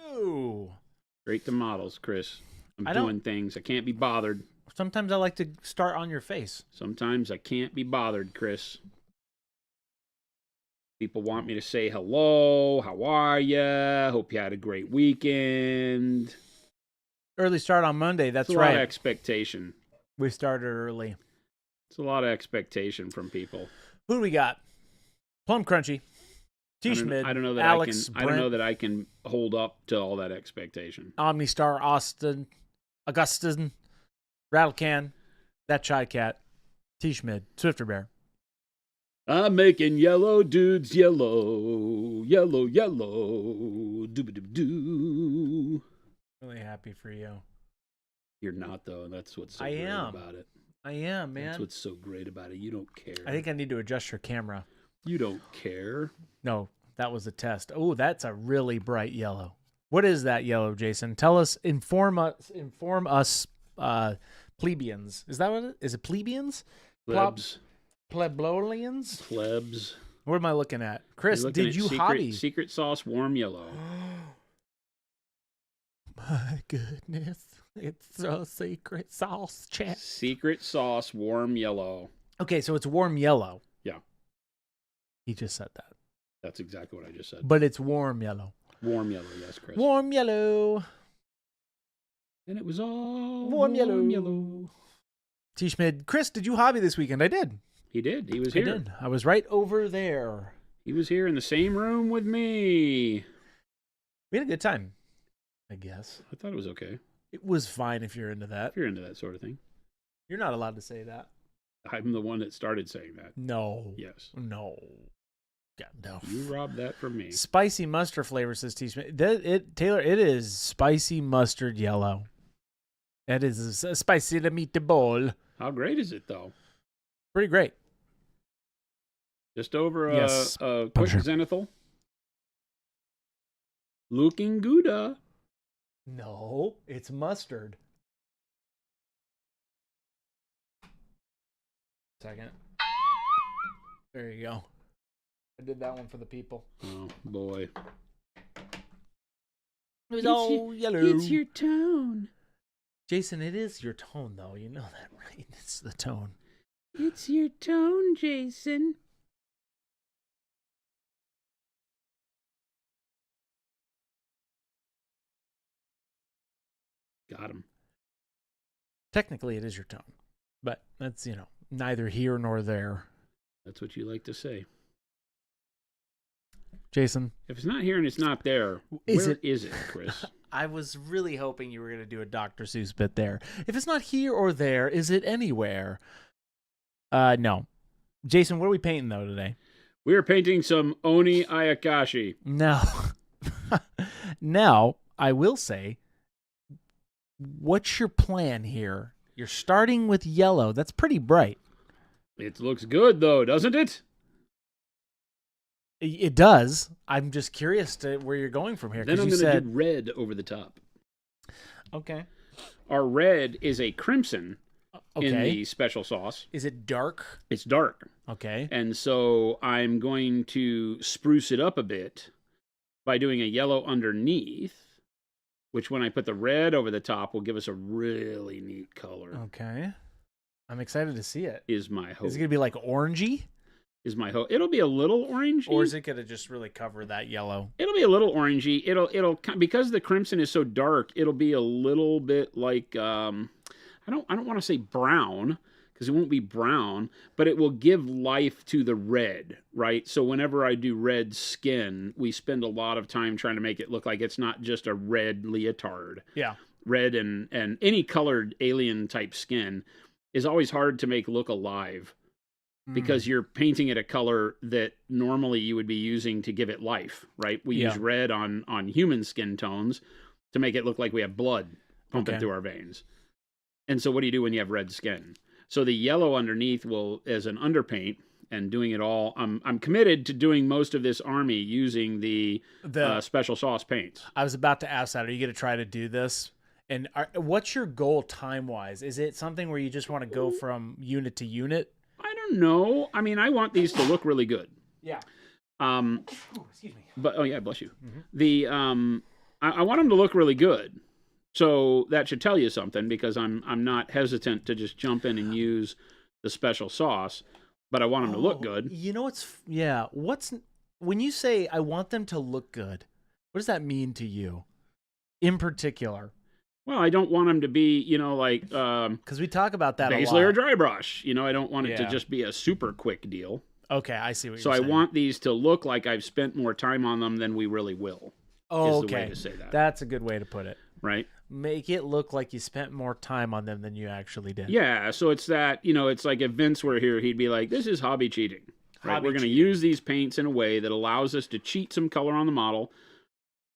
Ooh. Straight to models, Chris. I'm I doing things. I can't be bothered. Sometimes I like to start on your face. Sometimes I can't be bothered, Chris. People want me to say hello. How are ya? Hope you had a great weekend. Early start on Monday. That's It's a right. lot of expectation. We started early. It's a lot of expectation from people. Who do we got? Plum Crunchy. T. Schmid. I don't know that Alex, I don't know that I can hold up to all that expectation. Omnistar, Austin, Augustin, Rattlecan, That Chai Cat, T. Schmid, Swifter Bear. I'm making yellow dudes yellow, yellow, yellow, doo-ba-doo-doo. Really happy for you. You're not, though. That's what's so great about it. I am, man. That's what's so great about it. You don't care. I think I need to adjust your camera. You don't care. No, that was a test. Oh, that's a really bright yellow. What is that yellow, Jason? Tell us, inform us, plebeians. Is that what it is? It plebeians? Plebs. Plebolians? Plebs. What am I looking at? Chris, did you hobby? Secret sauce warm yellow. My goodness. It's a secret sauce, chat. Secret sauce warm yellow. Okay, so it's warm yellow. Yeah. He just said that. That's exactly what I just said. But it's warm yellow. Warm yellow, yes, Chris. Warm yellow. And it was all warm yellow. T. Schmid. Chris, did you hobby this weekend? I did. He did. He was here. I did. I was right over there. He was here in the same room with me. We had a good time, I guess. I thought it was okay. It was fine if you're into that. If you're into that sort of thing. You're not allowed to say that. I'm the one that started saying that. No. Yes. No. God, no. You robbed that from me. Spicy mustard flavor, says T. Smith. Taylor, it is spicy mustard yellow. That is a spicy to meet the bowl. How great is it, though? Pretty great. Just over a quick Punisher. zenithal. Looking good. No, it's mustard. Second. There you go. I did that one for the people. Oh, boy. It was all yellow. It's your tone. Jason, it is your tone, though. You know that, right? It's the tone. It's your tone, Jason. Got him. Technically, it is your tone. But that's, neither here nor there. That's what you like to say. Jason. If it's not here and it's not there, where is it, Chris? I was really hoping you were going to do a Dr. Seuss bit there. If it's not here or there, is it anywhere? No. Jason, what are we painting, though, today? We are painting some Oni Akashi. No. Now, I will say, what's your plan here? You're starting with yellow. That's pretty bright. It looks good, though, doesn't it? It does. I'm just curious to where you're going from here. Then I'm going to do red over the top. Okay. Our red is a crimson in the special sauce. Is it dark? It's dark. Okay. And so I'm going to spruce it up a bit by doing a yellow underneath, which when I put the red over the top will give us a really neat color. Okay. I'm excited to see it. Is my hope. Is it going to be like orangey? Is my hope. It'll be a little orangey. Or is it going to just really cover that yellow? It'll be a little orangey. It'll because the crimson is so dark, it'll be a little bit like I don't want to say brown because it won't be brown, but it will give life to the red, right? So whenever I do red skin, we spend a lot of time trying to make it look like it's not just a red leotard. Yeah. Red and any colored alien type skin is always hard to make look alive. Because you're painting it a color that normally you would be using to give it life, right? We use red on human skin tones to make it look like we have blood pumping through our veins. And so what do you do when you have red skin? So the yellow underneath will, as an underpaint, and doing it all, I'm committed to doing most of this army using the special sauce paints. I was about to ask that. Are you going to try to do this? And what's your goal time-wise? Is it something where you just want to go from unit to unit? I don't know. I mean, I want these to look really good. Yeah. Ooh, excuse me. But bless you. Mm-hmm. The I want them to look really good. So that should tell you something, because I'm not hesitant to just jump in and use the special sauce, but I want them to look good. You know what's when you say I want them to look good, what does that mean to you in particular? Well, I don't want them to be, like because we talk about that base a lot. layer dry brush. I don't want it to just be a super quick deal. Okay, I see what you're saying. saying. So I want these to look like I've spent more time on them than we really will. Oh, is the way to say that. That's a good way to put it. Right? Make it look like you spent more time on them than you actually did. Yeah, so it's that, it's like if Vince were here, he'd be like, this is hobby cheating. Right? We're going to use these paints in a way that allows us to cheat some color on the model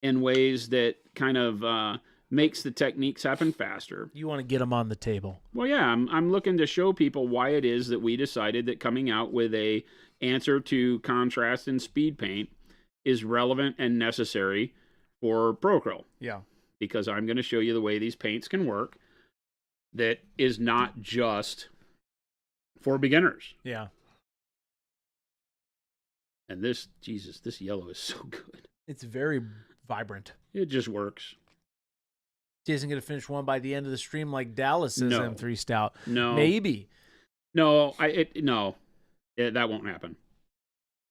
in ways that kind of makes the techniques happen faster. You want to get them on the table. Well, yeah, I'm looking to show people why it is that we decided that coming out with a answer to contrast and speed paint is relevant and necessary for Procryl. Yeah. Because I'm going to show you the way these paints can work that is not just for beginners. Yeah. And this yellow is so good. It's very vibrant. It just works. Jason going to finish one by the end of the stream like Dallas says M3 Stout. No. Maybe. No, that won't happen.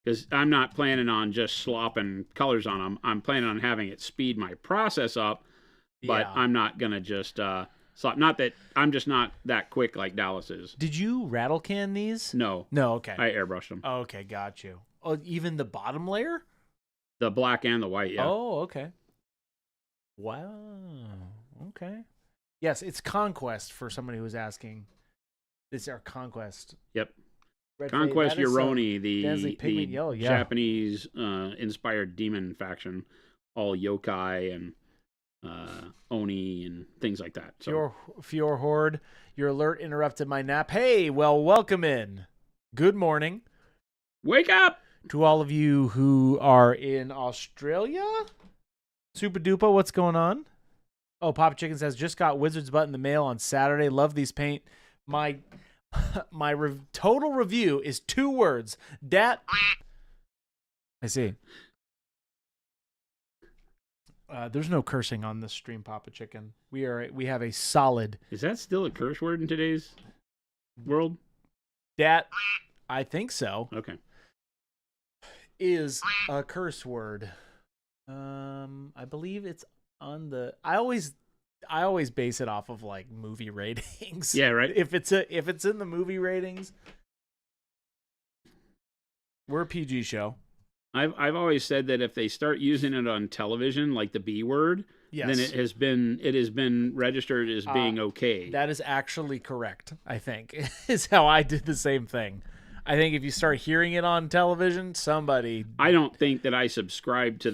Because I'm not planning on just slopping colors on them. I'm planning on having it speed my process up, but I'm not going to just slop. Not that I'm just not that quick like Dallas is. Did you rattle can these? No. No, okay. I airbrushed them. Oh, okay, got you. Oh, even the bottom layer? The black and the white, yeah. Oh, okay. Wow. Okay. Yes, it's Conquest for somebody who's asking. This is our Conquest. Yep. Red Conquest Yoroni, the yellow, yeah. Japanese inspired demon faction, all yokai and Oni and things like that. So. Fior Horde, your alert interrupted my nap. Hey, well, welcome in. Good morning. Wake up! To all of you who are in Australia. Super duper, what's going on? Oh, Papa Chicken says, just got Wizard's Butt in the mail on Saturday. Love these paint. My total review is 2 words. Dat. I see. There's no cursing on this stream, Papa Chicken. We have a solid. Is that still a curse word in today's world? Dat. I think so. Okay. Is a curse word. I believe it's on the. I always base it off of like movie ratings. Yeah, right. If it's in the movie ratings, we're a PG show. I've always said that if they start using it on television, like the B word, then it has been registered as being okay. That is actually correct. I think is how I did the same thing. I think if you start hearing it on television, somebody. I don't think that I subscribe to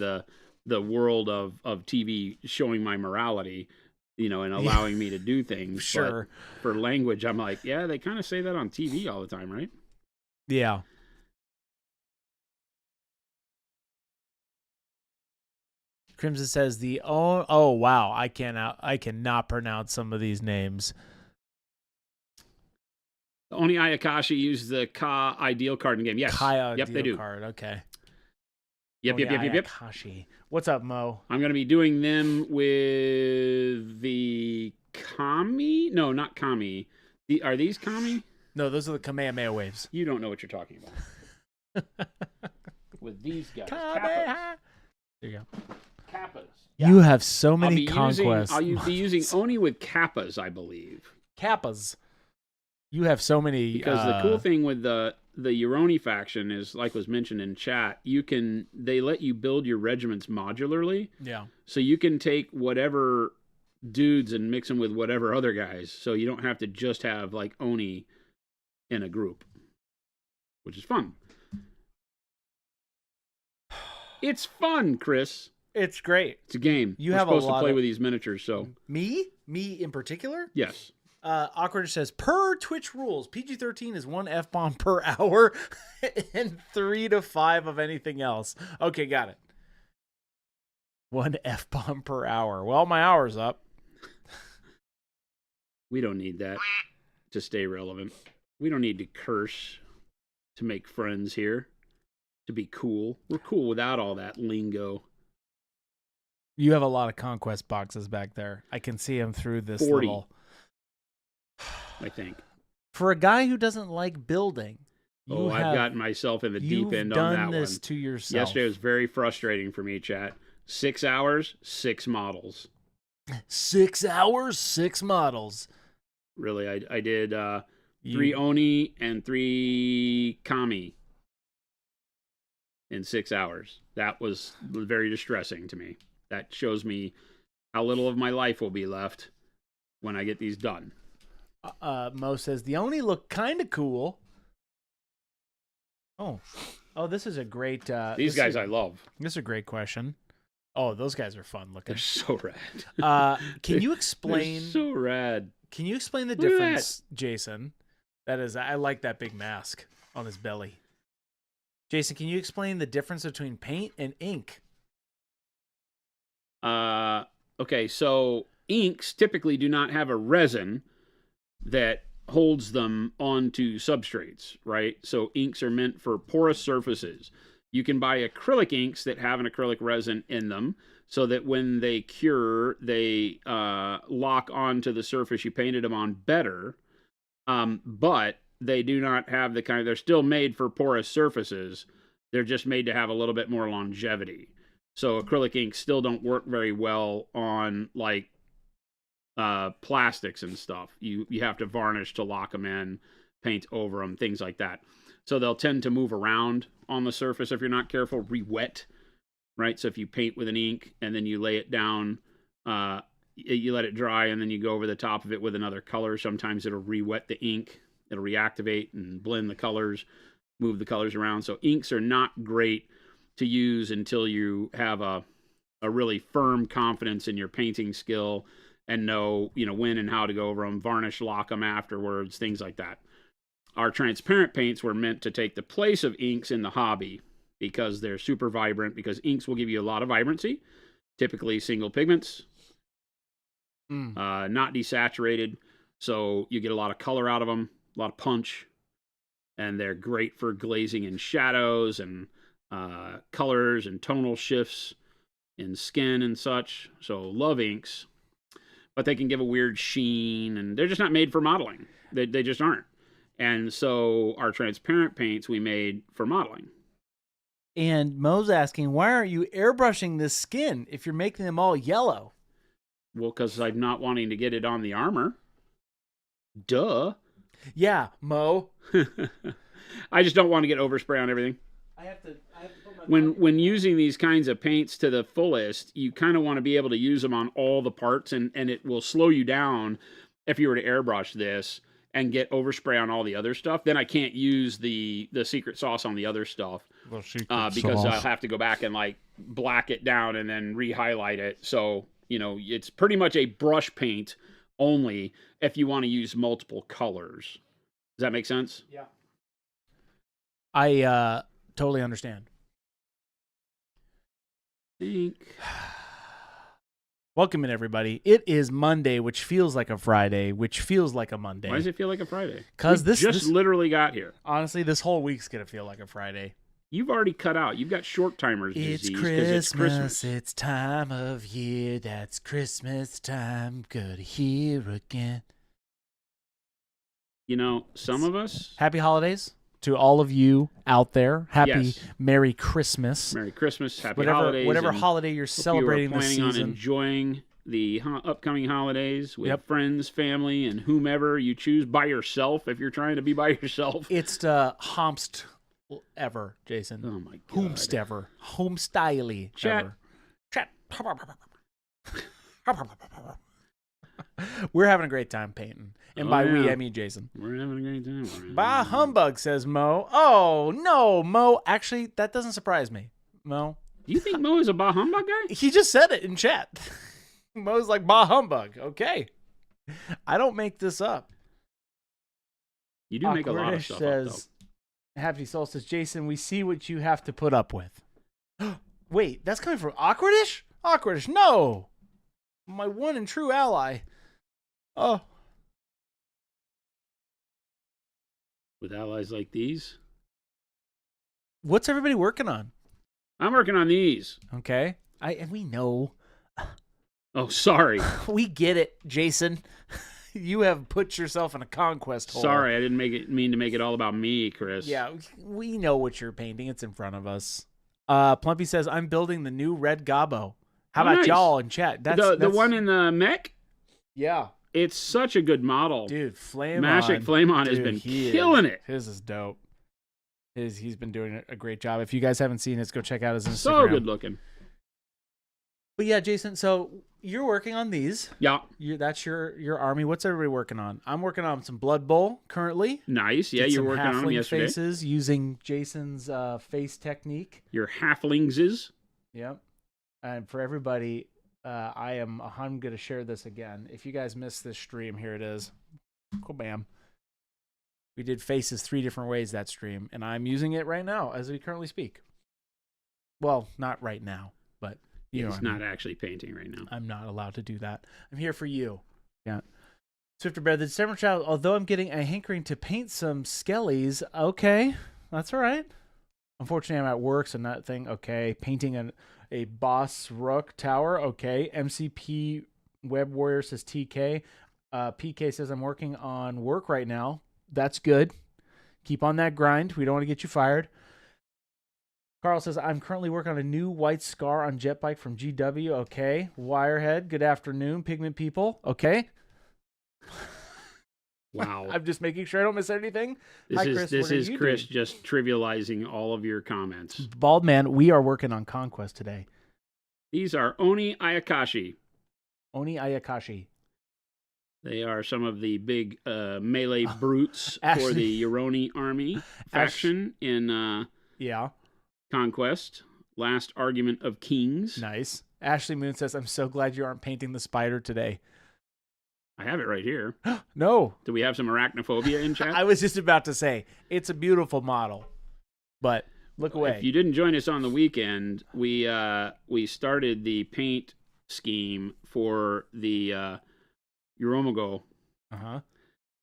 the world of TV showing my morality, and allowing me to do things. Sure. But for language, I'm like, yeah, they kind of say that on TV all the time, right? Yeah. Crimson says oh wow, I cannot pronounce some of these names. Oni Akashi uses the Ka Ideal card in the game. Yes. Yep, they do. Card. Okay. Yep. Akashi. What's up, Mo? I'm going to be doing them with the Kami. No, not Kami. Are these Kami? No, those are the Kamehameha waves. You don't know what you're talking about. With these guys. Kappas. There you go. Kappas. Yeah. You have so many conquests. I'll be using Oni with Kappas, I believe. Kappas. You have so many. Because the cool thing with the Yoroni faction is, like was mentioned in chat, they let you build your regiments modularly. Yeah. So you can take whatever dudes and mix them with whatever other guys. So you don't have to just have like Oni in a group, which is fun. It's fun, Chris. It's great. It's a game. We're supposed to play with these miniatures, so. Me in particular? Yes. Awkward says, per Twitch rules, PG-13 is 1 F-bomb per hour and 3 to 5 of anything else. Okay, got it. 1 F-bomb per hour. Well, my hour's up. We don't need that to stay relevant. We don't need to curse to make friends here, to be cool. We're cool without all that lingo. You have a lot of Conquest boxes back there. I can see them through this 40. little. I think. For a guy who doesn't like building, I've gotten myself in the deep end on that one. You've done this to yourself. Yesterday was very frustrating for me, chat. 6 hours, 6 models. 6 hours, 6 models. Really, I did 3 Oni and 3 Kami in 6 hours. That was very distressing to me. That shows me how little of my life will be left when I get these done. Mo says, the Oni look kind of cool. Oh, this is a great... These guys I love. This is a great question. Oh, those guys are fun looking. They're so rad. Can you explain... They're so rad. Can you explain the difference, Jason? That is, I like that big mask on his belly. Jason, can you explain the difference between paint and ink? Okay, so inks typically do not have a resin that holds them onto substrates, right? So inks are meant for porous surfaces. You can buy acrylic inks that have an acrylic resin in them so that when they cure, they lock onto the surface you painted them on better. But they do not have the kind of, they're still made for porous surfaces. They're just made to have a little bit more longevity. So acrylic inks still don't work very well on like plastics and stuff. You have to varnish to lock them in, paint over them, things like that. So they'll tend to move around on the surface if you're not careful, re-wet, right? So if you paint with an ink and then you lay it down, you let it dry and then you go over the top of it with another color. Sometimes it'll re-wet the ink. It'll reactivate and blend the colors, move the colors around. So inks are not great to use until you have a really firm confidence in your painting skill and know, when and how to go over them, varnish, lock them afterwards, things like that. Our transparent paints were meant to take the place of inks in the hobby because they're super vibrant, because inks will give you a lot of vibrancy, typically single pigments, not desaturated. So you get a lot of color out of them, a lot of punch, and they're great for glazing in shadows and colors and tonal shifts in skin and such. So love inks, but they can give a weird sheen and they're just not made for modeling. They just aren't. And so our transparent paints we made for modeling. And Mo's asking, why aren't you airbrushing this skin if you're making them all yellow? Well, because I'm not wanting to get it on the armor. Duh. Yeah, Mo. I just don't want to get overspray on everything. I have to put my when using these kinds of paints to the fullest, you kind of want to be able to use them on all the parts, and it will slow you down if you were to airbrush this and get overspray on all the other stuff. Then I can't use the secret sauce on the other stuff because I'll have to go back and like black it down and then re-highlight it. So, it's pretty much a brush paint only if you want to use multiple colors. Does that make sense? Yeah. I totally understand. Welcome in, everybody. It is Monday, which feels like a Friday, which feels like a Monday. Why does it feel like a Friday? Because this literally got here. Honestly, this whole week's going to feel like a Friday. You've already cut out. You've got short timers disease because it's Christmas. It's time of year. That's Christmas time. Good to hear again. Some of us... Happy holidays to all of you out there. Happy Yes. Merry Christmas. Merry Christmas. Happy holidays. Whatever holiday you're celebrating this season. Planning on enjoying the upcoming holidays with friends, family, and whomever you choose, by yourself if you're trying to be by yourself. It's the homst ever, Jason. Oh my God. Homest ever. Homestyley ever. Chat. We're having a great time painting. And by we, I mean Jason. We're having a great time. Bah humbug, says Mo. Oh, no, Mo. Actually, that doesn't surprise me. Mo. Do you think Mo is a bah humbug guy? He just said it in chat. Mo's like, bah humbug. Okay. I don't make this up. You do make a lot of stuff says, up, though. Happy Solstice, Jason, we see what you have to put up with. Wait, that's coming from Awkwardish? Awkwardish, no. My one and true ally. Oh. With allies like these? What's everybody working on? I'm working on these. Okay. And we know Oh, sorry. We get it, Jason. You have put yourself in a conquest hole. Sorry, I didn't mean to make it all about me, Chris. Yeah, we know what you're painting. It's in front of us. Plumpy says, I'm building the new red Gobbo. How about nice. Y'all in chat? That's the one in the mech? Yeah. It's such a good model. Dude, Magic Flamon has been killing it. His is dope. He's been doing a great job. If you guys haven't seen it, go check out his Instagram. So good looking. But yeah, Jason, so you're working on these. Yeah. That's your army. What's everybody working on? I'm working on some Blood Bowl currently. Nice. Yeah, you're working on them yesterday. Faces using Jason's face technique. Your halflingses. Yep. And for everybody, I'm going to share this again. If you guys missed this stream, here it is. Cool, bam. We did faces 3 different ways that stream, and I'm using it right now as we currently speak. Well, not right now, but you know. He's not actually painting right now. I'm not allowed to do that. I'm here for you. Yeah. Swifter Bear, the December Child, although I'm getting a hankering to paint some skellies, okay, that's all right. Unfortunately, I'm at work, so that thing, okay. Painting a boss rook tower, okay. MCP Web Warrior says TK. PK says I'm working on work right now. That's good. Keep on that grind. We don't want to get you fired. Carl says, I'm currently working on a new white scar on jet bike from GW. Okay. Wirehead, good afternoon. Pigment people. Okay. Wow. I'm just making sure I don't miss anything. This is Chris just trivializing all of your comments. Bald Man, we are working on Conquest today. These are Oni Akashi. Oni Akashi. They are some of the big melee brutes for the Yoroni army faction in Conquest. Last Argument of Kings. Nice. Ashley Moon says, I'm so glad you aren't painting the spider today. I have it right here. No. Do we have some arachnophobia in chat? I was just about to say, it's a beautiful model, but look away. If you didn't join us on the weekend, we started the paint scheme for the Uromago.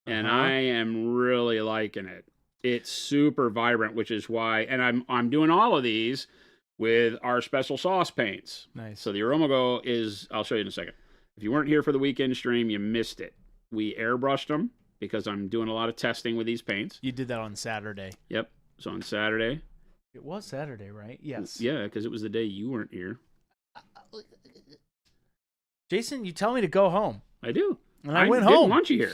And I am really liking it. It's super vibrant, which is why, and I'm doing all of these with our special sauce paints. Nice. So the Uromago is, I'll show you in a second. If you weren't here for the weekend stream, you missed it. We airbrushed them because I'm doing a lot of testing with these paints. You did that on Saturday. Yep. So on Saturday. It was Saturday, right? Yes. Yeah, because it was the day you weren't here. Jason, you tell me to go home. I do. And I went home. I didn't want you here.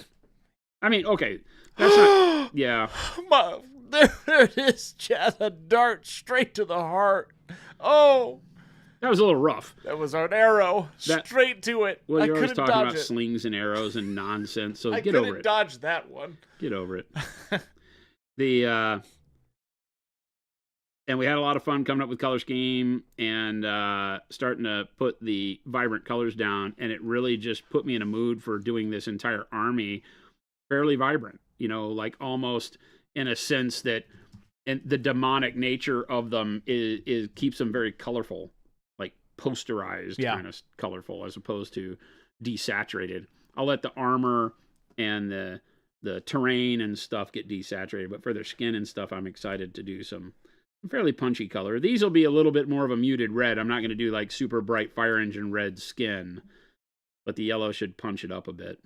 I mean, okay. That's not, yeah. There it is, Chad. A dart straight to the heart. Oh. That was a little rough. That was an arrow straight to it. Well, you're always talking about slings and arrows and nonsense, so get over it. I couldn't dodge that one. Get over it. And we had a lot of fun coming up with color scheme and starting to put the vibrant colors down, and it really just put me in a mood for doing this entire army fairly vibrant, like almost in a sense that and the demonic nature of them is keeps them very colorful, like posterized kind of colorful as opposed to desaturated. I'll let the armor and the terrain and stuff get desaturated, but for their skin and stuff, I'm excited to do some fairly punchy color. These will be a little bit more of a muted red. I'm not going to do like super bright fire engine red skin, but the yellow should punch it up a bit.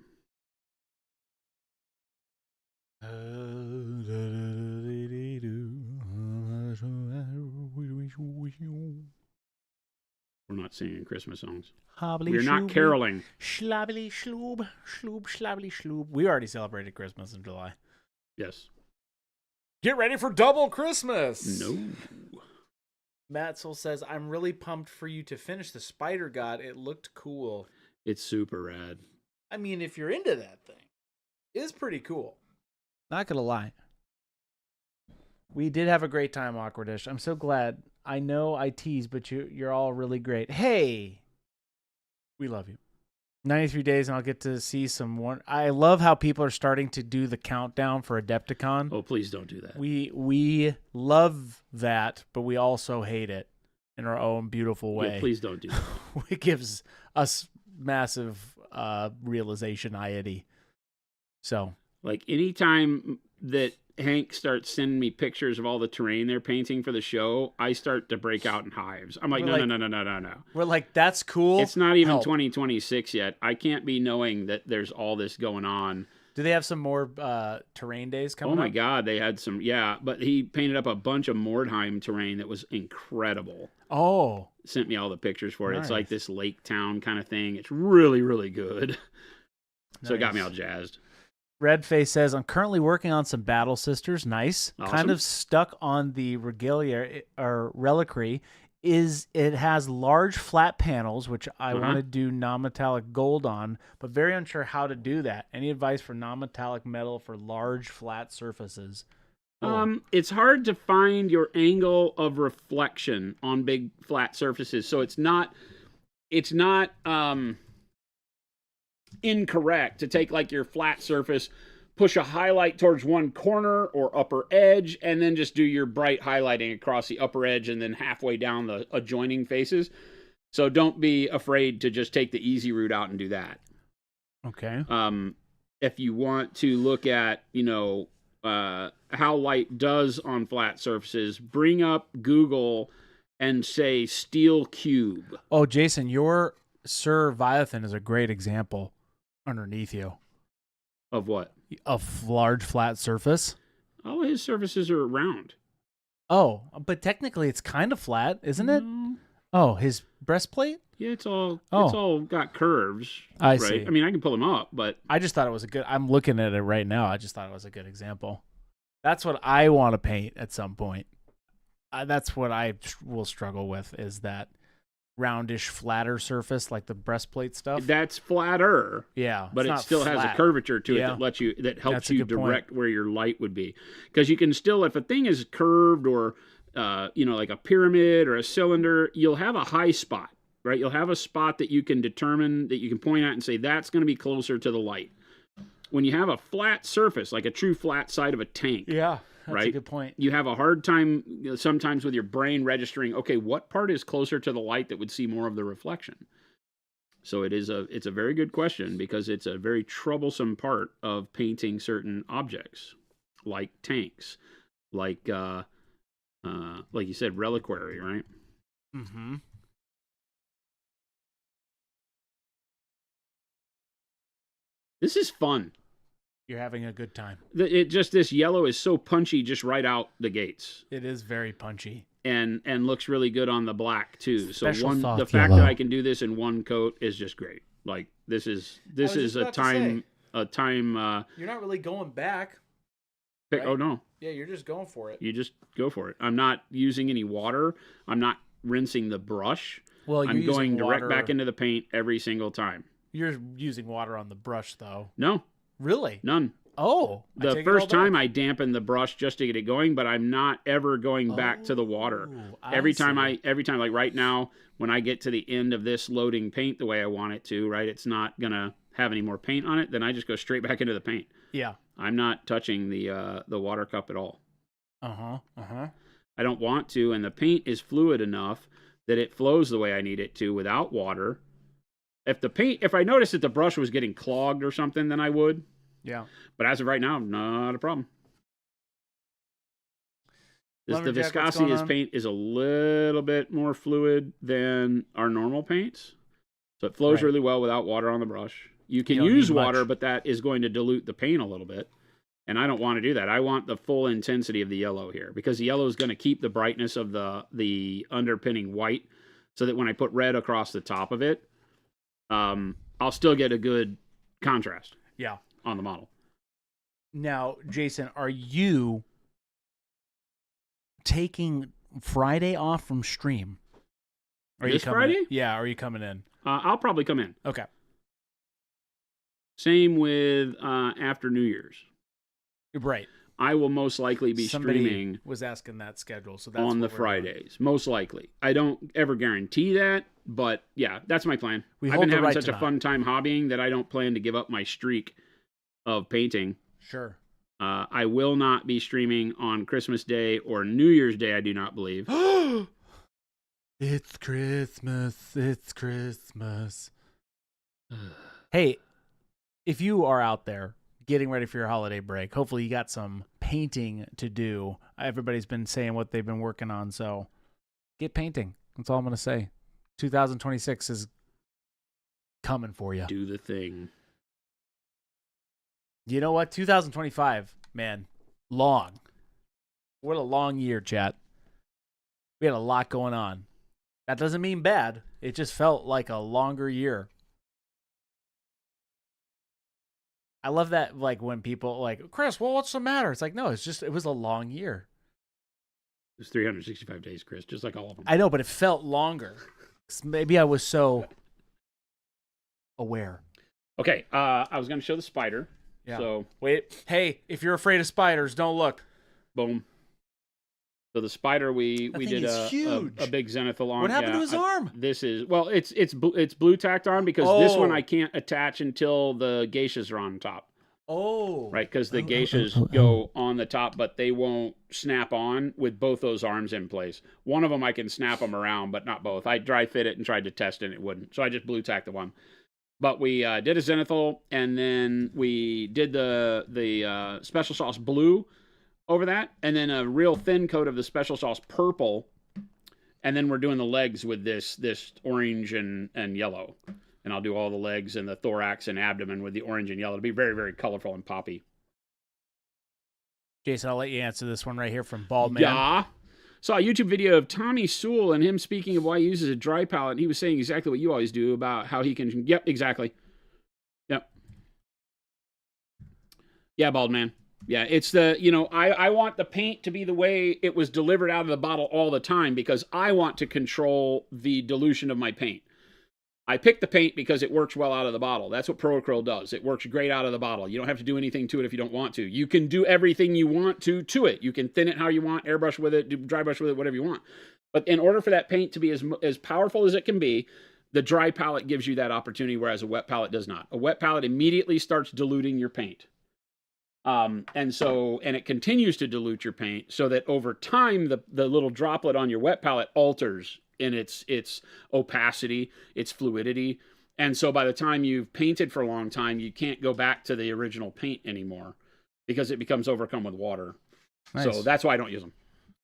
We're not singing Christmas songs. We're not caroling. Schlabbly schloob, schloob, schlabbly schloob. We already celebrated Christmas in July. Yes. Get ready for double Christmas. No. Matzel says, I'm really pumped for you to finish the Spider God. It looked cool. It's super rad. I mean, if you're into that thing, it's pretty cool. Not gonna lie. We did have a great time, Awkwardish. I'm so glad. I know I tease, but you're all really great. Hey, we love you. 93 days, and I'll get to see some more. I love how people are starting to do the countdown for Adepticon. Oh, please don't do that. We love that, but we also hate it in our own beautiful way. Yeah, please don't do that. It gives us massive realization-iety. So, like anytime that Hank starts sending me pictures of all the terrain they're painting for the show, I start to break out in hives. I'm like, no. We're like, that's cool. It's not even Help. 2026 yet. I can't be knowing that there's all this going on. Do they have some more terrain days coming up? Oh my God, they had some, but he painted up a bunch of Mordheim terrain that was incredible. Oh. Sent me all the pictures for it. Nice. It's like this lake town kind of thing. It's really, really good. So it got me all jazzed. Redface says, I'm currently working on some Battle Sisters. Nice. Awesome. Kind of stuck on the Regalia or Reliquary. It has large flat panels, which I want to do non-metallic gold on, but very unsure how to do that. Any advice for non-metallic metal for large flat surfaces? It's hard to find your angle of reflection on big flat surfaces. So it's not incorrect to take like your flat surface, push a highlight towards one corner or upper edge, and then just do your bright highlighting across the upper edge and then halfway down the adjoining faces. So don't be afraid to just take the easy route out and do that. Okay. If you want to look at, how light does on flat surfaces, bring up Google and say steel cube. Oh, Jason, your Sir Viathan is a great example underneath you. Of what? A large flat surface. All his surfaces are round. Oh, but technically it's kind of flat, isn't it? Oh, his breastplate? Yeah, it's all got curves. I see. I mean, I can pull them up, but I just thought it was I'm looking at it right now. I just thought it was a good example. That's what I want to paint at some point. That's what I will struggle with, is that roundish, flatter surface like the breastplate stuff. That's flatter. Yeah, but it still has a curvature to it that helps you direct where your light would be. Because you can still, if a thing is curved or like a pyramid or a cylinder, you'll have a high spot, right? You'll have a spot that you can determine, that you can point at and say that's going to be closer to the light. When you have a flat surface, like a true flat side of a tank, that's right? a good point. You have a hard time sometimes with your brain registering, okay, what part is closer to the light that would see more of the reflection? So it's a very good question, because it's a very troublesome part of painting certain objects, like tanks, like you said, reliquary, right? Mm-hmm. This is fun. You're having a good time. This yellow is so punchy just right out the gates. It is very punchy. And looks really good on the black too. Special The fact that I can do this in one coat is just great. Like this is a time. You're not really going back. Right? Oh no. Yeah, you're just going for it. You just go for it. I'm not using any water. I'm not rinsing the brush. Well, I'm going direct back into the paint every single time. You're using water on the brush though. No. Really? None. Oh. The first time I dampened the brush just to get it going, but I'm not ever going back to the water. Every time, like right now, when I get to the end of this loading paint the way I want it to, right, it's not going to have any more paint on it, then I just go straight back into the paint. Yeah. I'm not touching the water cup at all. I don't want to, and the paint is fluid enough that it flows the way I need it to without water. If I noticed that the brush was getting clogged or something, then I would. Yeah. But as of right now, not a problem. The viscosity of this paint is a little bit more fluid than our normal paints. So it flows really well without water on the brush. You can use water, but that is going to dilute the paint a little bit. And I don't want to do that. I want the full intensity of the yellow here, because the yellow is going to keep the brightness of the underpinning white, so that when I put red across the top of it, I'll still get a good contrast. Yeah. On the model. Now, Jason, are you taking Friday off from stream? This Friday? Yeah, are you coming in? I'll probably come in. Okay. Same with after New Year's. Right. I will most likely be streaming. Was asking that schedule, so that's on the Fridays, most likely. I don't ever guarantee that, but yeah, that's my plan. I've been having such a fun time hobbying that I don't plan to give up my streak of painting. Sure. I will not be streaming on Christmas Day or New Year's Day, I do not believe. It's Christmas. It's Christmas. Hey, if you are out there, getting ready for your holiday break. Hopefully you got some painting to do. Everybody's been saying what they've been working on, so get painting. That's all I'm going to say. 2026 is coming for you. Do the thing. You know what? 2025, man, long. What a long year, chat. We had a lot going on. That doesn't mean bad. It just felt like a longer year. I love that, like, when people like, Chris, well, what's the matter? It's like, no, it was a long year. It was 365 days, Chris, just like all of them. I know, but it felt longer. Maybe I was so aware. Okay, I was going to show the spider. Yeah. So wait, hey, if you're afraid of spiders, don't look. Boom. So the spider, we did a big zenithal. What happened to his arm? This is it's blue tacked on because this one I can't attach until the geishas are on top. Oh, right, because the geishas go on the top, but they won't snap on with both those arms in place. One of them I can snap them around, but not both. I dry fit it and tried to test it, and it wouldn't. So I just blue tacked the one. But we did a zenithal, and then we did the special sauce blue over that, and then a real thin coat of the special sauce purple, and then we're doing the legs with this orange and yellow. And I'll do all the legs and the thorax and abdomen with the orange and yellow. It'll be very, very colorful and poppy. Jason, I'll let you answer this one right here from Bald Man. Yeah. Saw a YouTube video of Tommy Sewell and him speaking of why he uses a dry palette. And he was saying exactly what you always do about how he can... Yep, exactly. Yep. Yeah, Bald Man. Yeah, it's the, I want the paint to be the way it was delivered out of the bottle all the time because I want to control the dilution of my paint. I picked the paint because it works well out of the bottle. That's what Pro Acryl does. It works great out of the bottle. You don't have to do anything to it if you don't want to. You can do everything you want to it. You can thin it how you want, airbrush with it, do dry brush with it, whatever you want. But in order for that paint to be as powerful as it can be, the dry palette gives you that opportunity, whereas a wet palette does not. A wet palette immediately starts diluting your paint. And it continues to dilute your paint so that over time, the little droplet on your wet palette alters in its opacity, its fluidity. And so by the time you've painted for a long time, you can't go back to the original paint anymore because it becomes overcome with water. Nice. So that's why I don't use them.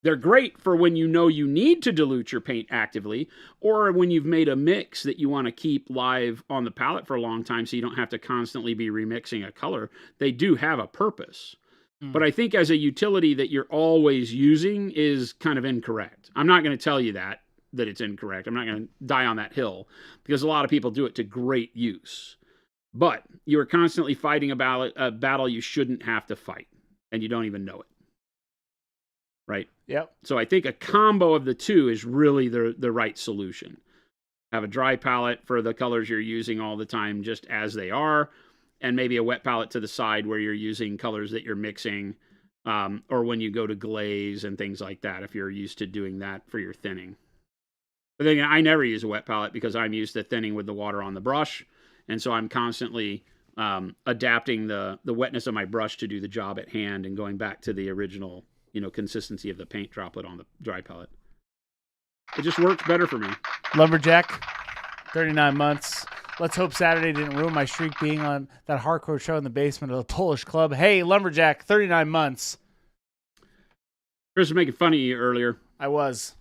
They're great for when you know you need to dilute your paint actively, or when you've made a mix that you want to keep live on the palette for a long time so you don't have to constantly be remixing a color. They do have a purpose. But I think as a utility that you're always using is kind of incorrect. I'm not going to tell you that it's incorrect. I'm not going to die on that hill because a lot of people do it to great use. But you are constantly fighting a battle you shouldn't have to fight, and you don't even know it. Right? Yep. So I think a combo of the two is really the right solution. Have a dry palette for the colors you're using all the time just as they are, and maybe a wet palette to the side where you're using colors that you're mixing, or when you go to glaze and things like that, if you're used to doing that for your thinning. But then I never use a wet palette because I'm used to thinning with the water on the brush, and so I'm constantly adapting the wetness of my brush to do the job at hand and going back to the original consistency of the paint droplet on the dry palette. It just works better for me. Lumberjack, 39 months. Let's hope Saturday didn't ruin my streak being on that hardcore show in the basement of the Polish club. Hey, Lumberjack, 39 months. Chris was making fun of you earlier. I was.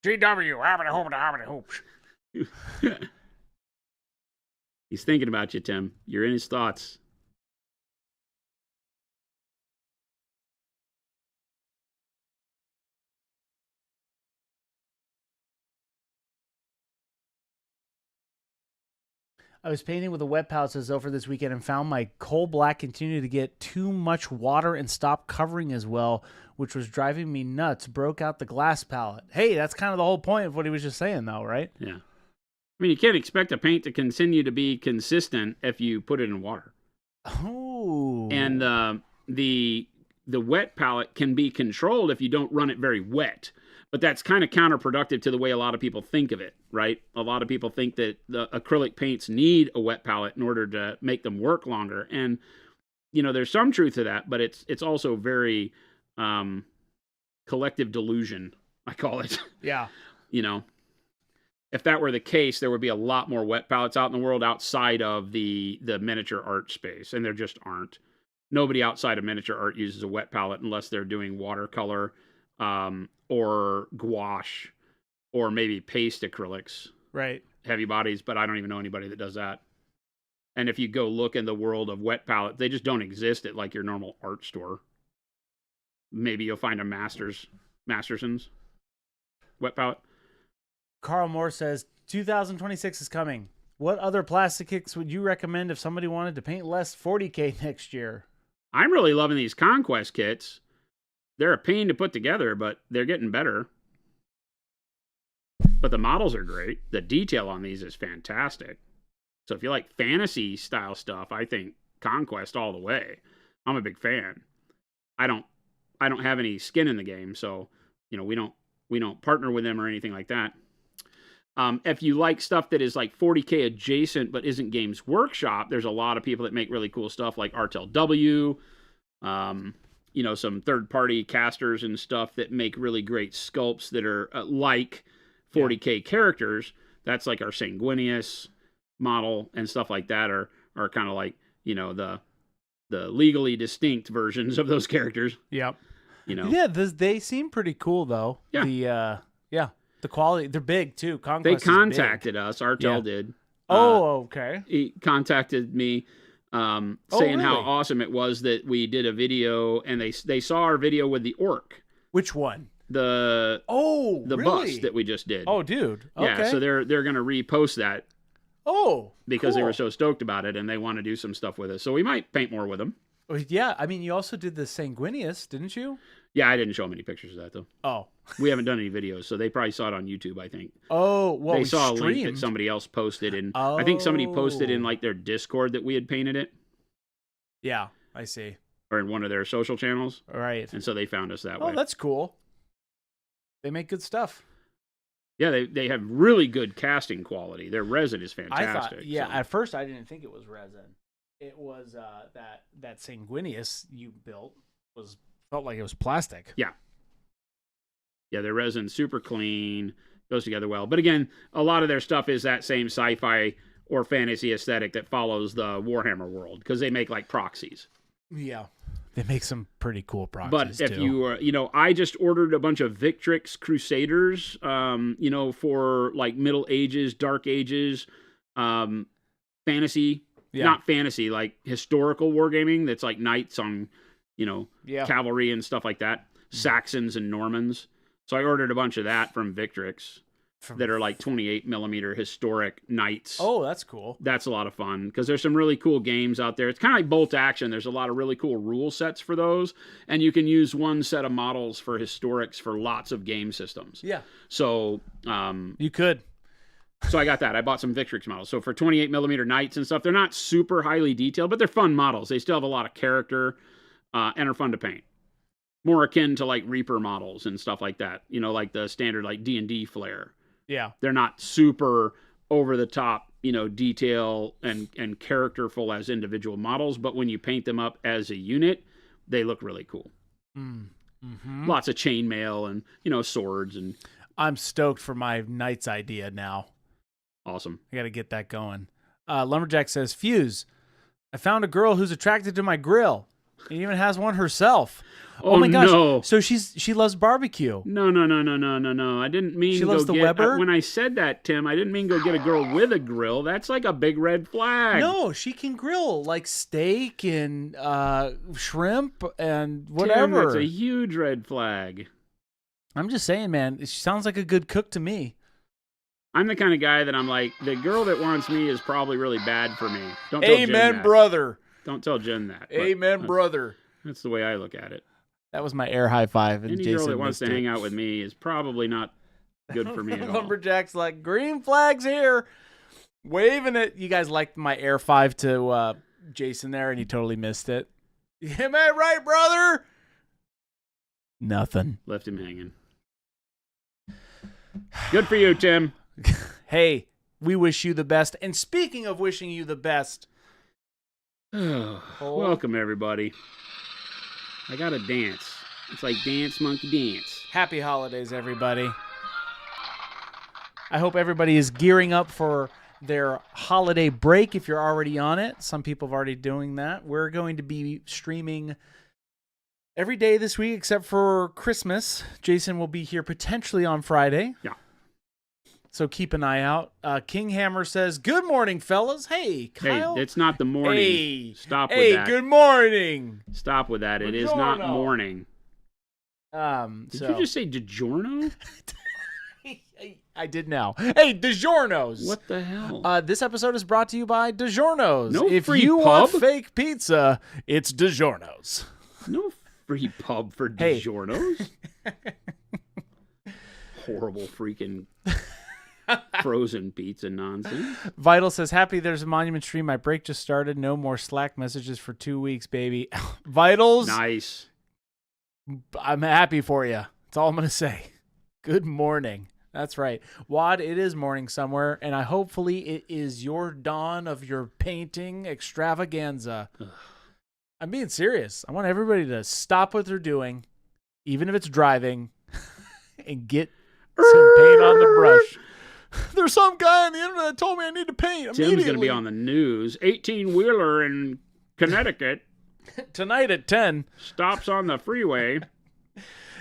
GW, habit hoops. He's thinking about you, Tim. You're in his thoughts. I was painting with a wet palette, says over this weekend, and found my coal black continued to get too much water and stop covering as well, which was driving me nuts. Broke out the glass palette. Hey, that's kind of the whole point of what he was just saying, though, right? Yeah. I mean, you can't expect a paint to continue to be consistent if you put it in water. Oh. And the wet palette can be controlled if you don't run it very wet. But that's kind of counterproductive to the way a lot of people think of it, right? A lot of people think that the acrylic paints need a wet palette in order to make them work longer. And, there's some truth to that, but it's also very collective delusion, I call it. Yeah. If that were the case, there would be a lot more wet palettes out in the world outside of the miniature art space, and there just aren't. nobody outside of miniature art uses a wet palette unless they're doing watercolor or gouache or maybe paste acrylics. Right. Heavy bodies, but I don't even know anybody that does that. And if you go look in the world of wet palette, they just don't exist at like your normal art store. Maybe you'll find a Masterson's wet palette. Carl Moore says 2026 is coming. What other plastic kits would you recommend if somebody wanted to paint less 40K next year? I'm really loving these Conquest kits. They're a pain to put together, but they're getting better. But the models are great. The detail on these is fantastic. So if you like fantasy style stuff, I think Conquest all the way. I'm a big fan. I don't have any skin in the game, so you know we don't partner with them or anything like that. If you like stuff that is like 40K adjacent but isn't Games Workshop, there's a lot of people that make really cool stuff like RTLW, you know, some third-party casters and stuff that make really great sculpts that are like 40K characters. That's like our Sanguinius model and stuff like that are kind of like, you know, the legally distinct versions of those characters. Yep. You know. Yeah, they seem pretty cool though. Yeah. The quality, they're big too. Conquest they is contacted big. us. Artel did. Oh, okay. He contacted me saying really? how awesome it was that we did a video, and they saw our video with the orc. Which one? The really? bus that we just did. Oh, dude. Okay. Yeah, so they're going to repost that. Oh, because cool. they were so stoked about it, and they want to do some stuff with it. So we might paint more with them. Yeah, I mean, you also did the Sanguinius, didn't you? Yeah, I didn't show them any pictures of that, though. Oh. We haven't done any videos, so they probably saw it on YouTube, I think. Oh, well, they saw streamed. a link that somebody else posted, and I think somebody posted in like their Discord that we had painted it. Yeah, I see. Or in one of their social channels. Right. And so they found us that way. Oh, that's cool. They make good stuff. Yeah, they have really good casting quality. Their resin is fantastic. I thought, yeah, at first I didn't think it was resin. It was that Sanguinius you built felt like it was plastic. Yeah. Yeah, their resin's super clean, goes together well. But again, a lot of their stuff is that same sci-fi or fantasy aesthetic that follows the Warhammer world, because they make like proxies. Yeah. They make some pretty cool proxies, but if too. you know, I just ordered a bunch of Victrix Crusaders, you know, for like Middle Ages, Dark Ages, fantasy, not fantasy, like historical wargaming. That's like knights on, you know, cavalry and stuff like that, Saxons and Normans. So I ordered a bunch of that from Victrix that are like 28mm historic knights. Oh, that's cool. That's a lot of fun, because there's some really cool games out there. It's kind of like Bolt Action. There's a lot of really cool rule sets for those, and you can use one set of models for historics for lots of game systems. Yeah. So you could. So I got that. I bought some Victrix models. So for 28mm knights and stuff, they're not super highly detailed, but they're fun models. They still have a lot of character and are fun to paint. More akin to like Reaper models and stuff like that. You know, like the standard like D&D flair. Yeah. They're not super over the top, you know, detail and characterful as individual models, but when you paint them up as a unit, they look really cool. Mm-hmm. Lots of chainmail and, you know, swords. And I'm stoked for my Knights idea now. Awesome. I got to get that going. Lumberjack says, Fuse, I found a girl who's attracted to my grill. And even has one herself. Oh my gosh. No. So she loves barbecue. No. I didn't mean she loves the Weber? When I said that, Tim, I didn't mean go get a girl with a grill. That's like a big red flag. No, she can grill like steak and shrimp and whatever. Tim, that's a huge red flag. I'm just saying, man, she sounds like a good cook to me. I'm the kind of guy that I'm like, the girl that wants me is probably really bad for me. Don't tell Jen Amen, that. brother. Don't tell Jen that. Amen, brother. That's the way I look at it. That was my air high five. And Any Jason girl that wants to missed it. hang out with me is probably not good for me at all. Lumberjack's like, green flag's here. Waving it. You guys liked my air five to Jason there, and he totally missed it. Am I right, brother? Nothing. Left him hanging. Good for you, Tim. Hey, we wish you the best. And speaking of wishing you the best. Welcome, everybody. I got to dance. It's like Dance Monkey Dance. Happy holidays, everybody. I hope everybody is gearing up for their holiday break if you're already on it. Some people have already doing that. We're going to be streaming every day this week except for Christmas. Jason will be here potentially on Friday. Yeah. So keep an eye out. King Hammer says, "Good morning, fellas." Hey, Kyle. Hey, it's not the morning. Hey, Stop with that. Hey, good morning. Stop with that. It is not morning. Did you just say DiGiorno? I did now. Hey, DiGiorno's. What the hell? This episode is brought to you by DiGiorno's. No if free you pub? want fake pizza, it's DiGiorno's. No free pub for DiGiorno's. Horrible freaking frozen pizza nonsense. Vital says, "Happy there's a monument stream. My break just started. No more Slack messages for 2 weeks, baby." Vitals. Nice. I'm happy for you. That's all I'm going to say. Good morning. That's right. Wad, it is morning somewhere, and hopefully it is your dawn of your painting extravaganza. I'm being serious. I want everybody to stop what they're doing, even if it's driving, and get some paint on the brush. There's some guy on the internet that told me I need to paint immediately. Tim's going to be on the news. 18-wheeler in Connecticut. Tonight at 10. Stops on the freeway.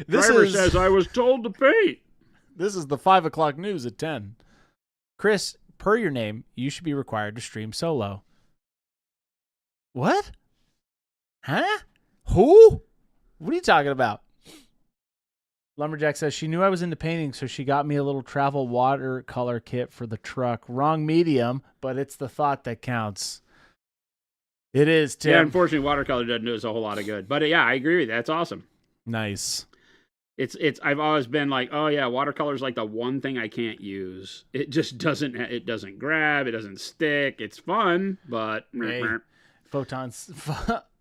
Driver says, "I was told to paint." This is the 5 o'clock news at 10. Chris, per your name, you should be required to stream solo. What? Huh? Who? What are you talking about? Lumberjack says, "She knew I was into painting, so she got me a little travel watercolor kit for the truck. Wrong medium, but it's the thought that counts." It is, Tim. Yeah, unfortunately, watercolor doesn't do us a whole lot of good. But yeah, I agree with you. That's awesome. Nice. It's. I've always been like, oh yeah, watercolor is like the one thing I can't use. It just doesn't. It doesn't grab. It doesn't stick. It's fun, but hey, photons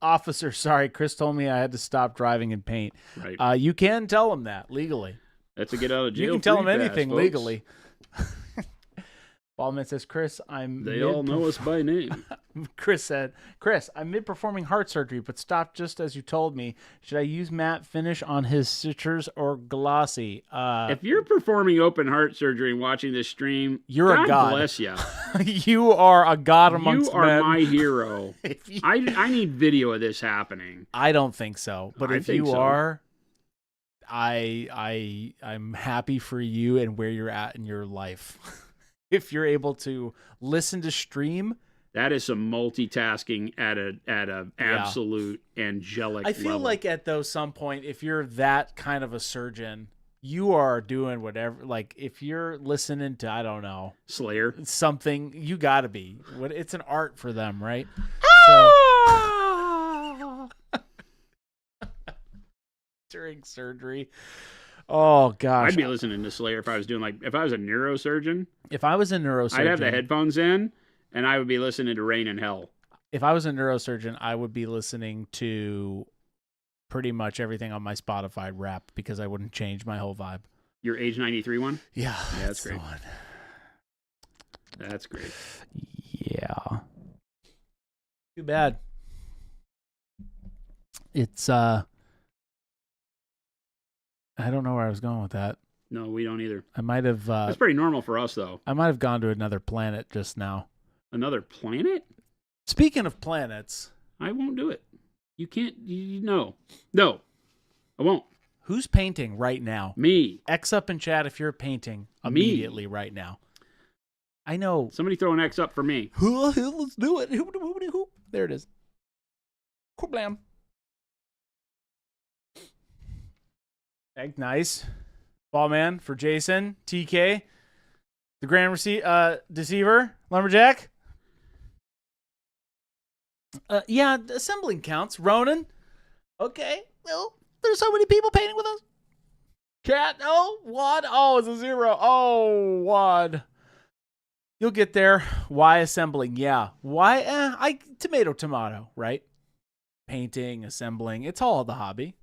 officer. Sorry, Chris told me I had to stop driving and paint. Right. You can tell him that legally. That's a get out of jail. You can tell him pass, anything folks. legally. Ballman says, "Chris, They all know us by name." Chris said, "Chris, I'm mid-performing heart surgery, but stopped just as you told me. Should I use matte finish on his stitchers or glossy?" If you're performing open heart surgery and watching this stream, you're a god. God bless you. You are a god amongst men. You are my hero. I need video of this happening. I don't think so, but if you so. are, I'm happy for you and where you're at in your life. If you're able to listen to stream, that is some multitasking at a absolute angelic level. I feel like at some point, if you're that kind of a surgeon, you are doing whatever. Like if you're listening to, I don't know, Slayer, something, you got to be. It's an art for them, right? During surgery. Oh gosh, I'd be listening to Slayer if I was a neurosurgeon. If I was a neurosurgeon, I'd have the headphones in, and I would be listening to Rain in Hell. If I was a neurosurgeon, I would be listening to pretty much everything on my Spotify rap because I wouldn't change my whole vibe. Your Age 93 one? Yeah, that's great. That's great. Yeah. Too bad. It's I don't know where I was going with that. No, we don't either. I might have. That's pretty normal for us, though. I might have gone to another planet just now. Another planet? Speaking of planets, I won't do it. You can't. No, I won't. Who's painting right now? Me. X up in chat if you're painting immediately right now. I know. Somebody throw an X up for me. Let's do it. There it is. Blam. Nice. Ballman for Jason. TK. The Grand Deceiver. Lumberjack. Yeah, assembling counts. Ronan. Okay. Well, there's so many people painting with us. Cat. Oh, Wad. Oh, it's a 0. Oh, Wad. You'll get there. Why assembling? Yeah. Why? Tomato, right? Painting, assembling. It's all the hobby.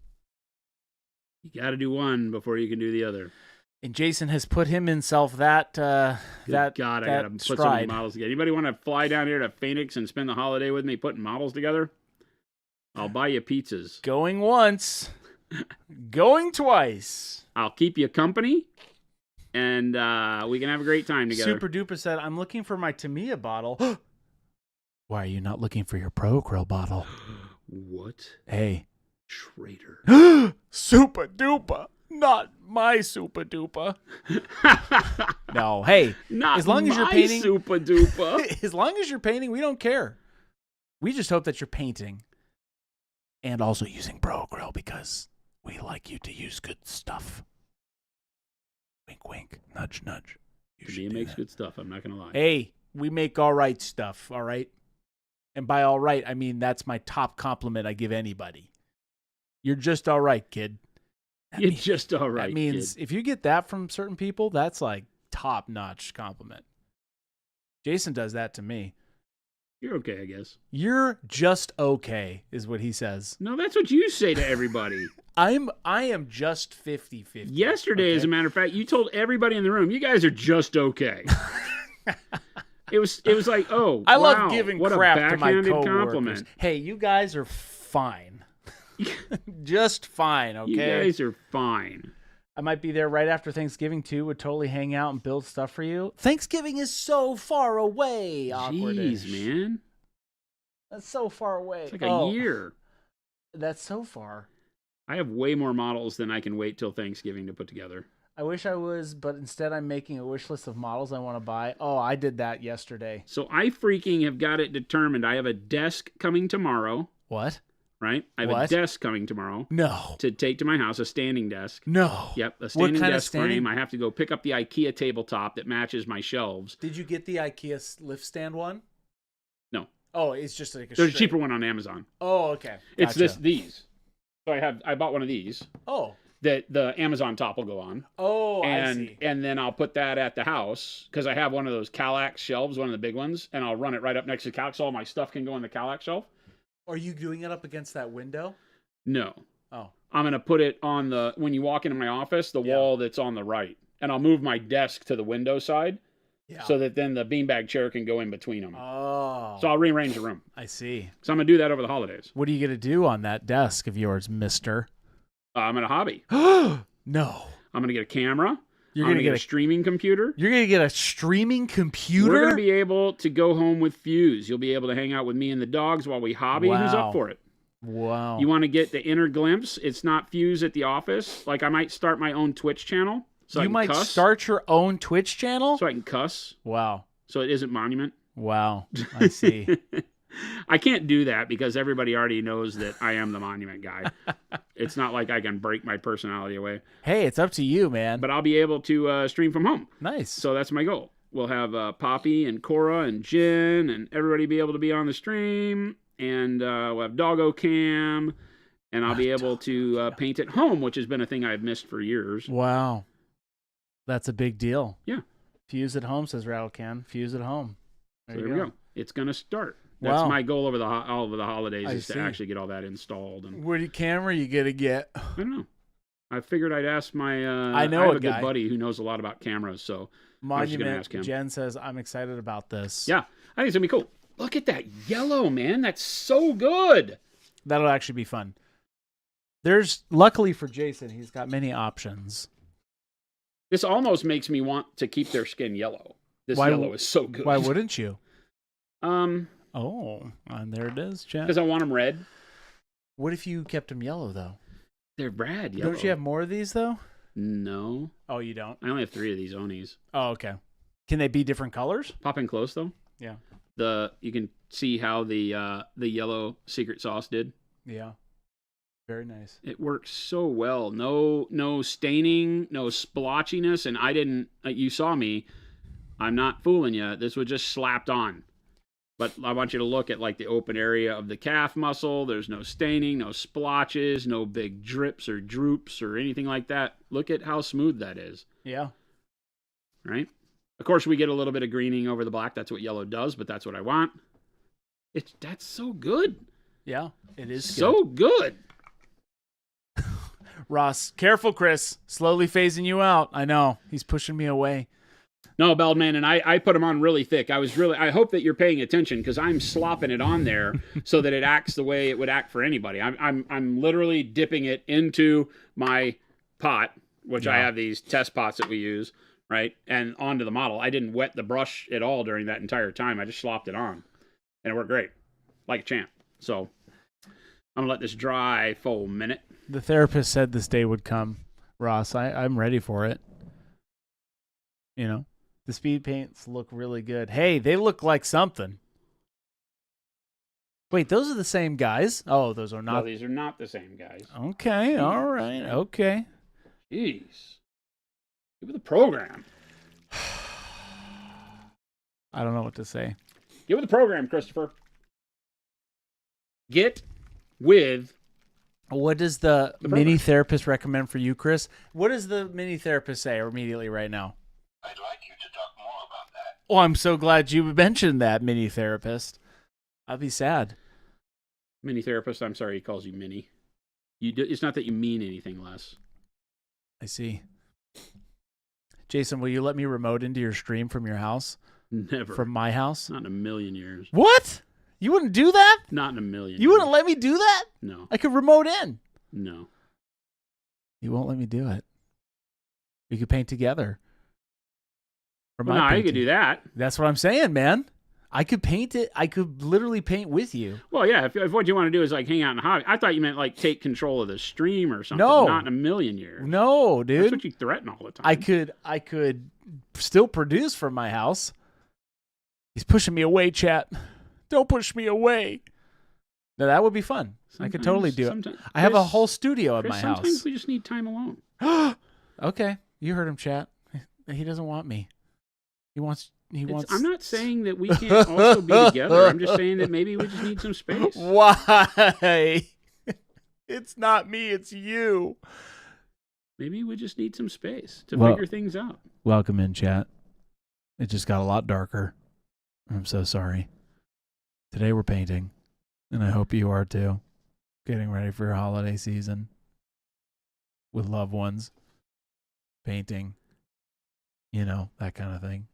You got to do one before you can do the other. And Jason has put himself that God, I got to put stride. some models together. Anybody want to fly down here to Phoenix and spend the holiday with me putting models together? I'll buy you pizzas. Going once. Going twice. I'll keep you company. and we can have a great time together. Super Duper said, I'm looking for my Tamiya bottle. Why are you not looking for your Pro Grill bottle? What? Hey. Traitor. Super Duper. Not my Super Duper. No, hey. Not as long as you're my painting, Super Duper. as long as you're painting, we don't care. We just hope that you're painting and also using Pro Grill because we like you to use good stuff. Wink, wink. Nudge, nudge. He makes good stuff. I'm not going to lie. Hey, we make all right stuff, all right? And by all right, I mean that's my top compliment I give anybody. You're just all right, kid. You're just all right, That means kid. if you get that from certain people, that's like top-notch compliment. Jason does that to me. You're okay, I guess. You're just okay, is what he says. No, that's what you say to everybody. I am just 50-50. Yesterday, okay? as a matter of fact, you told everybody in the room, you guys are just okay. It was like, oh, I wow, love giving what crap a to my backhanded coworkers. compliment. Hey, you guys are fine. Just fine, okay? You guys are fine. I might be there right after Thanksgiving, too. Would totally hang out and build stuff for you. Thanksgiving is so far away. Awkward-ish. Jeez, man. That's so far away. It's like a year. That's so far. I have way more models than I can wait till Thanksgiving to put together. I wish I was, but instead I'm making a wish list of models I want to buy. Oh, I did that yesterday. So I freaking have got it determined. I have a desk coming tomorrow. What? Right? I have What? a desk coming tomorrow. No. To take to my house, a standing desk. No. Yep, a standing kind of desk standing? frame. I have to go pick up the IKEA tabletop that matches my shelves. Did you get the IKEA lift stand one? No. Oh, it's just like a There's a straight- cheaper one on Amazon. Oh, okay. It's Gotcha. these. So I bought one of these Oh. that the Amazon top will go on. Oh, I And see. and then I'll put that at the house because I have one of those Kallax shelves, one of the big ones, and I'll run it right up next to Kallax. So all my stuff can go in the Kallax shelf. Are you doing it up against that window? No. Oh. I'm going to put it on when you walk into my office, the wall that's on the right. And I'll move my desk to the window side so that then the beanbag chair can go in between them. Oh. So I'll rearrange the room. I see. So I'm going to do that over the holidays. What are you going to do on that desk of yours, mister? I'm at a hobby. No. I'm going to get a camera. You're I'm going to get a streaming computer. You're going to get a streaming computer? We're going to be able to go home with Fuse. You'll be able to hang out with me and the dogs while we hobby. Wow. Who's up for it? Wow. You want to get the inner glimpse? It's not Fuse at the office. Like I might start my own Twitch channel. So you I can might cuss, start your own Twitch channel? so I can cuss. Wow. So it isn't Monument. Wow. I see. I can't do that because everybody already knows that I am the Monument guy. It's not like I can break my personality away. Hey, it's up to you, man. But I'll be able to stream from home. Nice. So that's my goal. We'll have Poppy and Cora and Jen and everybody be able to be on the stream. And we'll have Doggo Cam. And I'll be able to paint at home, which has been a thing I've missed for years. Wow. That's a big deal. Yeah. Fuse at home, says Rattlecan. Fuse at home. So there we go. It's going to start. That's my goal over the holidays is to actually get all that installed. And what camera you gonna get? I don't know. I figured I'd ask my. I know I have a a good guy. buddy who knows a lot about cameras, so I was just gonna ask him. Monument. Jen says I'm excited about this. Yeah, I think it's gonna be cool. Look at that yellow, man. That's so good. That'll actually be fun. There's luckily for Jason, he's got many options. This almost makes me want to keep their skin yellow. This yellow is so good. Why wouldn't you? Oh, and there it is, Jen. Because I want them red. What if you kept them yellow though? They're rad yellow. Don't you have more of these though? No. Oh, you don't? I only have 3 of these Onis. Oh, okay. Can they be different colors? Pop in close though. Yeah. You can see how the yellow secret sauce did. Yeah. Very nice. It works so well. No staining, no splotchiness, and I didn't. You saw me. I'm not fooling you. This was just slapped on. But I want you to look at like the open area of the calf muscle. There's no staining, no splotches, no big drips or droops or anything like that. Look at how smooth that is. Yeah. Right? Of course, we get a little bit of greening over the black. That's what yellow does, but that's what I want. That's so good. Yeah, it is so good. Ross, careful, Chris. Slowly phasing you out. I know. He's pushing me away. No, Beldman, and I put them on really thick. I hope that you're paying attention because I'm slopping it on there so that it acts the way it would act for anybody. I'm literally dipping it into my pot, which I have these test pots that we use, right? And onto the model. I didn't wet the brush at all during that entire time. I just slopped it on, and it worked great, like a champ. So I'm gonna let this dry for a minute. The therapist said this day would come, Ross. I'm ready for it. You know, the speed paints look really good. Hey, they look like something. Wait, those are the same guys? Oh, those are not. No, these are not the same guys. Okay, all right, okay. Jeez. Give it the program. I don't know what to say. Give it the program, Christopher. Get with. What does the mini therapist recommend for you, Chris? What does the mini therapist say immediately right now? I'd like you to talk more about that. Oh, I'm so glad you mentioned that, mini therapist. I'd be sad. Mini therapist, I'm sorry he calls you mini. It's not that you mean anything less. I see. Jason, will you let me remote into your stream from your house? Never. From my house? Not in a million years. What? You wouldn't do that? Not in a million You years. wouldn't let me do that? No. I could remote in. No. You won't let me do it. We could paint together. Well, no, you could do that. That's what I'm saying, man. I could paint it. I could literally paint with you. Well, yeah, if what you want to do is like hang out in a hobby. I thought you meant like take control of the stream or something. No. Not in a million years. No, dude. That's what you threaten all the time. I could still produce from my house. He's pushing me away, chat. Don't push me away. No, that would be fun. I could totally do it. I have a whole studio at my house. Sometimes we just need time alone. Okay, you heard him, chat. He doesn't want me. He wants. I'm not saying that we can't also be together. I'm just saying that maybe we just need some space. Why? It's not me. It's you. Maybe we just need some space to figure things out. Welcome in, chat. It just got a lot darker. I'm so sorry. Today we're painting, and I hope you are too. Getting ready for your holiday season with loved ones. Painting. You know, that kind of thing.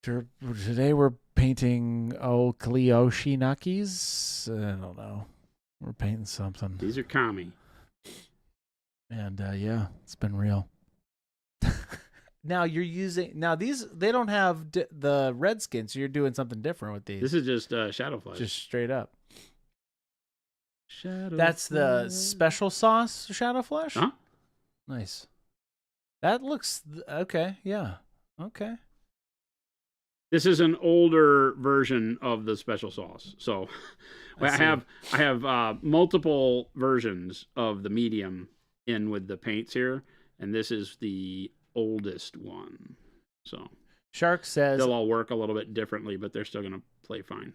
Today we're painting Kleoshinakis. I don't know. We're painting something. These are kami. And yeah, it's been real. Now you're using these. They don't have the red skin, so you're doing something different with these. This is just Shadow Flash. Just straight up. Shadow. That's the special sauce Shadow Flash. Huh? Nice. That looks okay. Yeah. Okay. This is an older version of the special sauce. So I have multiple versions of the medium in with the paints here, and this is the oldest one. So Shark says they'll all work a little bit differently, but they're still going to play fine.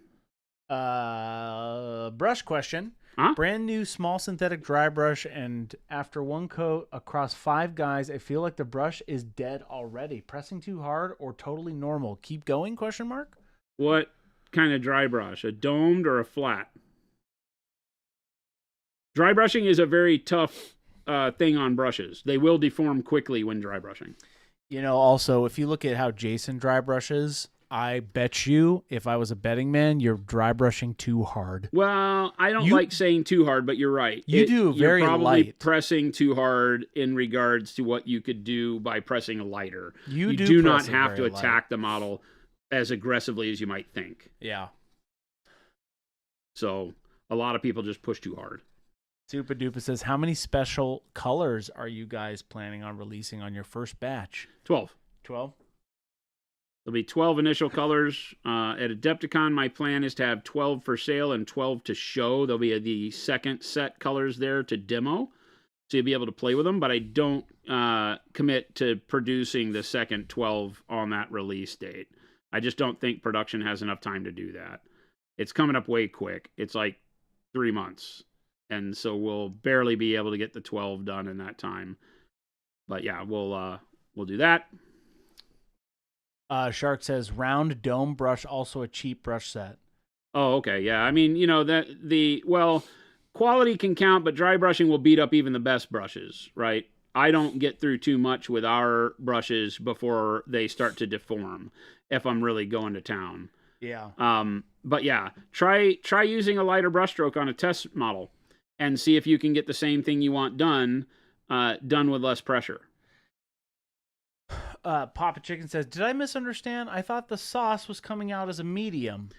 Brush question. Huh? Brand new small synthetic dry brush, and after one coat across 5 guys, I feel like the brush is dead already. Pressing too hard or totally normal? Keep going? ? What kind of dry brush? A domed or a flat? Dry brushing is a very tough thing on brushes. They will deform quickly when dry brushing. You know, also, if you look at how Jason dry brushes, I bet you, if I was a betting man, you're dry brushing too hard. Well, I don't like saying too hard, but you're right. You're probably light. Pressing too hard in regards to what you could do by pressing lighter. You do not have to attack the model as aggressively as you might think. Yeah. So a lot of people just push too hard. Super Duper says, how many special colors are you guys planning on releasing on your first batch? 12. 12? There'll be 12 initial colors. At Adepticon, my plan is to have 12 for sale and 12 to show. There'll be the second set colors there to demo, so you'll be able to play with them, but I don't commit to producing the second 12 on that release date. I just don't think production has enough time to do that. It's coming up way quick. It's like 3 months, and so we'll barely be able to get the 12 done in that time. But yeah, we'll do that. Shark says, round dome brush, also a cheap brush set. Oh, okay. Yeah. I mean, you know, quality can count, but dry brushing will beat up even the best brushes, right? I don't get through too much with our brushes before they start to deform if I'm really going to town. Yeah. But yeah, try using a lighter brushstroke on a test model and see if you can get the same thing you want done with less pressure. Papa Chicken says, did I misunderstand? I thought the sauce was coming out as a medium.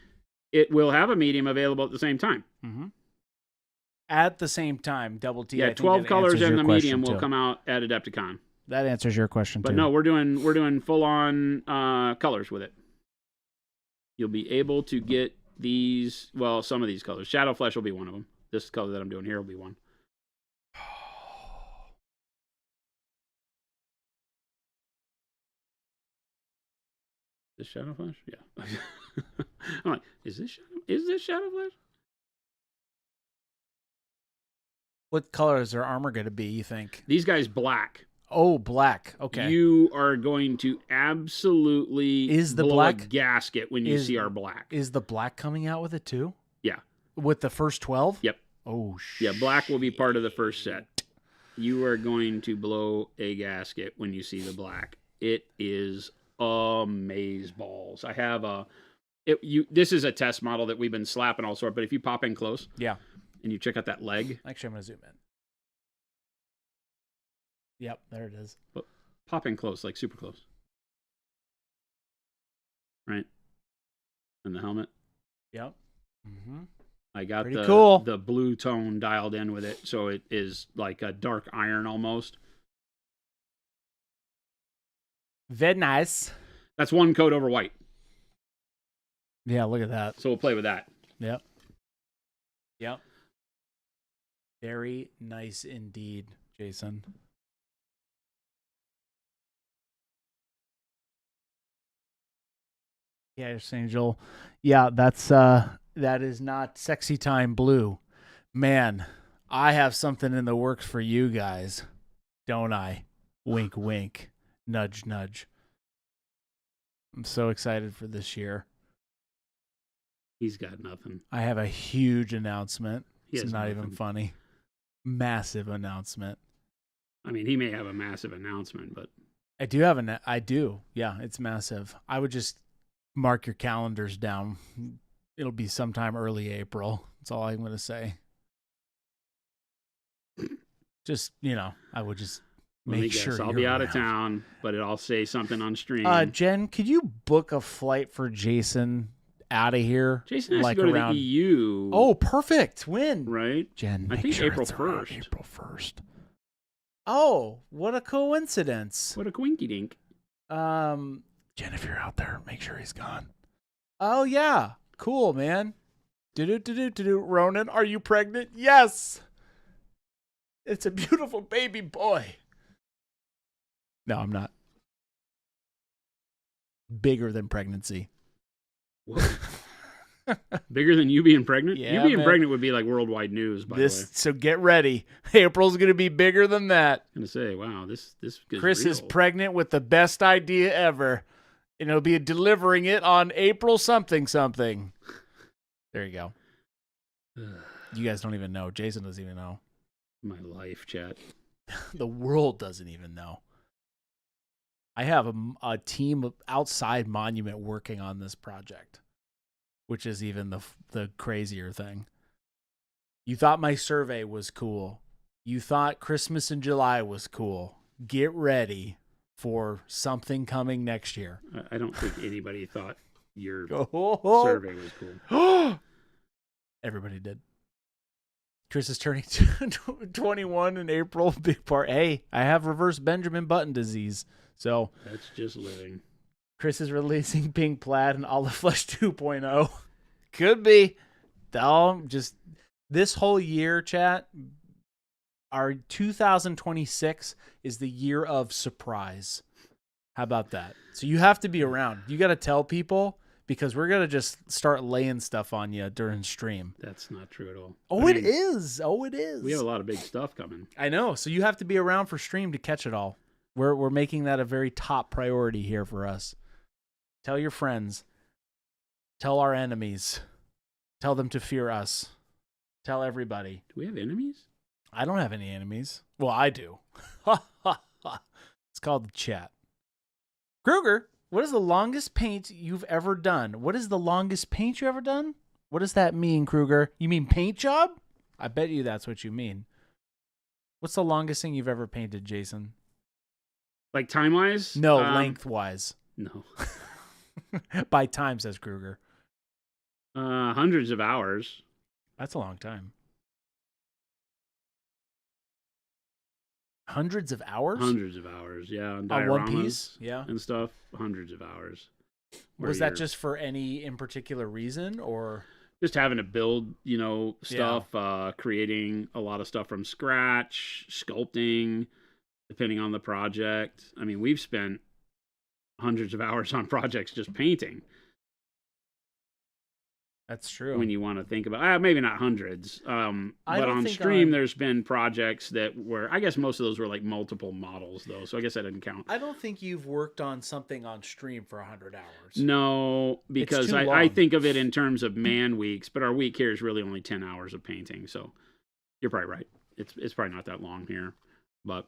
It will have a medium available at the same time. Mm-hmm. At the same time, Double T. Yeah, 12 colors and the medium will come out at Adepticon. That answers your question, but too. But no, we're doing full-on colors with it. You'll be able to get these, well, some of these colors. Shadow Flesh will be one of them. This color that I'm doing here will be one. This Shadow Flesh? Yeah. I'm like, is this Shadow Flesh? What color is their armor going to be, you think? These guys black. Oh, black. Okay. You are going to absolutely blow black a gasket when you see our black. Is the black coming out with it too? Yeah. With the first 12? Yep. Oh, shit. Yeah, black will be part of the first set. You are going to blow a gasket when you see the black. It is amazeballs. I have this is a test model that we've been slapping all sorts, but if you pop in close, yeah, and you check out that leg. Actually, I'm going to zoom in. Yep, there it is. But pop in close, like super close. Right? And the helmet. Yep. Mm-hmm. I got the blue tone dialed in with it, so it is like a dark iron almost. Very nice. That's one coat over white. Yeah, look at that. So we'll play with that. Yep. Yep. Very nice indeed, Jason. Yeah, Angel. Yeah, that is not sexy time blue. Man, I have something in the works for you guys, don't I? Wink, wink. Nudge, nudge. I'm so excited for this year. He's got nothing. I have a huge announcement. It's not nothing. even funny. Massive announcement. I mean, he may have a massive announcement, but I do have I do. Yeah, it's massive. I would just mark your calendars down. It'll be sometime early April. That's all I'm going to say. Just, I would just make sure I'll be out of town, but I'll say something on stream. Jen, could you book a flight for Jason out of here? Jason has to go to the EU. Oh, perfect. When? Right? Jen, I think April 1st. April 1st. Oh, what a coincidence. What a quinky dink. Jen, if you're out there, make sure he's gone. Oh, yeah. Cool, man. Do-do-do-do-do-do. Ronan, are you pregnant? Yes. It's a beautiful baby boy. No, I'm not. Bigger than pregnancy. What? Bigger than you being pregnant? Yeah, you being pregnant would be like worldwide news, by the way. So get ready. April's going to be bigger than that. I'm going to say, wow, this is Chris real. is pregnant with the best idea ever. And he'll be delivering it on April something. There you go. You guys don't even know. Jason doesn't even know. My life, chat. The world doesn't even know. I have a team of outside Monument working on this project, which is even the crazier thing. You thought my survey was cool. You thought Christmas in July was cool. Get ready for something coming next year. I don't think anybody thought your survey was cool. Everybody did. Chris is turning 21 in April. Big part. Hey, I have reverse Benjamin Button disease. So that's just living. Chris is releasing Pink Plaid and Olive Flesh 2.0. Could be. Just this whole year, chat, our 2026 is the year of surprise. How about that? So you have to be around. You got to tell people, because we're going to just start laying stuff on you during stream. That's not true at all. Oh, it is. Oh, it is. We have a lot of big stuff coming. I know. So you have to be around for stream to catch it all. We're making that a very top priority here for us. Tell your friends. Tell our enemies. Tell them to fear us. Tell everybody. Do we have enemies? I don't have any enemies. Well, I do. It's called the chat. Kruger, what is the longest paint you've ever done? What is the longest paint you ever done? What does that mean, Kruger? You mean paint job? I bet you that's what you mean. What's the longest thing you've ever painted, Jason? Like time-wise? No, lengthwise. No. By time, says Kruger. Hundreds of hours. That's a long time. Hundreds of hours? Hundreds of hours, yeah. On one dioramas piece? Yeah. and stuff. Hundreds of hours. Was that just for any in particular reason, or just having to build, stuff, creating a lot of stuff from scratch, sculpting, depending on the project. I mean, we've spent hundreds of hours on projects just painting. That's true. When you want to think about, maybe not hundreds, but on stream, there's been projects that were, I guess most of those were like multiple models though. So I guess that didn't count. I don't think you've worked on something on stream for 100 hours. No, because I think of it in terms of man weeks, but our week here is really only 10 hours of painting. So you're probably right. It's probably not that long here, but.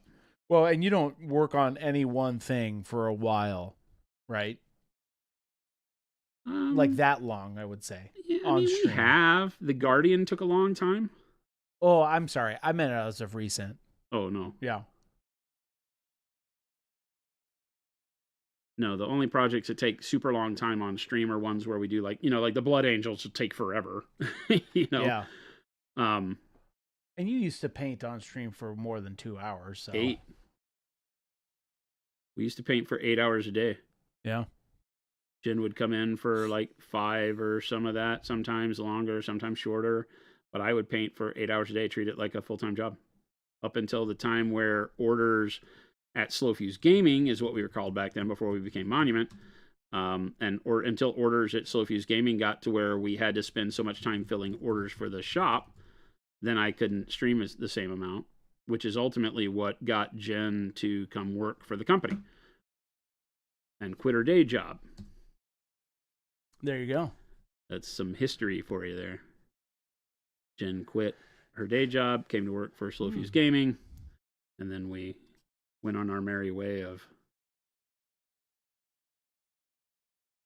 Well, and you don't work on any one thing for a while, right? Like that long, I would say. Yeah, we have. The Guardian took a long time. Oh, I'm sorry. I meant as of recent. Oh, no. Yeah. No, the only projects that take super long time on stream are ones where we do like the Blood Angels will take forever. Yeah. And you used to paint on stream for more than 2 hours. So. 8. We used to paint for 8 hours a day. Yeah. Jen would come in for like 5 or some of that, sometimes longer, sometimes shorter. But I would paint for 8 hours a day, treat it like a full-time job. Up until the time where orders at Slow Fuse Gaming is what we were called back then before we became Monument. Until orders at Slow Fuse Gaming got to where we had to spend so much time filling orders for the shop, then I couldn't stream the same amount, which is ultimately what got Jen to come work for the company and quit her day job. There you go. That's some history for you there. Jen quit her day job, came to work for Slow Fuse Gaming, and then we went on our merry way of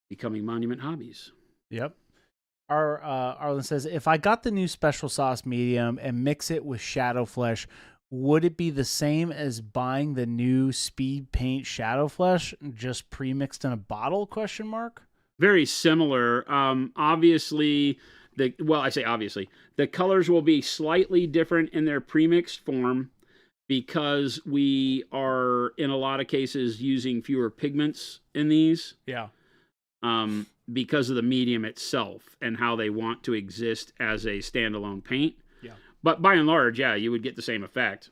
becoming Monument Hobbies. Yep. Arlen says, if I got the new special sauce medium and mix it with Shadow Flesh, would it be the same as buying the new Speed Paint Shadow Flesh just pre-mixed in a bottle? ? Very similar. Obviously, the colors will be slightly different in their premixed form because we are, in a lot of cases, using fewer pigments in these. Yeah. Because of the medium itself and how they want to exist as a standalone paint. Yeah. But by and large, yeah, you would get the same effect.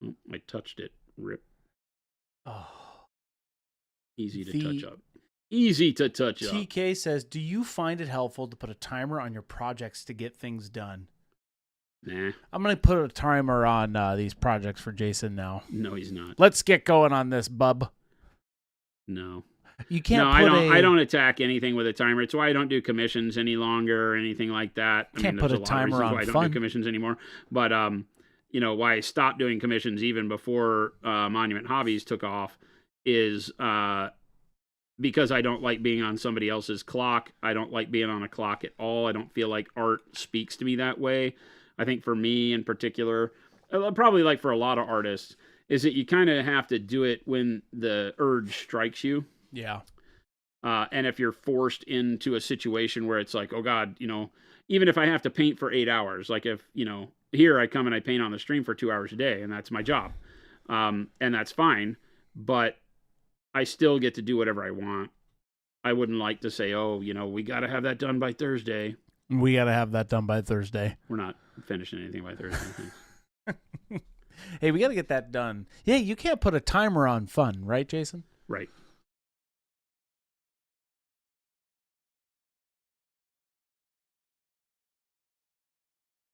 Oh, I touched it. Rip. Oh. Easy to touch up. Easy to touch up. TK says, do you find it helpful to put a timer on your projects to get things done? Nah. I'm going to put a timer on these projects for Jason now. No, he's not. Let's get going on this, bub. No. You can't I don't attack anything with a timer. It's why I don't do commissions any longer or anything like that. Can't put a timer on why I don't do commissions anymore. But, why I stopped doing commissions even before Monument Hobbies took off is because I don't like being on somebody else's clock. I don't like being on a clock at all. I don't feel like art speaks to me that way. I think for me in particular, probably like for a lot of artists, is that you kind of have to do it when the urge strikes you. Yeah. And if you're forced into a situation where it's like, oh God, even if I have to paint for 8 hours, like if, here I come and I paint on the stream for 2 hours a day and that's my job. And that's fine. But I still get to do whatever I want. I wouldn't like to say, oh, we got to have that done by Thursday. We got to have that done by Thursday. We're not finishing anything by Thursday. Hey, we got to get that done. Yeah, you can't put a timer on fun, right, Jason? Right.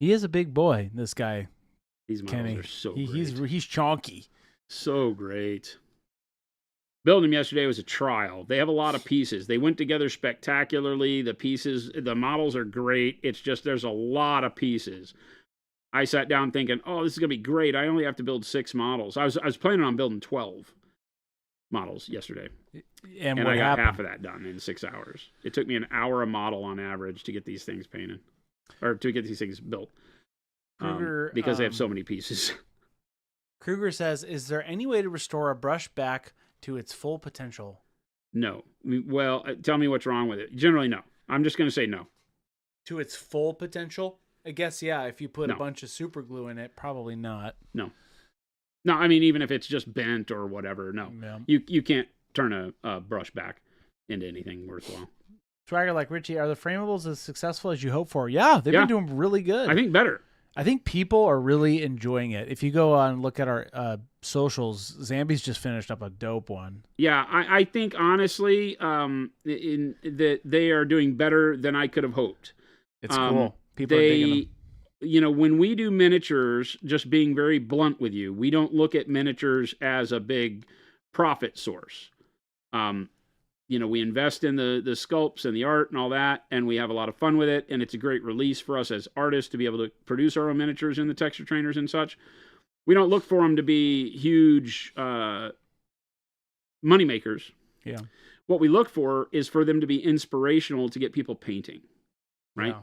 He is a big boy, this guy. These models are so great. He's chonky. So great. Building them yesterday was a trial. They have a lot of pieces. They went together spectacularly. The models are great. It's just there's a lot of pieces. I sat down thinking, oh, this is going to be great. I only have to build 6 models. I was planning on building 12 models yesterday. And I what got happened? half of that done in 6 hours. It took me an hour a model on average to get these things painted. Or to get these things built. Because they have so many pieces. Kruger says, is there any way to restore a brush back to its full potential? No. Well, tell me what's wrong with it. Generally, no. I'm just going to say no. To its full potential? I guess, yeah, if you put a No. bunch of super glue in it, probably not. No. No, I mean, even if it's just bent or whatever, no. Yeah. You can't turn a brush back into anything worthwhile. Swagger like Richie, are the Framables as successful as you hope for? Yeah, they've been doing really good. I think better. I think people are really enjoying it. If you go on and look at our socials, Zambi's just finished up a dope one. Yeah, I think honestly, in that they are doing better than I could have hoped. It's cool. People are digging them. You know, when we do miniatures, just being very blunt with you, we don't look at miniatures as a big profit source. You know, we invest in the sculpts and the art and all that, and we have a lot of fun with it, and it's a great release for us as artists to be able to produce our own miniatures in the texture trainers and such. We don't look for them to be huge money makers. Yeah. What we look for is for them to be inspirational to get people painting, right? Yeah.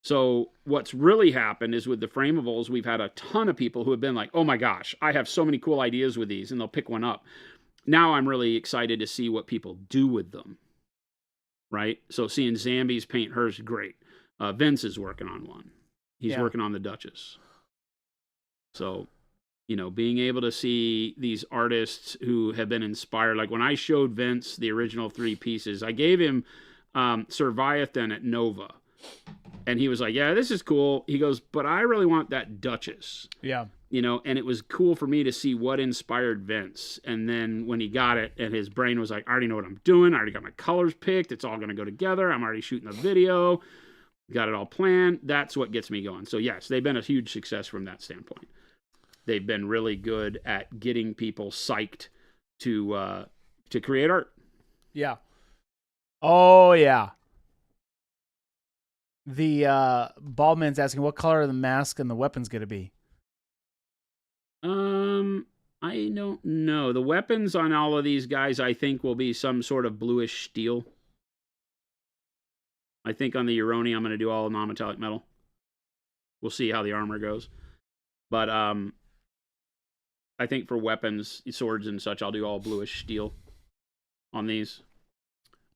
So what's really happened is with the Framables, we've had a ton of people who have been like, oh my gosh, I have so many cool ideas with these, and they'll pick one up. Now I'm really excited to see what people do with them, right? So seeing Zambi's paint hers, great. Vince is working on one. He's working on the Duchess. So, you know, being able to see these artists who have been inspired, like when I showed Vince the original 3 pieces, I gave him Surviathan at Nova. And he was like, yeah, this is cool. He goes, but I really want that Duchess. Yeah. You know, and it was cool for me to see what inspired Vince. And then when he got it, and his brain was like, I already know what I'm doing. I already got my colors picked. It's all going to go together. I'm already shooting the video. Got it all planned. That's what gets me going. So, yes, they've been a huge success from that standpoint. They've been really good at getting people psyched to create art. Yeah. Oh, yeah. The Baldman's asking, what color are the mask and the weapons going to be? I don't know. The weapons on all of these guys, I think, will be some sort of bluish steel. I think on the Uroni, I'm going to do all non-metallic metal. We'll see how the armor goes. But I think for weapons, swords and such, I'll do all bluish steel on these.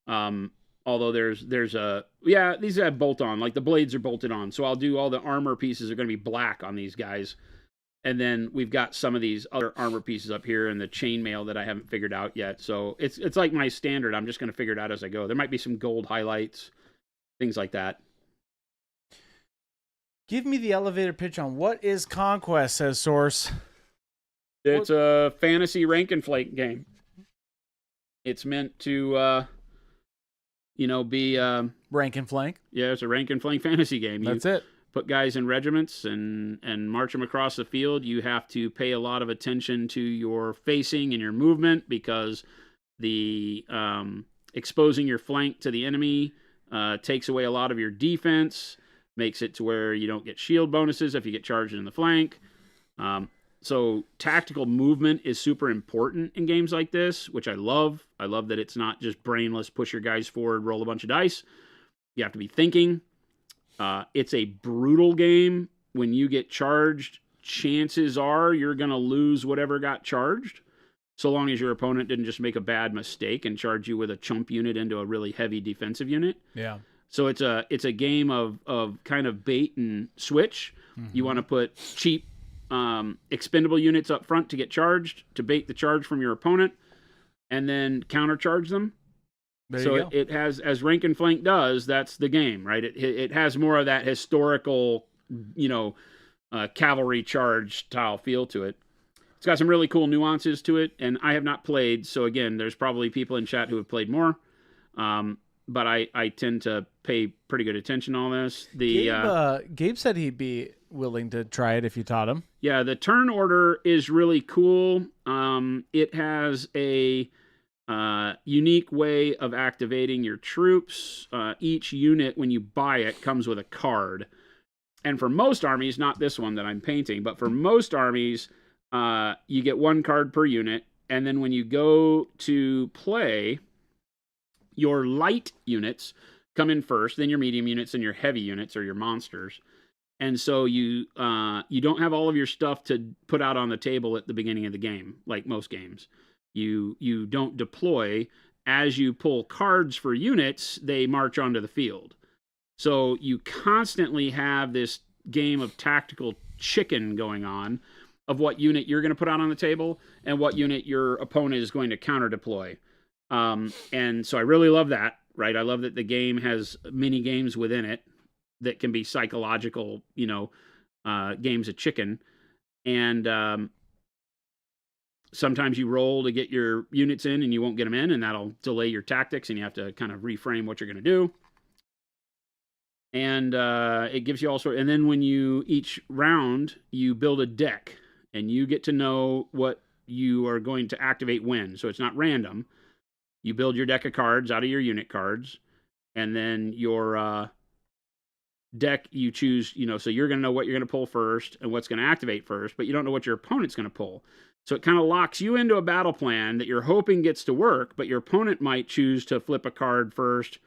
Although there's a, yeah, these have bolt on, like the blades are bolted on. So I'll do all the armor pieces are going to be black on these guys. And then we've got some of these other armor pieces up here and the chainmail that I haven't figured out yet. So it's like my standard. I'm just going to figure it out as I go. There might be some gold highlights, things like that. Give me the elevator pitch on what is Conquest, says Source. It's a fantasy rank and flake game. It's meant to, be... rank and flank? Yeah, it's a rank and flank fantasy game. That's it. Put guys in regiments and march them across the field. You have to pay a lot of attention to your facing and your movement because the exposing your flank to the enemy takes away a lot of your defense, makes it to where you don't get shield bonuses if you get charged in the flank. So tactical movement is super important in games like this, which I love. I love that it's not just brainless, push your guys forward, roll a bunch of dice. You have to be thinking. It's a brutal game. When you get charged, chances are you're going to lose whatever got charged, so long as your opponent didn't just make a bad mistake and charge you with a chump unit into a really heavy defensive unit. Yeah. So it's a game of kind of bait and switch. Mm-hmm. You want to put cheap expendable units up front to get charged, to bait the charge from your opponent, and then countercharge them. So it has, as rank and flank does, that's the game, right? It has more of that historical, cavalry charge style feel to it. It's got some really cool nuances to it, and I have not played, so again, there's probably people in chat who have played more, but I tend to pay pretty good attention on this. Gabe said he'd be willing to try it if you taught him. Yeah, the turn order is really cool. It has a unique way of activating your troops. Each unit, when you buy it, comes with a card. And for most armies, not this one that I'm painting, but for most armies, you get one card per unit. And then when you go to play, your light units come in first, then your medium units and your heavy units or your monsters. And so you don't have all of your stuff to put out on the table at the beginning of the game, like most games. You don't deploy. As you pull cards for units, they march onto the field. So you constantly have this game of tactical chicken going on of what unit you're going to put out on the table and what unit your opponent is going to counter deploy. And so I really love that, right? I love that the game has mini games within it that can be psychological, games of chicken. And sometimes you roll to get your units in and you won't get them in, and that'll delay your tactics, and you have to kind of reframe what you're going to do. And it gives you all sorts. And then when each round, you build a deck, and you get to know what you are going to activate when. So it's not random. You build your deck of cards out of your unit cards, and then your deck you choose, so you're going to know what you're going to pull first and what's going to activate first, but you don't know what your opponent's going to pull. So it kind of locks you into a battle plan that you're hoping gets to work, but your opponent might choose to flip a card first.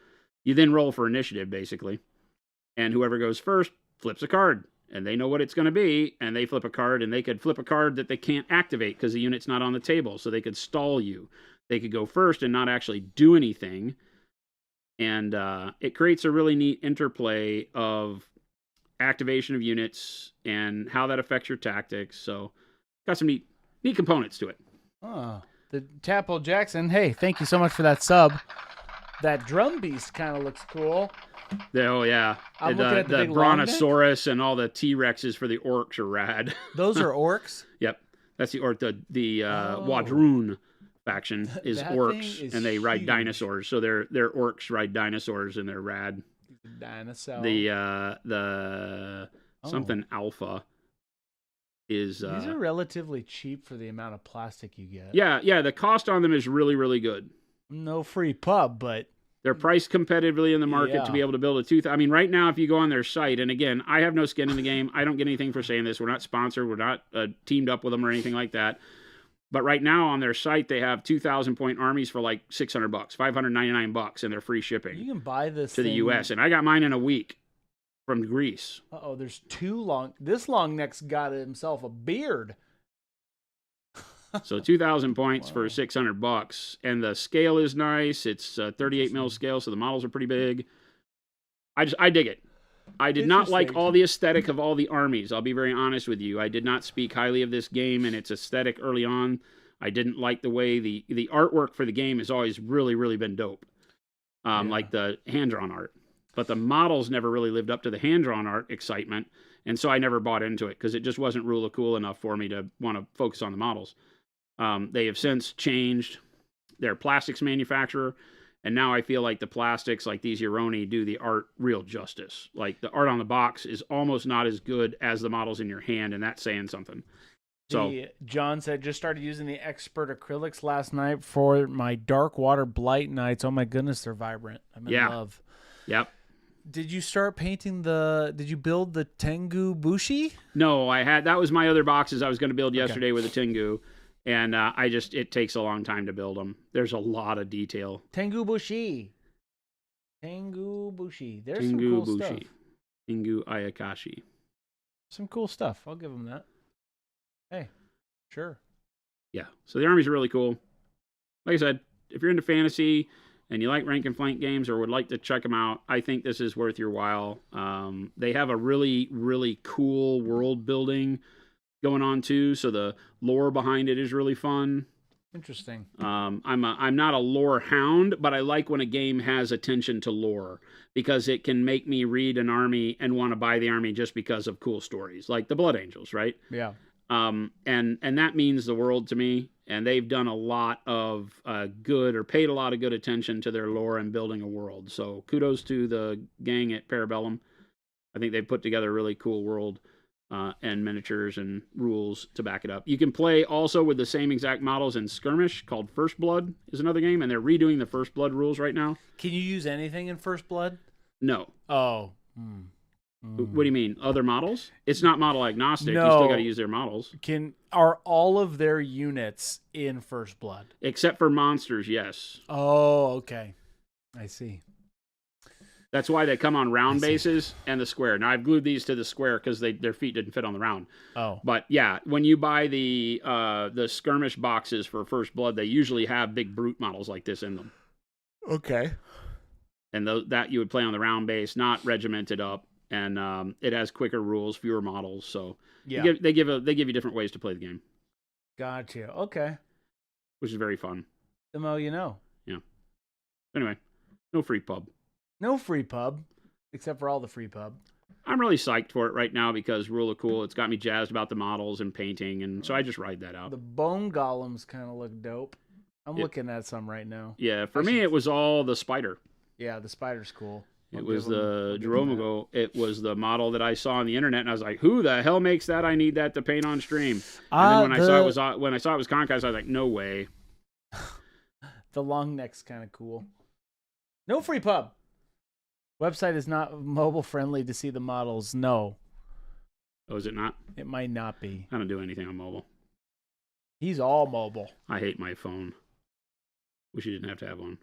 You then roll for initiative, basically. And whoever goes first flips a card, and they know what it's going to be, and they flip a card, and they could flip a card that they can't activate because the unit's not on the table, so they could stall you. They could go first and not actually do anything. And it creates a really neat interplay of activation of units and how that affects your tactics. So got some neat components to it. Oh, the Tapo Jackson. Hey, thank you so much for that sub. That drum beast kind of looks cool. Oh, yeah. I'm looking at the big Brontosaurus and all the T-Rexes for the orcs are rad. Those are orcs? Yep. That's the orc. The Wadroon faction is orcs, and they ride dinosaurs. So they're orcs ride dinosaurs, and they're rad. Dinosaur. The something alpha is. These are relatively cheap for the amount of plastic you get. Yeah. The cost on them is really, really good. No free pub, but they're priced competitively in the market to be able to build a tooth. I mean, right now, if you go on their site, and again, I have no skin in the game. I don't get anything for saying this. We're not sponsored. We're not teamed up with them or anything like that. But right now on their site, they have 2,000 point armies for like $600, $599, and they're free shipping. You can buy this to the U.S. And I got mine in a week from Greece. There's two long. This long neck's got himself a beard. So 2,000 points for $600, and the scale is nice. It's 38 mil scale, so the models are pretty big. I dig it. I did not like all the aesthetic of all the armies. I'll be very honest with you. I did not speak highly of this game and its aesthetic early on. I didn't like the way the artwork for the game has always really, really been dope. Like the hand-drawn art. But the models never really lived up to the hand-drawn art excitement, and so I never bought into it because it just wasn't really cool enough for me to want to focus on the models. They have since changed their plastics manufacturer, and now I feel like the plastics, like these Oni, do the art real justice. Like the art on the box is almost not as good as the models in your hand, and that's saying something. So John said, just started using the expert acrylics last night for my dark water blight nights. Oh my goodness, they're vibrant. I'm in love. Yep. Did you start painting did you build the Tengu Bushi? No, that was my other boxes I was going to build yesterday with the Tengu. And it takes a long time to build them. There's a lot of detail. Tengu Bushi. There's some cool stuff. Tengu Akashi. Some cool stuff. I'll give them that. Hey, sure. Yeah. So the armies are really cool. Like I said, if you're into fantasy and you like rank and flank games or would like to check them out, I think this is worth your while. They have a really, really cool world building going on too, so the lore behind it is really fun. Interesting. I'm not a lore hound, but I like when a game has attention to lore because it can make me read an army and want to buy the army just because of cool stories, like the Blood Angels, right? Yeah. And that means the world to me. And they've done a lot of paid a lot of good attention to their lore and building a world. So kudos to the gang at Parabellum. I think they've put together a really cool world. And miniatures and rules to back it up. You can play also with the same exact models in Skirmish, called First Blood is another game, and they're redoing the First Blood rules right now. Can you use anything in First Blood? No. Oh. What do you mean? Other models? It's not model agnostic. No. You still got to use their models. Are all of their units in First Blood? Except for monsters, yes. Oh, okay. I see. That's why they come on round bases and the square. Now I've glued these to the square because their feet didn't fit on the round. Oh, But yeah, when you buy the skirmish boxes for First Blood, they usually have big brute models like this in them. okay. And that you would play on the round base, not regimented up, and it has quicker rules, fewer models. So Yeah, they give you different ways to play the game, gotcha. Okay, which is very fun. the more you know. Anyway, no free pub. No free pub, except for all the free pub. I'm really psyched for it right now because Rule of Cool, it's got me jazzed about the models and painting, and so I just ride that out. The bone golems kind of look dope. I'm looking at some right now. Yeah, for me, it was all the spider. Yeah, the spider's cool. It was the Jeromago. It was the model that I saw on the internet, and I was like, "Who the hell makes that? I need that to paint on stream." And then when I saw it was Conquest, I was like, "No way." The long neck's kind of cool. No free pub. Website is not mobile friendly to see the models. No, Oh, is it not? it might not be. I don't do anything on mobile. He's all mobile. I hate my phone. Wish you didn't have to have one.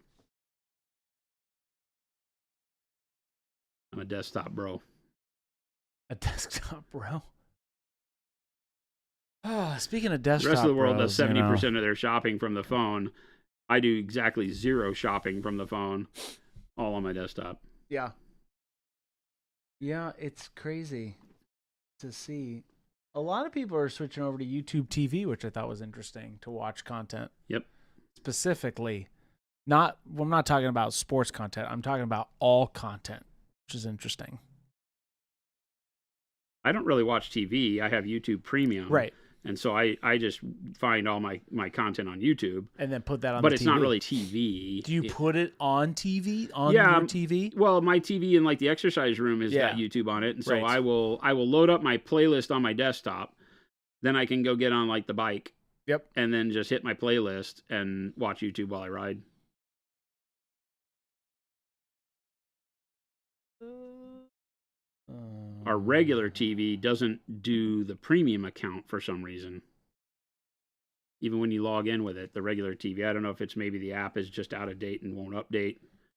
I'm a desktop bro. A desktop bro. Speaking of desktop, The rest of the world bros, does 70% of their shopping from the phone. I do exactly 0 shopping from the phone, all on my desktop. Yeah. Yeah, it's crazy to see. A lot of people are switching over to YouTube TV, which I thought was interesting to watch content. Yep. Specifically, I'm not talking about sports content. I'm talking about all content, which is interesting. I don't really watch TV. I have YouTube Premium. Right. And so I just find all my content on YouTube. And then put that on But the it's TV. not really TV. Do you put it on TV? On Yeah, your TV? Well, my TV in like the exercise room has got YouTube on it. And so Right. I will load up my playlist on my desktop. Then I can go get on like the bike. Yep. And then just hit my playlist and watch YouTube while I ride. Our regular TV doesn't do the premium account for some reason. Even when you log in with it, the regular TV, I don't know if it's maybe the app is just out of date and won't update.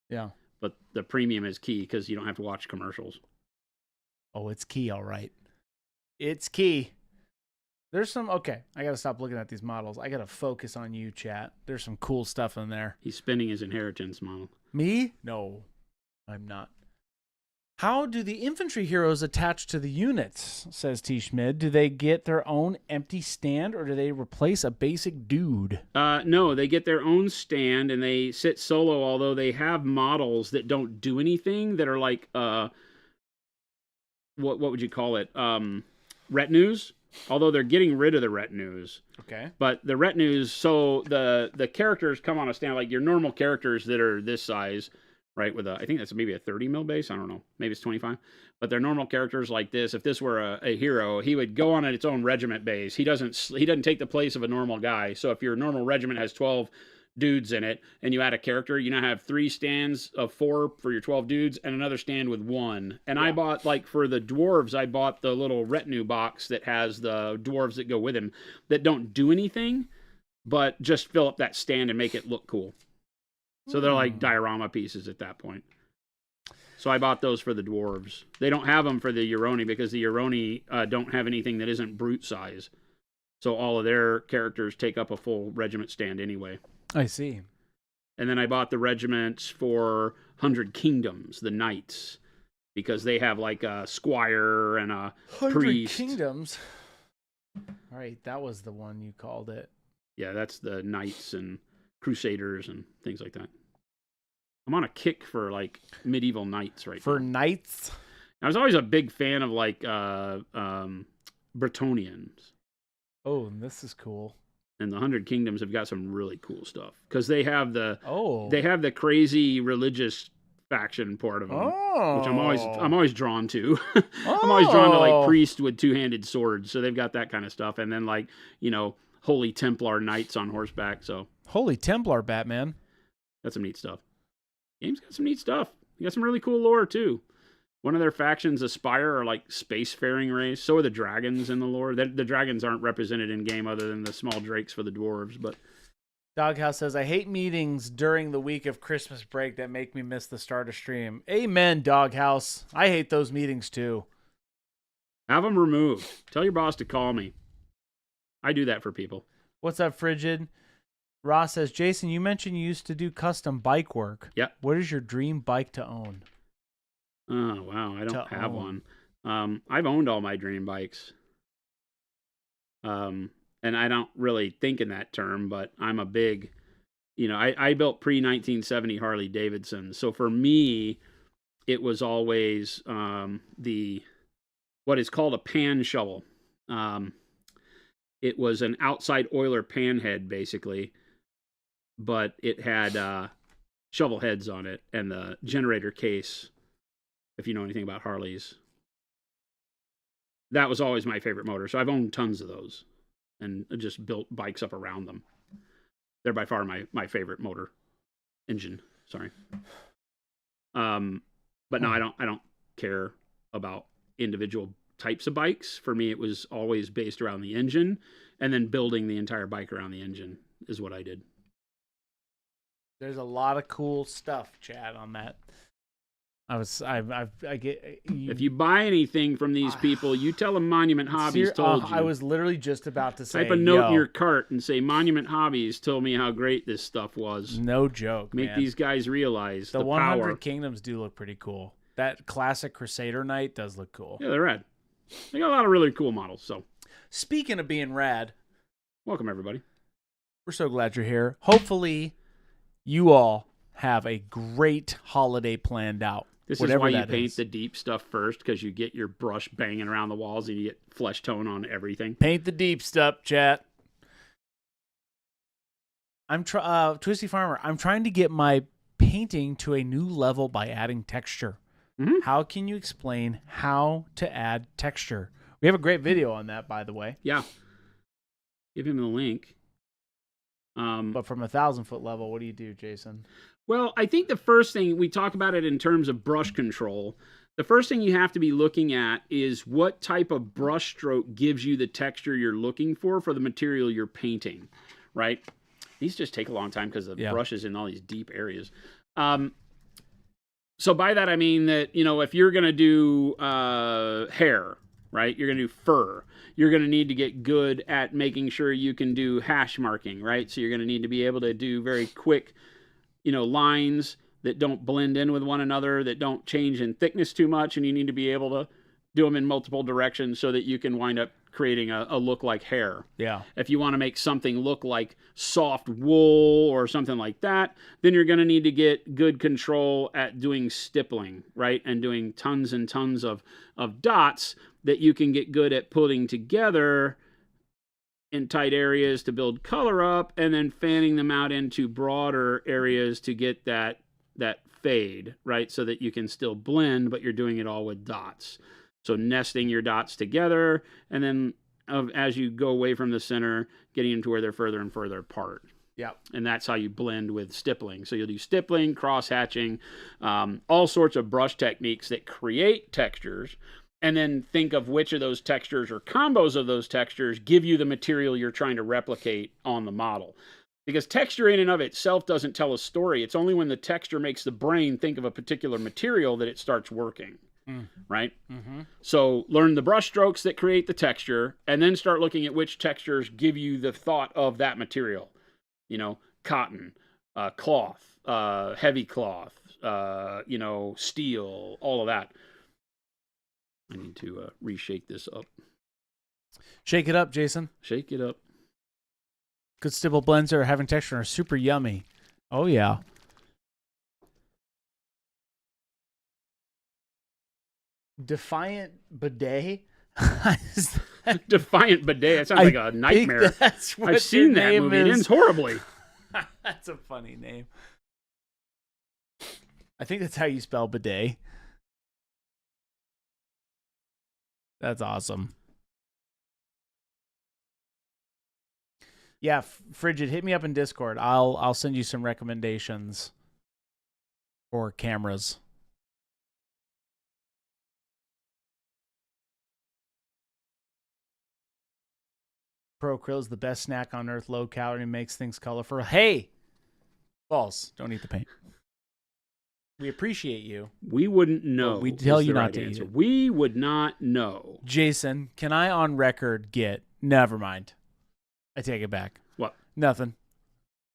Yeah. But the premium is key because you don't have to watch commercials. Oh, it's key, all right. It's key. There's some, okay, I got to stop looking at these models. I got to focus on you, chat. There's some cool stuff in there. He's spinning his inheritance model. Me? No, I'm not. How do the infantry heroes attach to the units, says T. Schmid? Do they get their own empty stand or do they replace a basic dude? No, they get their own stand and they sit solo, although they have models that don't do anything that are like, what would you call it? Retinues, although they're getting rid of the retinues. Okay. But the retinues, so the characters come on a stand, like your normal characters that are this size, right, with I think that's maybe a 30 mil base. I don't know. Maybe it's 25. But they're normal characters like this. If this were a hero, he would go on its own regiment base. He doesn't take the place of a normal guy. So if your normal regiment has 12 dudes in it and you add a character, you now have 3 stands of 4 for your 12 dudes and another stand with 1. And I bought, like, for the dwarves, I bought the little retinue box that has the dwarves that go with him that don't do anything, but just fill up that stand and make it look cool. So they're like diorama pieces at that point. So I bought those for the dwarves. They don't have them for the Euroni because the Euroni don't have anything that isn't brute size. So all of their characters take up a full regiment stand anyway. I see. And then I bought the regiments for 100 Kingdoms, the knights, because they have like a squire and a 100 priest. Kingdoms. All right, that was the one you called it. Yeah, that's the knights and crusaders and things like that. I'm on a kick for like medieval knights right now. For knights? I was always a big fan of like Bretonians. Oh, and this is cool. And the 100 Kingdoms have got some really cool stuff because they have the Oh. they have the crazy religious faction part of them, which I'm always drawn to. I'm always drawn to like priests with 2-handed swords, so they've got that kind of stuff. And then like, you know, Holy Templar knights on horseback. So Holy Templar, Batman. that's some neat stuff. Game's got some neat stuff. You got some really cool lore too. One of their factions, Aspire, are like spacefaring race. So are the dragons in the lore. The dragons aren't represented in game other than the small drakes for the dwarves, but Doghouse says, I hate meetings during the week of Christmas break that make me miss the start of stream. Amen, Doghouse. I hate those meetings too. Have them removed. Tell your boss to call me. I do that for people. What's up, Frigid? Ross says, Jason, you mentioned you used to do custom bike work. Yep. What is your dream bike to own? Oh, wow. I don't have one. I've owned all my dream bikes. And I don't really think in that term, but I'm a big, I built pre-1970 Harley Davidson. So for me, it was always what is called a pan shovel. It was an outside oiler pan head, basically, but it had shovel heads on it and the generator case, if you know anything about Harleys. That was always my favorite motor. So I've owned tons of those and just built bikes up around them. They're by far my favorite motor engine. Sorry. But no, I don't care about individual types of bikes. For me, it was always based around the engine, and then building the entire bike around the engine is what I did. There's a lot of cool stuff, Chad, on that. I get. If you buy anything from these people, you tell them Monument Hobbies told you. I was literally just about to say, type a note in your cart and say Monument Hobbies told me how great this stuff was. No joke, Make man. these guys realize the 100 power. Kingdoms do look pretty cool. That classic Crusader Knight does look cool. Yeah, they're rad. They got a lot of really cool models. So, speaking of being rad, welcome everybody. We're so glad you're here. Hopefully, you all have a great holiday planned out. This is why you paint the deep stuff first, because you get your brush banging around the walls and you get flesh tone on everything. Paint the deep stuff, chat. I'm Twisty Farmer. I'm trying to get my painting to a new level by adding texture. Mm-hmm. How can you explain how to add texture? We have a great video on that, by the way. Yeah. Give him the link. But from 1,000-foot level, what do you do, Jason? Well, I think the first thing, we talk about it in terms of brush control. The first thing you have to be looking at is what type of brush stroke gives you the texture you're looking for the material you're painting, right? These just take a long time because the brush is in all these deep areas. So by that, I mean that, if you're going to do hair, right? You're going to do fur. You're going to need to get good at making sure you can do hash marking, right? So you're going to need to be able to do very quick, lines that don't blend in with one another, that don't change in thickness too much, and you need to be able to do them in multiple directions so that you can wind up creating a look like hair. Yeah. If you want to make something look like soft wool or something like that, then you're going to need to get good control at doing stippling, right? And doing tons and tons of dots that you can get good at putting together in tight areas to build color up, and then fanning them out into broader areas to get that fade, right? So that you can still blend, but you're doing it all with dots. So nesting your dots together, and then as you go away from the center, getting them to where they're further and further apart. Yeah. And that's how you blend with stippling. So you'll do stippling, cross-hatching, all sorts of brush techniques that create textures, and then think of which of those textures or combos of those textures give you the material you're trying to replicate on the model. Because texture in and of itself doesn't tell a story. It's only when the texture makes the brain think of a particular material that it starts working. Right? Mm-hmm. So learn the brush strokes that create the texture, and then start looking at which textures give you the thought of that material. Cotton, cloth, heavy cloth, steel, all of that. I need to reshake this up. Shake it up, Jason. Shake it up. Good stipple blends are having texture and are super yummy. Oh, yeah. Defiant Bidet? Defiant Bidet. That sounds like a nightmare. That's what I've seen that movie. It ends horribly. That's a funny name. I think that's how you spell bidet. That's awesome. Yeah, Frigid, hit me up in Discord. I'll send you some recommendations for cameras. Pro Krill is the best snack on earth. Low calorie, makes things colorful. Hey, balls, don't eat the paint. We appreciate you. We wouldn't know. We tell you the not right to answer. eat it. We would not know. Jason, can I on record get? Never mind. I take it back. What? Nothing.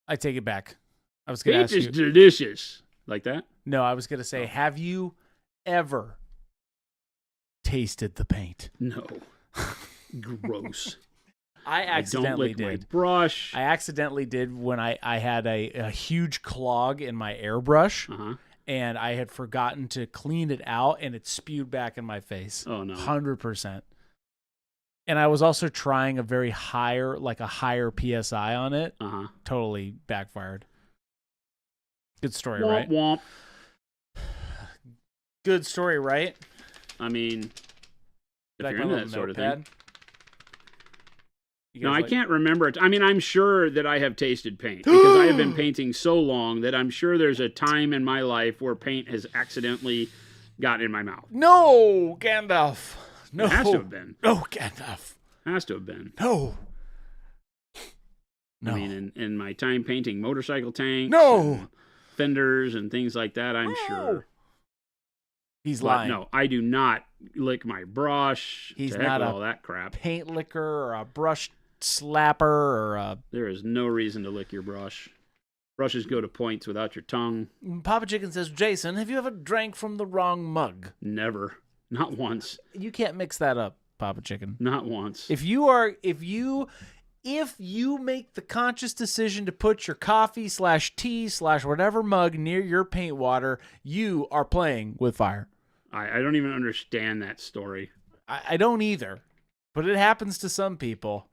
I take it back. I was gonna Paint ask is you. delicious. Like that? No, I was gonna say, have you ever tasted the paint? No. Gross. I accidentally I don't lick did. my brush. I accidentally did when I had a huge clog in my airbrush, and I had forgotten to clean it out, and it spewed back in my face. Oh, no. 100%. And I was also trying a higher PSI on it. Totally backfired. Good story, Womp, right? womp. Good story, right? I mean, if Like you're my into little that sort of notepad. thing. You No, guys I like- can't remember it. I mean, I'm sure that I have tasted paint because I have been painting so long that I'm sure there's a time in my life where paint has accidentally gotten in my mouth. No, Gandalf. No. It has to have been. No, Gandalf. Has to have been. No. No. I mean, in my time painting motorcycle tanks, No. and fenders and things like that, I'm sure. He's But lying. no, I do not lick my brush. He's to heck not with a all that crap. Paint licker or a brush slapper or a... There is no reason to lick your brush. Brushes go to points without your tongue. Papa Chicken says, Jason, have you ever drank from the wrong mug? Never. Not once. You can't mix that up, Papa Chicken. Not once. If you make the conscious decision to put your coffee /tea /whatever mug near your paint water, you are playing with fire. I don't even understand that story. I don't either, but it happens to some people.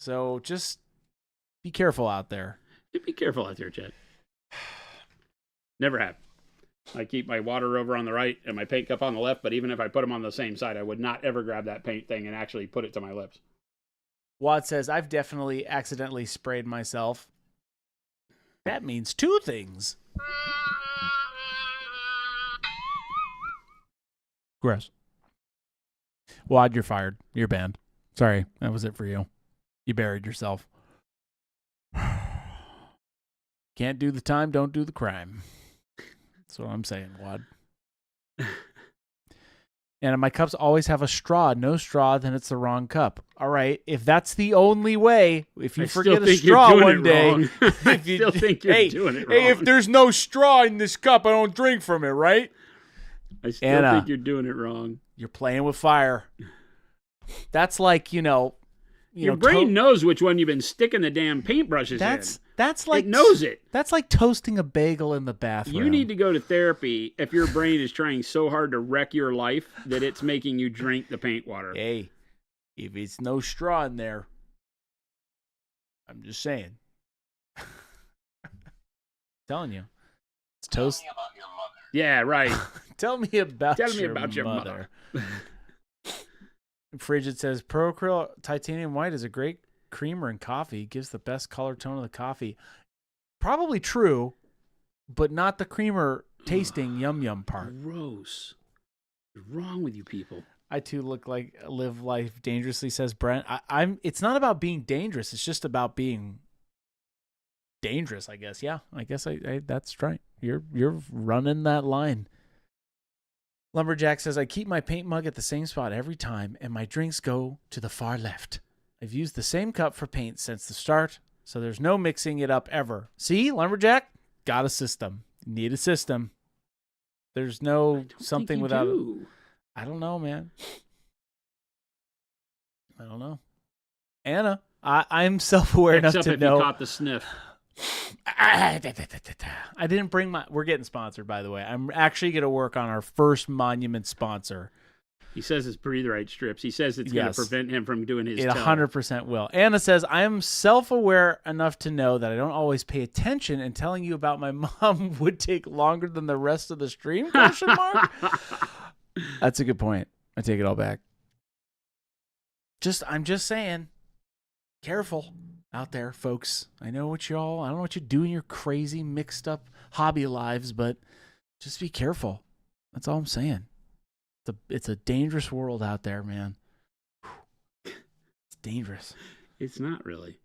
So just be careful out there. Be careful out there, Chad. Never have. I keep my water over on the right and my paint cup on the left, but even if I put them on the same side, I would not ever grab that paint thing and actually put it to my lips. Wad says, I've definitely accidentally sprayed myself. That means two things. Gross. Wad, you're fired. You're banned. Sorry, that was it for you. You buried yourself. Can't do the time, don't do the crime. That's what I'm saying, Wad. And my cups always have a straw. No straw, then it's the wrong cup. All right, if that's the only way, if you I forget still a think straw you're doing one it day, wrong. I if you- still think you're hey, doing it wrong. hey, if there's no straw in this cup, I don't drink from it, right? I still Anna. think you're doing it wrong. You're playing with fire. That's like, Your brain knows which one you've been sticking the damn paintbrushes in. That's like It knows it. That's like toasting a bagel in the bathroom. You need to go to therapy if your brain is trying so hard to wreck your life that it's making you drink the paint water. Hey, if it's no straw in there, I'm just saying. Telling you. It's toast. Tell me about your mother. Yeah, right. Tell me about Tell me your about your mother. mother. Frigid says, Pro Krill Titanium White is a great creamer in coffee. Gives the best color tone of the coffee. Probably true, but not the creamer tasting yum part. Gross. What's wrong with you people? I too look like live life dangerously, says Brent. I'm. It's not about being dangerous. It's just about being dangerous, I guess. Yeah, I guess I that's right. You're running that line. Lumberjack says, I keep my paint mug at the same spot every time, and my drinks go to the far left. I've used the same cup for paint since the start, so there's no mixing it up ever. See, Lumberjack? Got a system. Need a system. There's no something without it. I don't know, man. I don't know. Anna, I'm self-aware enough Except to if know. you caught the sniff. I didn't bring my... We're getting sponsored, by the way. I'm actually going to work on our first monument sponsor. He says it's breathe-right strips. He says it's going to Yes. prevent him from doing his It tell. 100% will. Anna says, I am self-aware enough to know that I don't always pay attention, and telling you about my mom would take longer than the rest of the stream? Question mark? That's a good point. I take it all back. I'm just saying, careful out there, folks. I don't know what you do in your crazy, mixed up hobby lives, but just be careful. That's all I'm saying. It's a dangerous world out there, man. It's dangerous. It's not really.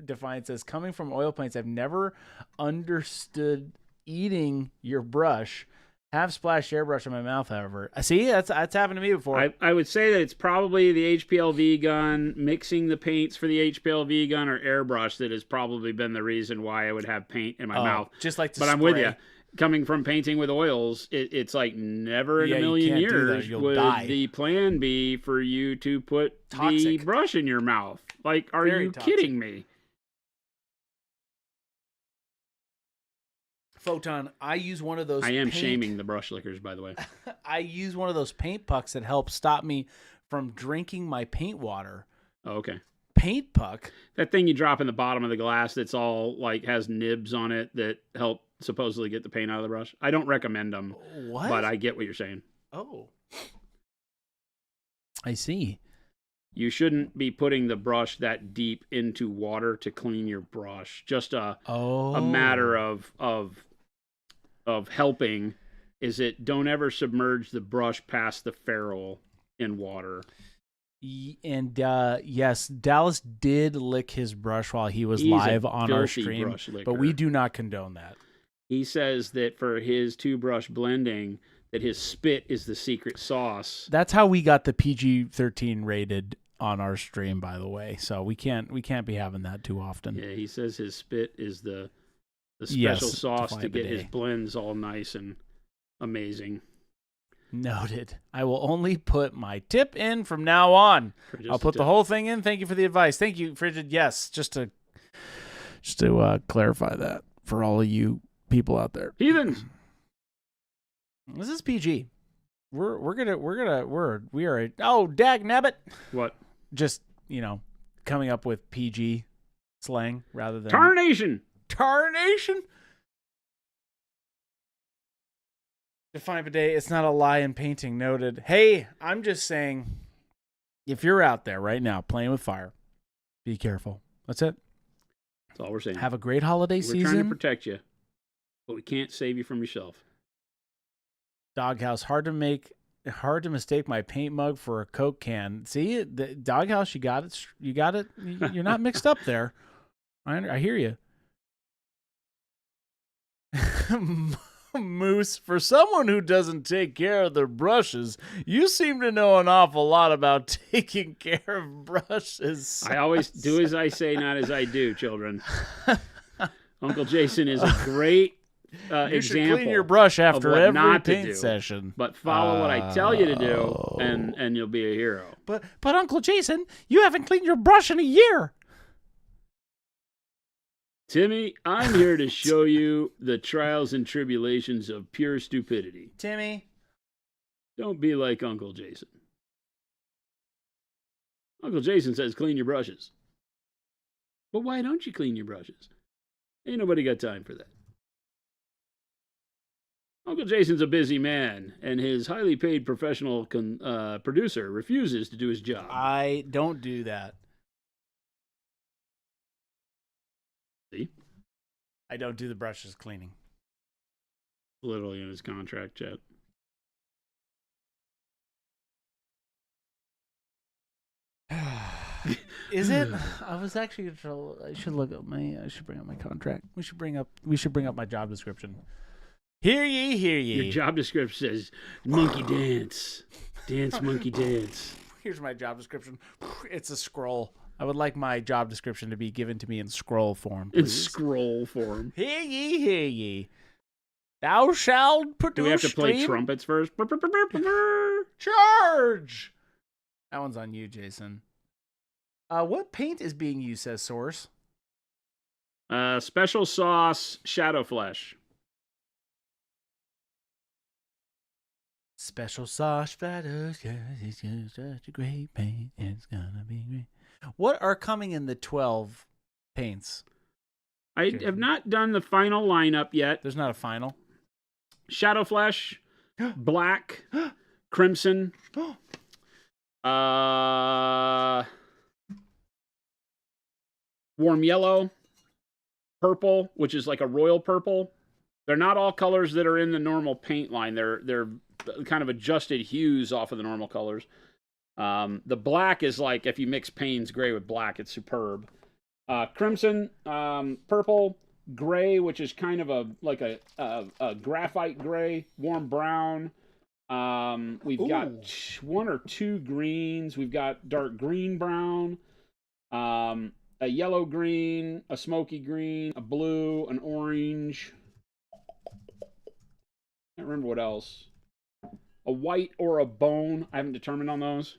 Defiant says, coming from oil paints, I've never understood eating your brush. Have splashed airbrush on my mouth, however. See, that's happened to me before. I would say that it's probably the HPLV gun, mixing the paints for the HPLV gun or airbrush that has probably been the reason why I would have paint in my mouth. Just like to But spray. I'm with you. Coming from painting with oils, it's like never in a million years would die. the plan be for you to put the brush in your mouth. Like, are you kidding me? Photon, I use one of those. I am shaming the brush lickers, by the way. I use one of those paint pucks that help stop me from drinking my paint water. Oh, okay. Paint puck? That thing you drop in the bottom of the glass that's all like has nibs on it that help supposedly get the paint out of the brush. I don't recommend them. What? But I get what you're saying. Oh. I see. You shouldn't be putting the brush that deep into water to clean your brush. Just a matter of helping is it don't ever submerge the brush past the ferrule in water. And yes, Dallas did lick his brush while he was live on our stream, but we do not condone that. He says that for his 2-brush blending, that his spit is the secret sauce. That's how we got the PG-13 rated on our stream, by the way. So we can't be having that too often. Yeah, he says his spit is the special sauce to get his blends all nice and amazing. Noted. I will only put my tip in from now on. I'll put the whole thing in. Thank you for the advice. Thank you, Frigid. Yes, just to clarify that for all of you people out there. Heathens. This is PG. We are dag nabbit. What? Just, coming up with PG slang rather than Tarnation. Define bidet, it's not a lie in painting. Noted. Hey, I'm just saying, if you're out there right now playing with fire, be careful. That's it. That's all we're saying. Have a great holiday season. We're trying to protect you, but we can't save you from yourself. Doghouse, hard to mistake my paint mug for a Coke can. See, the Doghouse, you got it. You're not mixed up there. I hear you. Moose, for someone who doesn't take care of their brushes, you seem to know an awful lot about taking care of brushes. I always do as I say, not as I do, children. Uncle Jason is a great example. Should clean your brush after every paint do, session. But follow what I tell you to do, and you'll be a hero. But Uncle Jason, you haven't cleaned your brush in a year. Timmy, I'm here to show you the trials and tribulations of pure stupidity. Timmy. Don't be like Uncle Jason. Uncle Jason says clean your brushes. But why don't you clean your brushes? Ain't nobody got time for that. Uncle Jason's a busy man, and his highly paid professional producer refuses to do his job. I don't do that. See? I don't do the brushes cleaning. Literally in his contract, Chet. Is it? I was actually. I should look up I should bring up my contract. We should bring up my job description. Hear ye, hear ye. Your job description says monkey dance, monkey dance. Here's my job description. It's a scroll. I would like my job description to be given to me in scroll form, please. In scroll form. Hear ye, hear ye. Thou shalt produce. Do we have to play trumpets first? Charge! That one's on you, Jason. What paint is being used, says Source? Special sauce Shadow Flesh. Special sauce Shadow. It's such a great paint. It's gonna be great. What are coming in the 12 paints? I have not done the final lineup yet. There's not a final. Shadow Flesh, Black, Crimson, Warm Yellow, Purple, which is like a royal purple. They're not all colors that are in the normal paint line. They're kind of adjusted hues off of the normal colors. The black is like if you mix Payne's gray with black, it's superb. Crimson, purple, gray, which is kind of a graphite gray, warm brown. We've got one or two greens. We've got dark green brown, a yellow green, a smoky green, a blue, an orange. Can't remember what else. A white or a bone. I haven't determined on those.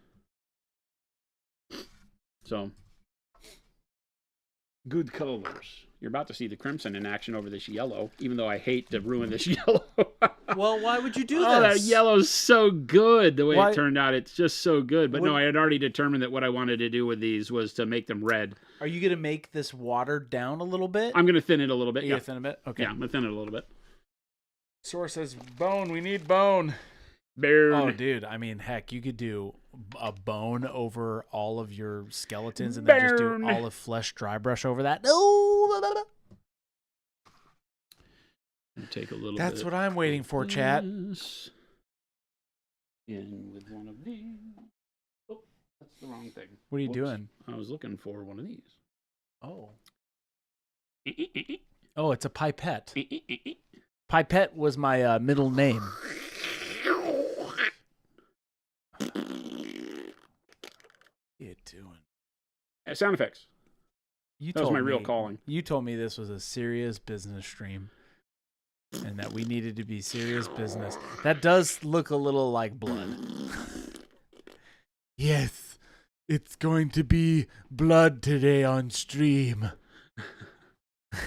So, good colors. You're about to see the crimson in action over this yellow, even though I hate to ruin this yellow. Well, why would you do this? Oh, that yellow's so good. The way it turned out, it's just so good. But no, I had already determined that what I wanted to do with these was to make them red. Are you going to make this watered down a little bit? I'm going to thin it a little bit. You're going to thin it a bit? Okay. Yeah, I'm going to thin it a little bit. Source says, bone, we need bone. Bone. Oh, dude, I mean, heck, you could do a bone over all of your skeletons and then just do olive flesh dry brush over that. No. Take a little That's bit what I'm waiting for, chat. In with one of these. Oh, that's the wrong thing. What are you doing? I was looking for one of these. Oh. Oh, it's a pipette. Pipette was my middle name. What are you doing? Sound effects. That was my real me, calling. You told me this was a serious business stream. And that we needed to be serious business. That does look a little like blood. Yes, it's going to be blood today on stream.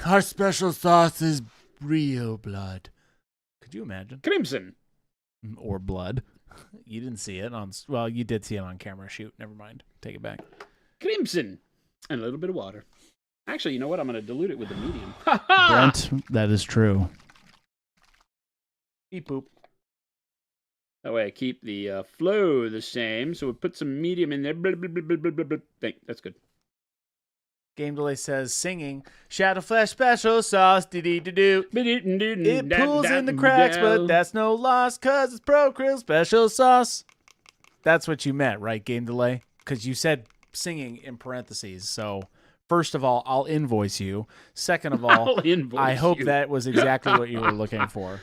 Our special sauce is real blood. Could you imagine? Crimson. Or blood. You didn't see it on... Well, you did see it on camera. Shoot, never mind. Take it back. Crimson. And a little bit of water. Actually, you know what? I'm going to dilute it with the medium. Brent, that is true. Beep boop. That way I keep the flow the same. So we put some medium in there. Blah, blah, blah, blah, blah, blah. That's good. Game Delay says, singing, Shadow Flesh special sauce, dee-dee-doo-doo. It pulls in the cracks, but that's no loss, because it's Pro Krill special sauce. That's what you meant, right, Game Delay? Because you said singing in parentheses. So, first of all, I'll invoice you. Second of all, I hope that was exactly what you were looking for.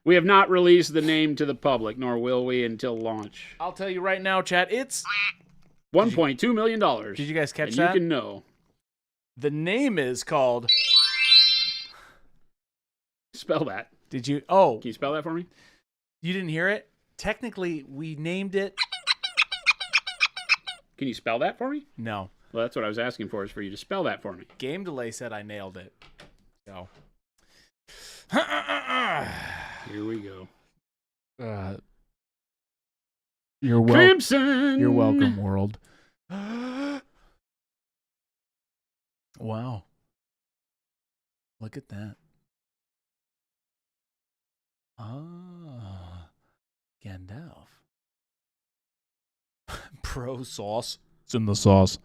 We have not released the name to the public, nor will we until launch. I'll tell you right now, chat, it's $1.2 million. Did you guys catch that? You can know. The name is called... Spell that. Did you... Oh. Can you spell that for me? You didn't hear it? Technically, we named it... Can you spell that for me? No. Well, that's what I was asking for, is for you to spell that for me. Game Delay said I nailed it. So... Here we go. You're welcome. Crimson! You're welcome, world. Wow. Look at that. Ah. Gandalf. Pro sauce. It's in the sauce.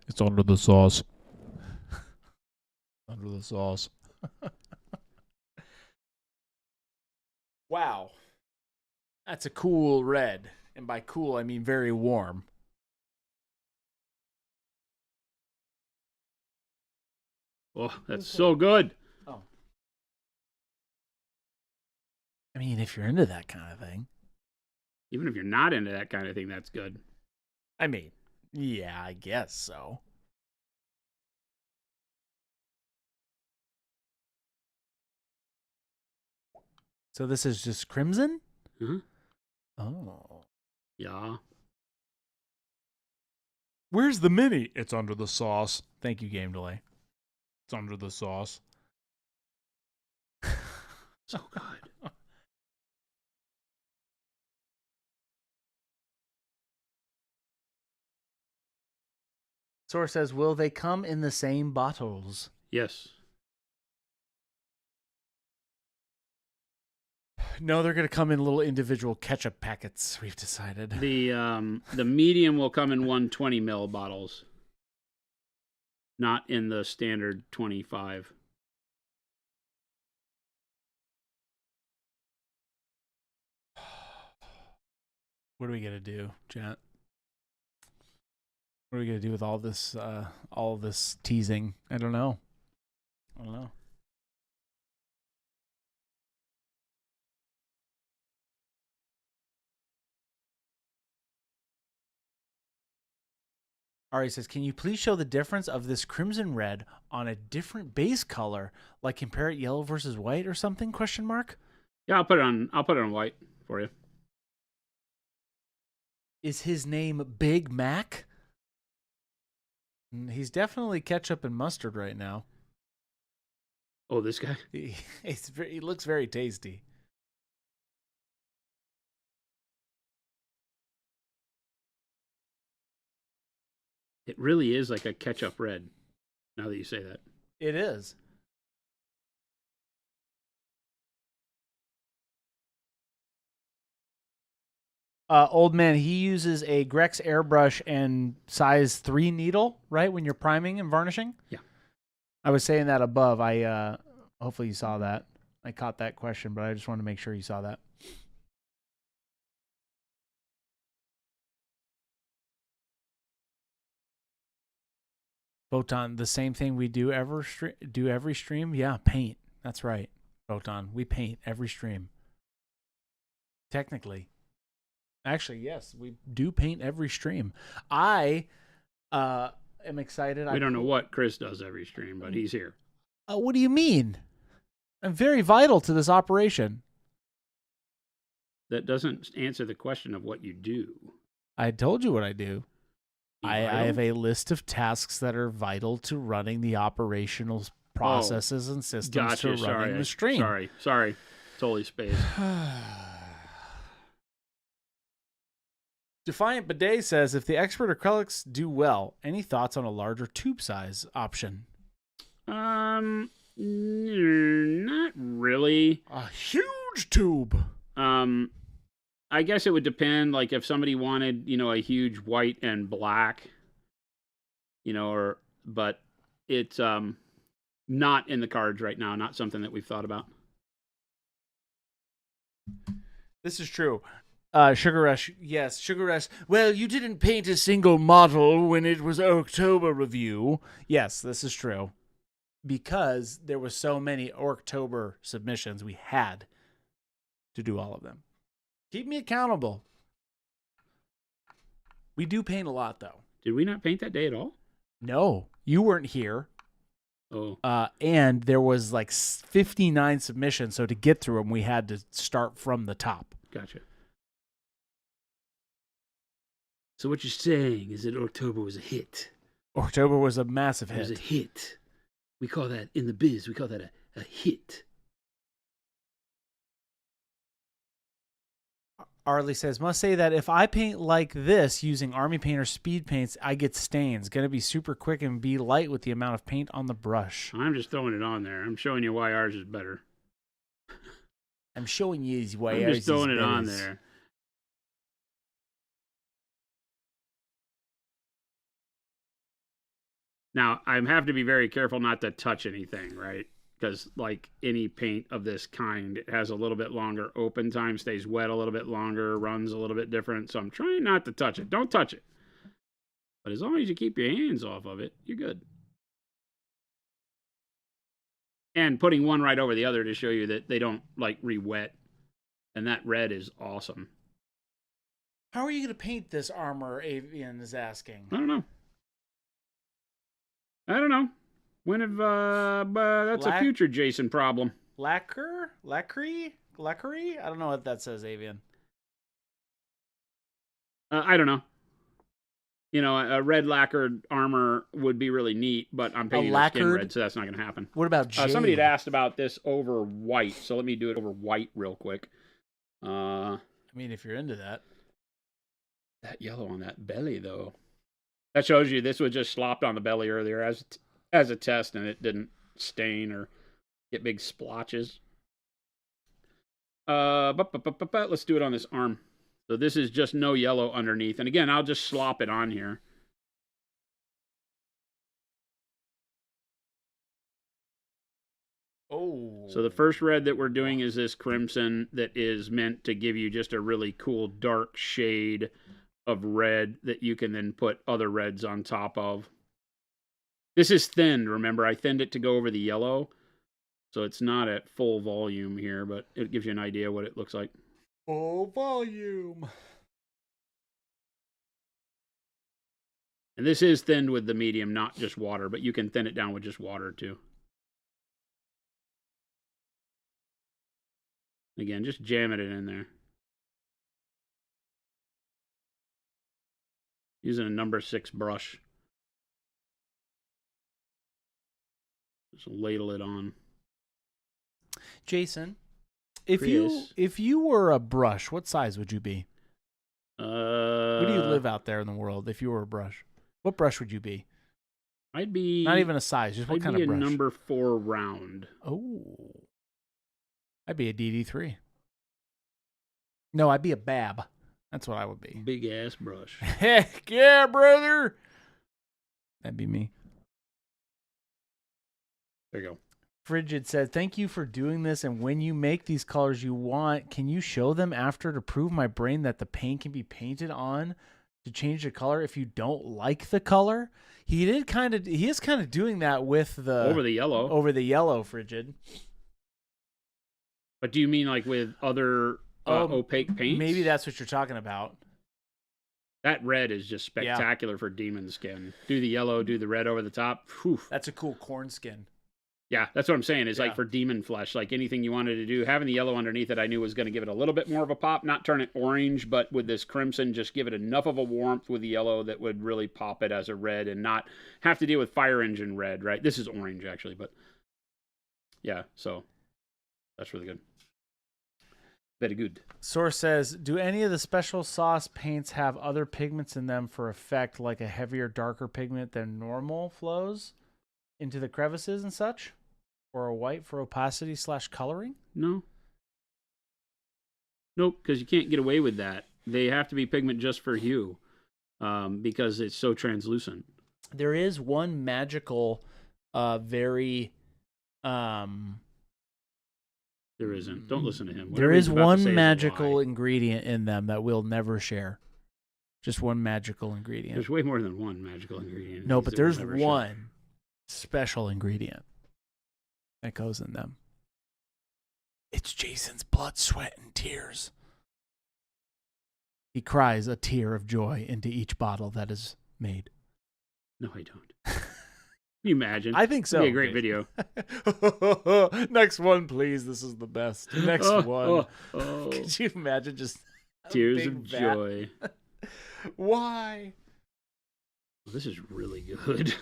It's under the sauce. Under the sauce. Wow. That's a cool red. And by cool, I mean very warm. Oh, that's so good. Oh. I mean, if you're into that kind of thing. Even if you're not into that kind of thing, that's good. I mean, yeah, I guess so. So this is just crimson? Mm-hmm. Oh. Yeah. Where's the mini? It's under the sauce. Thank you, Game Delay. It's under the sauce. So good. Source says, will they come in the same bottles? Yes. No, they're going to come in little individual ketchup packets, we've decided. The medium will come in 120 ml bottles. Not in the standard 25. What are we gonna do, chat? What are we gonna do with all this teasing? I don't know. Ari says, can you please show the difference of this crimson red on a different base color, like compare it yellow versus white or something? Question mark. Yeah, I'll put it on white for you. Is his name Big Mac? He's definitely ketchup and mustard right now. Oh, this guy? He looks very tasty. It really is like a ketchup red, now that you say that. It is. Old man, he uses a Grex airbrush and size 3 needle, right, when you're priming and varnishing? Yeah. I was saying that above. Hopefully you saw that. I caught that question, but I just wanted to make sure you saw that. Photon, the same thing we do every stream? Yeah, paint. That's right, Photon. We paint every stream. Technically. Actually, yes, we do paint every stream. I am excited. We don't know what Chris does every stream, but he's here. What do you mean? I'm very vital to this operation. That doesn't answer the question of what you do. I told you what I do. I have a list of tasks that are vital to running the operational processes and systems to running the stream. Sorry. Totally spaced. Defiant Bidet says, if the expert acrylics do well, any thoughts on a larger tube size option? Not really. A huge tube. I guess it would depend. Like if somebody wanted, a huge white and black, but it's not in the cards right now. Not something that we've thought about. This is true. Sugar Rush, yes, Sugar Rush. Well, you didn't paint a single model when it was October review. Yes, this is true. Because there were so many October submissions, we had to do all of them. Keep me accountable. We do paint a lot, though. Did we not paint that day at all? No, you weren't here. Oh. And there was like 59 submissions, so to get through them, we had to start from the top. Gotcha. So what you're saying is that October was a hit. October was a massive hit. It was a hit. We call that, in the biz, a hit. Arlie says, must say that if I paint like this using Army Paint or speed paints, I get stains. Going to be super quick and be light with the amount of paint on the brush. I'm just throwing it on there. I'm showing you why ours is better. I'm showing you why ours is better. I'm just throwing it on there. Now, I have to be very careful not to touch anything, right? Because like any paint of this kind, it has a little bit longer open time, stays wet a little bit longer, runs a little bit different. So I'm trying not to touch it. Don't touch it. But as long as you keep your hands off of it, you're good. And putting one right over the other to show you that they don't like re-wet. And that red is awesome. How are you going to paint this armor, Avian is asking? I don't know. When have that's a future Jason problem. Lacquer? I don't know what that says, Avian. I don't know. A red lacquered armor would be really neat, but I'm painting the skin red, so that's not going to happen. What about jade? Somebody had asked about this over white, so let me do it over white real quick. I mean, if you're into that. That yellow on that belly, though. That shows you this was just slopped on the belly earlier as a test, and it didn't stain or get big splotches. Let's do it on this arm. So this is just no yellow underneath. And again, I'll just slop it on here. Oh, So the first red that we're doing is this crimson that is meant to give you just a really cool dark shade of red that you can then put other reds on top of. This is thinned, remember? I thinned it to go over the yellow. So it's not at full volume here, but it gives you an idea what it looks like. Full volume. And this is thinned with the medium, not just water, but you can thin it down with just water too. Again, just jamming it in there. Using a number 6 brush. Just ladle it on. Jason, if you were a brush, what size would you be? Where do you live out there in the world? If you were a brush, what brush would you be? I'd be not even a size, just what kind of brush? I'd be a number 4 round. Oh, I'd be a DD3. No, I'd be a Bab. That's what I would be. Big ass brush. Heck yeah, brother. That'd be me. There you go. Frigid said, thank you for doing this. And when you make these colors you want, can you show them after to prove my brain that the paint can be painted on to change the color if you don't like the color? He is kind of doing that with the over the yellow, Frigid. But do you mean like with other opaque paints? Maybe that's what you're talking about. That red is just spectacular for demon skin. Do the yellow, do the red over the top. Whew. That's a cool corn skin. Yeah, that's what I'm saying. It's like for demon flesh, like anything you wanted to do, having the yellow underneath it, I knew was going to give it a little bit more of a pop, not turn it orange, but with this crimson, just give it enough of a warmth with the yellow that would really pop it as a red and not have to deal with fire engine red, right? This is orange, actually, but yeah, so that's really good. Very good. Source says, do any of the special sauce paints have other pigments in them for effect, like a heavier, darker pigment than normal flows into the crevices and such? Or a white for opacity / coloring? No. Nope, because you can't get away with that. They have to be pigment just for hue because it's so translucent. There is one magical, very... There isn't. Don't listen to him. There is one magical ingredient in them that we'll never share. Just one magical ingredient. There's way more than one magical ingredient. No, but there's one special ingredient that goes in them. It's Jason's blood, sweat, and tears. He cries a tear of joy into each bottle that is made. No, I don't. Can you imagine? I think so. It'd be a great video. Next one, please. This is the best. Next one. Could you imagine just tears of joy? Why? This is really good.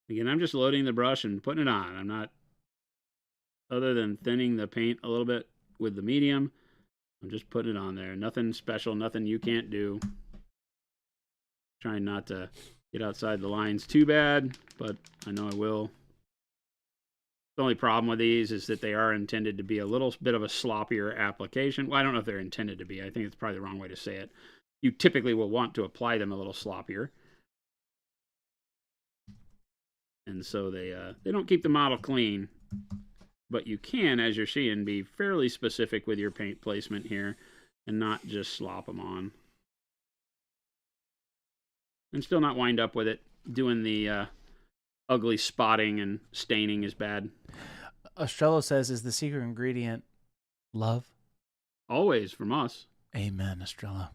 Again, I'm just loading the brush and putting it on. I'm not, other than thinning the paint a little bit with the medium, I'm just putting it on there. Nothing special, nothing you can't do. Trying not to get outside the lines too bad, but I know I will. The only problem with these is that they are intended to be a little bit of a sloppier application. Well, I don't know if they're intended to be. I think it's probably the wrong way to say it. You typically will want to apply them a little sloppier. And so they don't keep the model clean. But you can, as you're seeing, be fairly specific with your paint placement here and not just slop them on. And still not wind up with it doing the ugly spotting and staining is bad. Estrello says, is the secret ingredient love? Always from us. Amen, Estrello.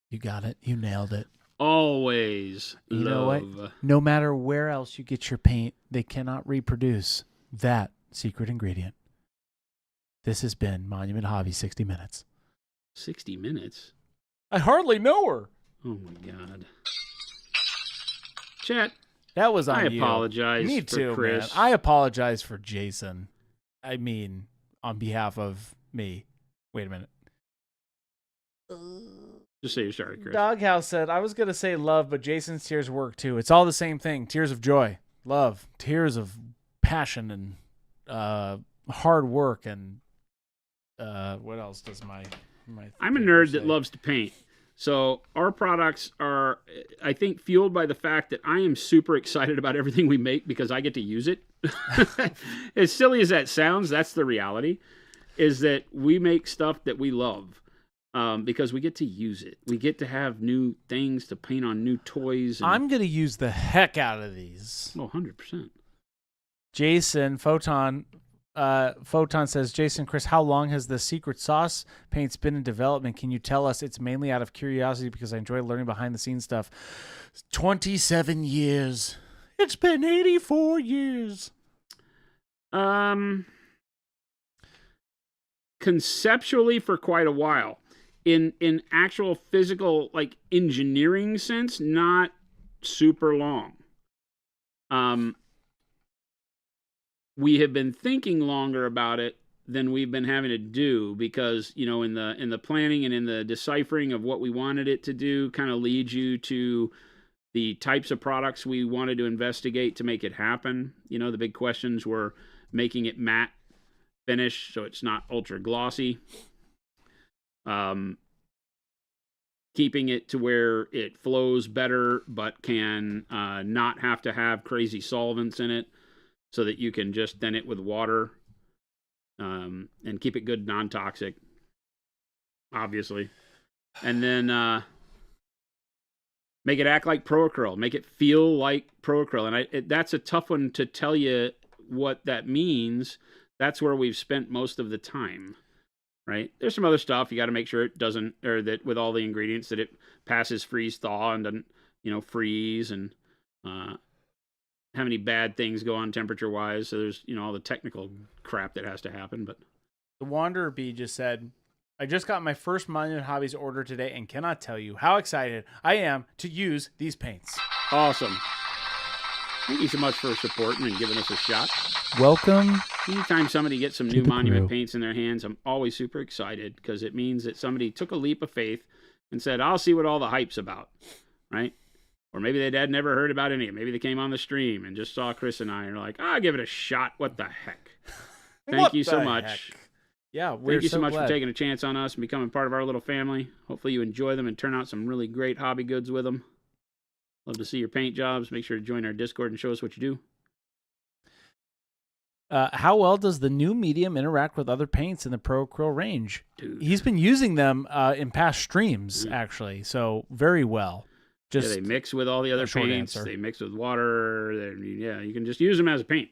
You got it. You nailed it. Always you love. Know what? No matter where else you get your paint, they cannot reproduce that secret ingredient. This has been Monument Hobby 60 Minutes. 60 minutes? I hardly know her. Oh, my God. Chat. That was on you. I apologize. Me too, Chris. Man. I apologize for Jason. I mean, on behalf of me. Wait a minute. Just say you're sorry, Chris. Doghouse said, I was going to say love, but Jason's tears work too. It's all the same thing. Tears of joy, love, tears of passion and hard work. And what else does my I'm a nerd that loves to paint. So our products are, I think, fueled by the fact that I am super excited about everything we make because I get to use it. As silly as that sounds, that's the reality, is that we make stuff that we love because we get to use it. We get to have new things to paint on, new toys. And... I'm going to use the heck out of these. Oh, 100%. Jason, Photon says, Jason, Chris, how long has the secret sauce paints been in development? Can you tell us? It's mainly out of curiosity because I enjoy learning behind the scenes stuff. 27 years. It's been 84 years. Conceptually for quite a while. In actual physical, like, engineering sense, not super long. We have been thinking longer about it than we've been having to do because, you know, in the planning and in the deciphering of what we wanted it to do kind of leads you to the types of products we wanted to investigate to make it happen. You know, the big questions were making it matte finish so it's not ultra glossy. Keeping it to where it flows better but can not have to have crazy solvents in it, so that you can just thin it with water and keep it good, non-toxic, obviously. And then make it act like pro-acryl, make it feel like pro-acryl. And that's a tough one to tell you what that means. That's where we've spent most of the time, right? There's some other stuff. You got to make sure it doesn't, or that with all the ingredients, that it passes freeze-thaw and doesn't, you know, freeze and have any bad things go on temperature-wise. So there's, you know, all the technical crap that has to happen. But the Wanderer Bee just said, I just got my first Monument Hobbies order today and cannot tell you how excited I am to use these paints. Awesome. Thank you so much for supporting and giving us a shot. Welcome. Anytime somebody gets some new Monument paints in their hands, I'm always super excited because it means that somebody took a leap of faith and said, I'll see what all the hype's about, right? Or maybe they had never heard about any of it. Maybe they came on the stream and just saw Chris and I and are like, I'll give it a shot. What the heck? Thank you so much. Yeah, thank you so much for taking a chance on us and becoming part of our little family. Hopefully you enjoy them and turn out some really great hobby goods with them. Love to see your paint jobs. Make sure to join our Discord and show us what you do. How well does the new medium interact with other paints in the Pro Acryl range? Dude. He's been using them in past streams, actually, so very well. Just they mix with all the other paints. Answer. They mix with water. Yeah, you can just use them as a paint.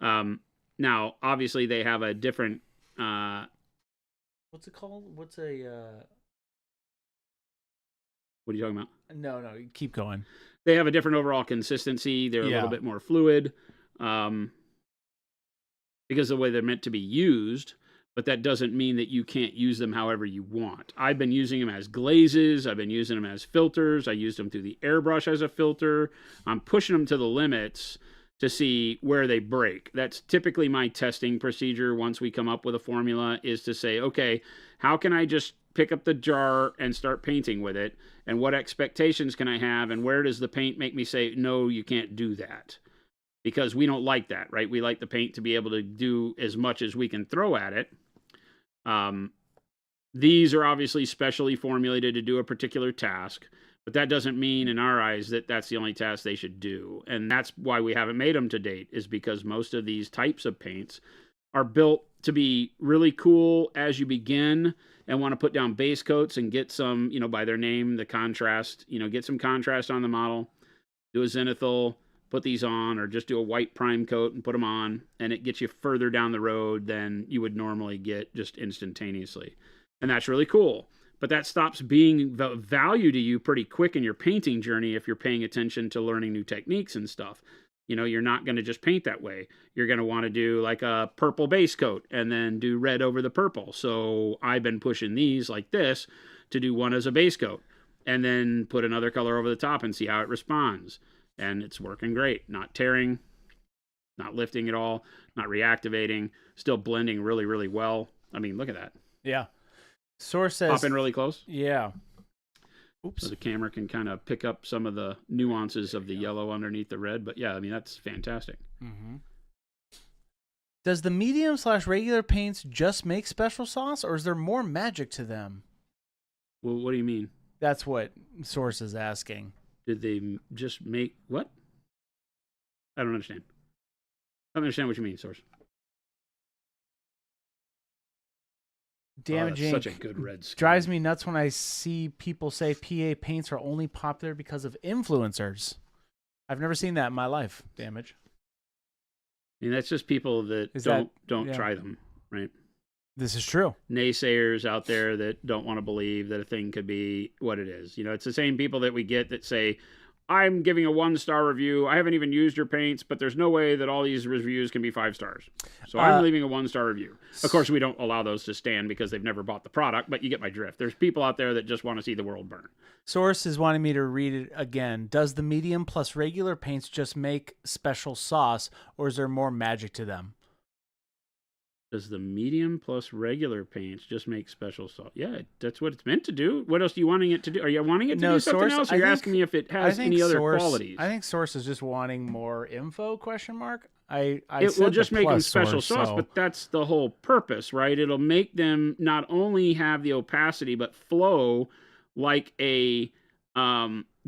Now, obviously, they have a different... what's it called? What's a... What are you talking about? No, keep going. They have a different overall consistency. They're a little bit more fluid. Because of the way they're meant to be used, but that doesn't mean that you can't use them however you want. I've been using them as glazes. I've been using them as filters. I used them through the airbrush as a filter. I'm pushing them to the limits to see where they break. That's typically my testing procedure once we come up with a formula, is to say, okay, how can I just pick up the jar and start painting with it? And what expectations can I have? And where does the paint make me say, no, you can't do that? Because we don't like that, right? We like the paint to be able to do as much as we can throw at it. These are obviously specially formulated to do a particular task, but that doesn't mean in our eyes that that's the only task they should do. And that's why we haven't made them to date, is because most of these types of paints are built to be really cool as you begin and want to put down base coats and get some, you know, by their name, the contrast, you know, get some contrast on the model, do a zenithal, put these on, or just do a white prime coat and put them on, and it gets you further down the road than you would normally get just instantaneously. And that's really cool. But that stops being value to you pretty quick in your painting journey if you're paying attention to learning new techniques and stuff. You know, you're not going to just paint that way. You're going to want to do like a purple base coat and then do red over the purple. So I've been pushing these like this to do one as a base coat and then put another color over the top and see how it responds. And it's working great. Not tearing, not lifting at all, not reactivating, still blending really, really well. I mean, look at that. Yeah. Source says... Pop in really close. Yeah. Oops. So the camera can kind of pick up some of the nuances of the yellow underneath the red. But yeah, I mean, that's fantastic. Mm-hmm. Does the medium/regular paints just make special sauce, or is there more magic to them? Well, what do you mean? That's what Source is asking. Did they just make what? I don't understand. I don't understand what you mean, Source. Damaging. Such a good red skin. Drives me nuts when I see people say PA paints are only popular because of influencers. I've never seen that in my life. Damage. I mean, that's just people that don't try them, right? This is true. Naysayers out there that don't want to believe that a thing could be what it is. You know, it's the same people that we get that say, I'm giving a 1-star review. I haven't even used your paints, but there's no way that all these reviews can be 5 stars. So I'm leaving a 1-star review. Of course, we don't allow those to stand because they've never bought the product, but you get my drift. There's people out there that just want to see the world burn. Source is wanting me to read it again. Does the medium plus regular paints just make special sauce, or is there more magic to them? Does the medium plus regular paints just make special sauce? Yeah, that's what it's meant to do. What else are you wanting it to do? Are you wanting it to do something else? Or you're asking me if it has any other qualities? I think Source is just wanting more info, question mark. It will just make them special sauce, but that's the whole purpose, right? It'll make them not only have the opacity, but flow like a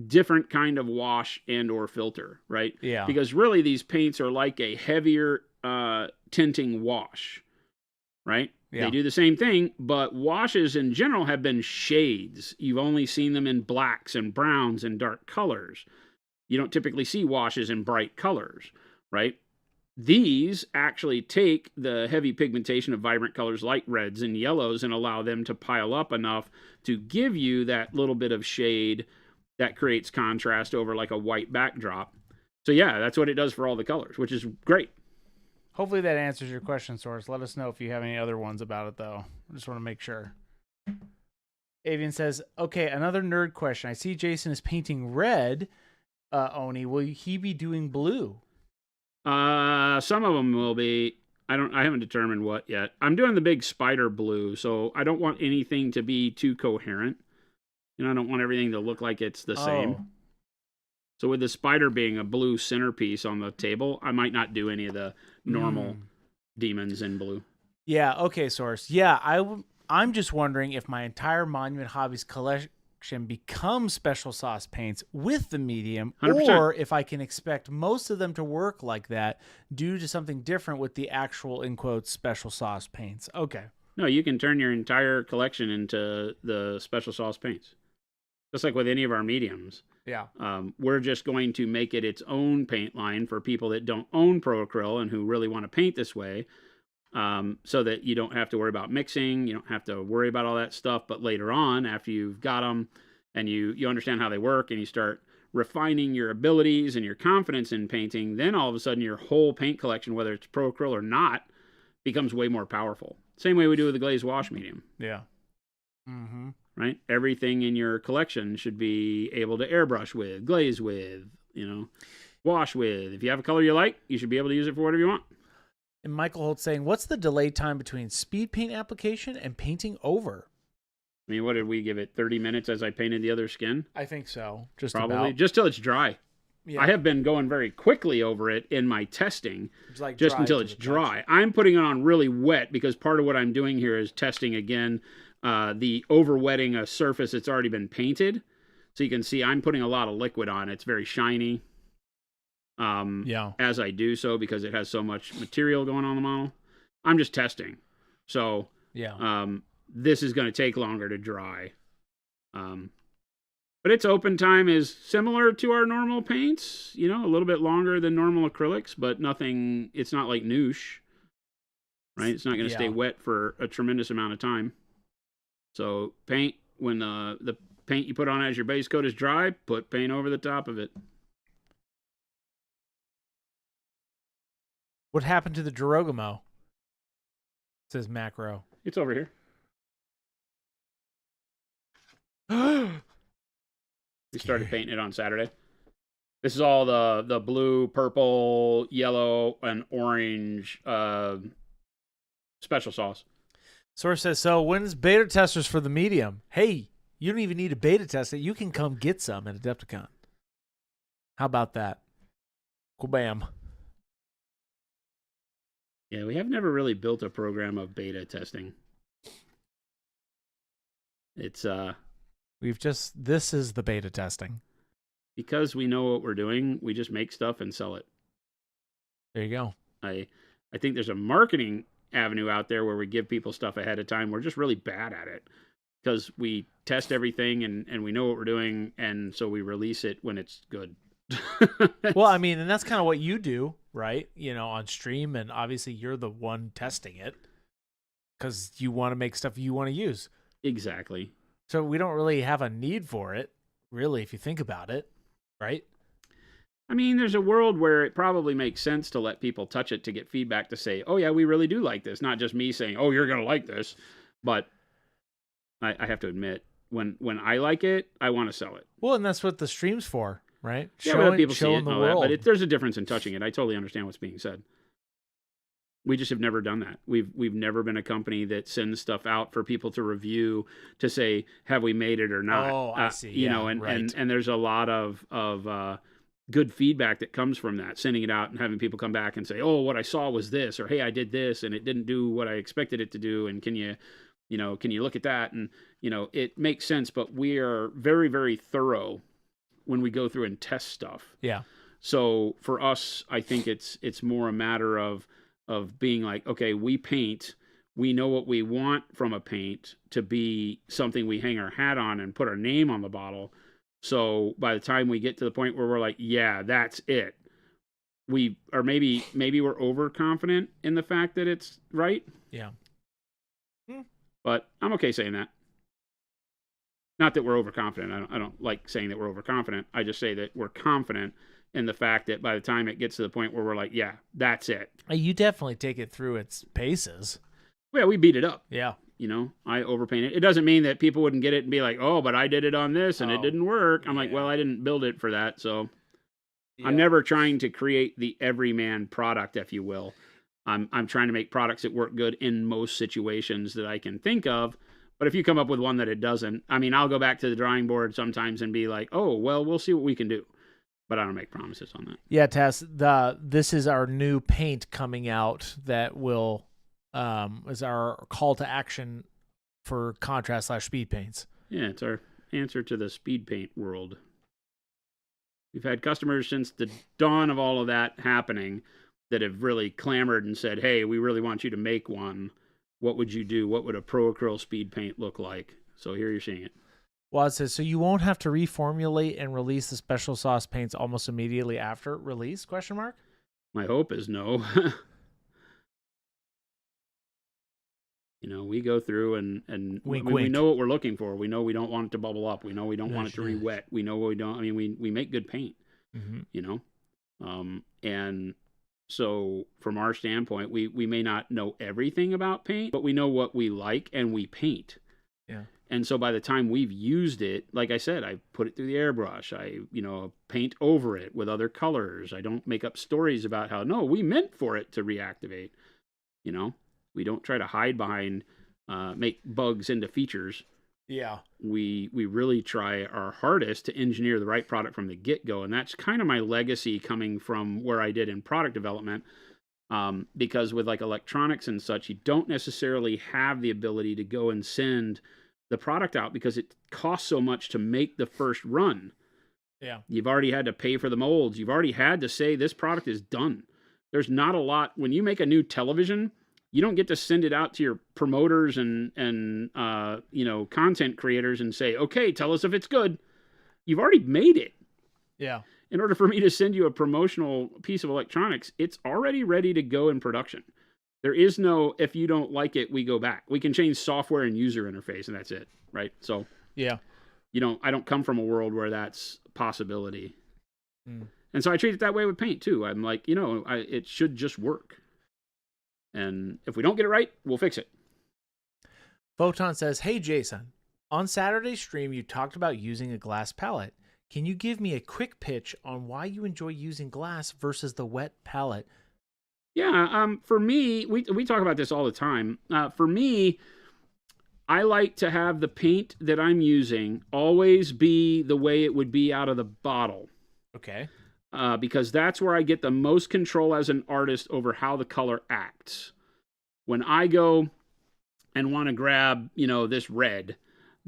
different kind of wash and or filter, right? Yeah. Because really these paints are like a heavier tinting wash. Right? Yeah. They do the same thing, but washes in general have been shades. You've only seen them in blacks and browns and dark colors. You don't typically see washes in bright colors, right? These actually take the heavy pigmentation of vibrant colors like reds and yellows and allow them to pile up enough to give you that little bit of shade that creates contrast over like a white backdrop. So yeah, that's what it does for all the colors, which is great. Hopefully that answers your question, Source. Let us know if you have any other ones about it, though. I just want to make sure. Avian says, okay, another nerd question. I see Jason is painting red, Oni. Will he be doing blue? Some of them will be. I haven't determined what yet. I'm doing the big spider blue, so I don't want anything to be too coherent. You know, I don't want everything to look like it's the same. So with the spider being a blue centerpiece on the table, I might not do any of the normal demons in blue. Yeah, okay, Source. Yeah, I'm just wondering if my entire Monument Hobbies collection becomes special sauce paints with the medium, 100%. Or if I can expect most of them to work like that due to something different with the actual, in quotes, special sauce paints. Okay. No, you can turn your entire collection into the special sauce paints. Just like with any of our mediums. Yeah. We're just going to make it its own paint line for people that don't own Pro Acryl and who really want to paint this way, so that you don't have to worry about mixing, you don't have to worry about all that stuff. But later on, after you've got them and you understand how they work and you start refining your abilities and your confidence in painting, then all of a sudden your whole paint collection, whether it's Pro Acryl or not, becomes way more powerful. Same way we do with the glazed wash medium. Yeah. Mm-hmm. Right? Everything in your collection should be able to airbrush with, glaze with, wash with. If you have a color you like, you should be able to use it for whatever you want. And Michael Holt saying, what's the delay time between speed paint application and painting over? I mean, what did we give it? 30 minutes as I painted the other skin? I think so. Just probably about. Just till it's dry. Yeah. I have been going very quickly over it in my testing, like just until it's dry. I'm putting it on really wet because part of what I'm doing here is testing again the over-wetting a surface that's already been painted. So you can see I'm putting a lot of liquid on it. It's very shiny as I do so because it has so much material going on the model. I'm just testing. So this is going to take longer to dry. But its open time is similar to our normal paints, a little bit longer than normal acrylics, but nothing, it's not like Noosh, right? It's not going to stay wet for a tremendous amount of time. So paint, when the paint you put on as your base coat is dry, put paint over the top of it. What happened to the Girogamo? Says Macro. It's over here. We started painting it on Saturday. This is all the blue, purple, yellow, and orange special sauce. Source says, so when's beta testers for the medium? Hey, you don't even need a beta test it. You can come get some at Adepticon. How about that? Cool bam. Yeah, we have never really built a program of beta testing. It's This is the beta testing. Because we know what we're doing, we just make stuff and sell it. There you go. I think there's a marketing avenue out there where we give people stuff ahead of time. We're just really bad at it because we test everything and we know what we're doing, and so we release it when it's good. Well, I mean, and that's kind of what you do, right? On stream, and obviously you're the one testing it because you want to make stuff you want to use. Exactly. So we don't really have a need for it, really, if you think about it, right? I mean, there's a world where it probably makes sense to let people touch it to get feedback to say, oh, yeah, we really do like this. Not just me saying, oh, you're going to like this. But I have to admit, when I like it, I want to sell it. Well, and that's what the stream's for, right? Yeah, let people see it showing and the all that. world. But there's a difference in touching it. I totally understand what's being said. We just have never done that. We've never been a company that sends stuff out for people to review to say, have we made it or not? Oh, I see. You know, and there's a lot of good feedback that comes from that, sending it out and having people come back and say, oh, what I saw was this, or hey, I did this and it didn't do what I expected it to do, and can you look at that? And it makes sense, but we are very, very thorough when we go through and test stuff. Yeah. So for us, I think it's more a matter of being like, okay, we paint, we know what we want from a paint to be something we hang our hat on and put our name on the bottle. So by the time we get to the point where we're like, yeah, that's it, maybe we're overconfident in the fact that it's right. Yeah. But I'm okay saying that. Not that we're overconfident. I don't like saying that we're overconfident. I just say that we're confident in the fact that by the time it gets to the point where we're like, yeah, that's it. You definitely take it through its paces. Yeah, we beat it up. Yeah. I overpaint it. It doesn't mean that people wouldn't get it and be like, oh, but I did it on this and it didn't work. I'm like, well, I didn't build it for that. So I'm never trying to create the everyman product, if you will. I'm trying to make products that work good in most situations that I can think of. But if you come up with one that it doesn't, I mean, I'll go back to the drawing board sometimes and be like, oh, well, we'll see what we can do. But I don't make promises on that. Yeah, Tess, this is our new paint coming out that will is our call to action for contrast/speed paints. Yeah, it's our answer to the speed paint world. We've had customers since the dawn of all of that happening that have really clamored and said, hey, we really want you to make one. What would you do? What would a Pro Acryl speed paint look like? So here you're seeing it. Well, it says, so you won't have to reformulate and release the special sauce paints almost immediately after release? ? My hope is no. We go through and wink, we wink. know what we're looking for. We know we don't want it to bubble up. We know we don't want it to re-wet. We know what we don't. I mean, we make good paint, and so from our standpoint, we may not know everything about paint, but we know what we like and we paint. Yeah. And so by the time we've used it, like I said, I put it through the airbrush. I, paint over it with other colors. I don't make up stories about how, no, we meant for it to reactivate. We don't try to hide behind, make bugs into features. Yeah. We really try our hardest to engineer the right product from the get-go. And that's kind of my legacy coming from where I did in product development. Because with like electronics and such, you don't necessarily have the ability to go and send the product out because it costs so much to make the first run. Yeah. You've already had to pay for the molds. You've already had to say this product is done. There's not a lot. When you make a new television, you don't get to send it out to your promoters and content creators and say, okay, tell us if it's good. You've already made it. Yeah. In order for me to send you a promotional piece of electronics, it's already ready to go in production. There is no, if you don't like it, we go back. We can change software and user interface, and that's it, right? So yeah, I don't come from a world where that's a possibility. And so I treat it that way with paint too. I'm like, it should just work. And if we don't get it right, we'll fix it. Photon says, hey, Jason, on Saturday's stream, you talked about using a glass palette. Can you give me a quick pitch on why you enjoy using glass versus the wet palette? Yeah, for me, we talk about this all the time. For me, I like to have the paint that I'm using always be the way it would be out of the bottle. Okay. Because that's where I get the most control as an artist over how the color acts. When I go and want to grab, this red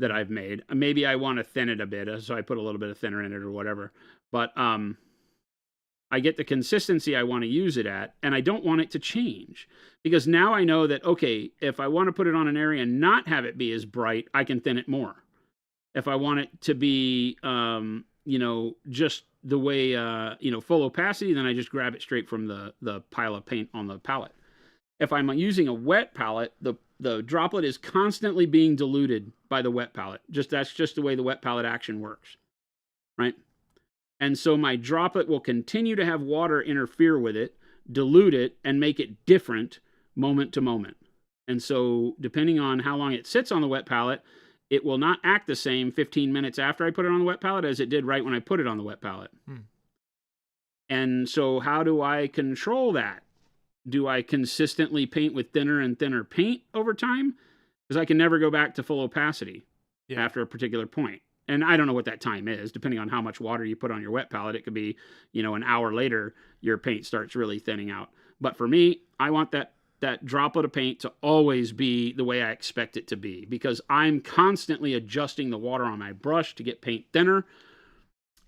that I've made. Maybe I want to thin it a bit, so I put a little bit of thinner in it or whatever. But I get the consistency I want to use it at, and I don't want it to change. Because now I know that, okay, if I want to put it on an area and not have it be as bright, I can thin it more. If I want it to be, just the way, full opacity, then I just grab it straight from the pile of paint on the palette. If I'm using a wet palette, the droplet is constantly being diluted by the wet palette. That's just the way the wet palette action works, right? And so my droplet will continue to have water interfere with it, dilute it, and make it different moment to moment. And so depending on how long it sits on the wet palette, it will not act the same 15 minutes after I put it on the wet palette as it did right when I put it on the wet palette. And so how do I control that? Do I consistently paint with thinner and thinner paint over time? Because I can never go back to full opacity after a particular point. And I don't know what that time is. Depending on how much water you put on your wet palette, it could be, an hour later, your paint starts really thinning out. But for me, I want that droplet of paint to always be the way I expect it to be, because I'm constantly adjusting the water on my brush to get paint thinner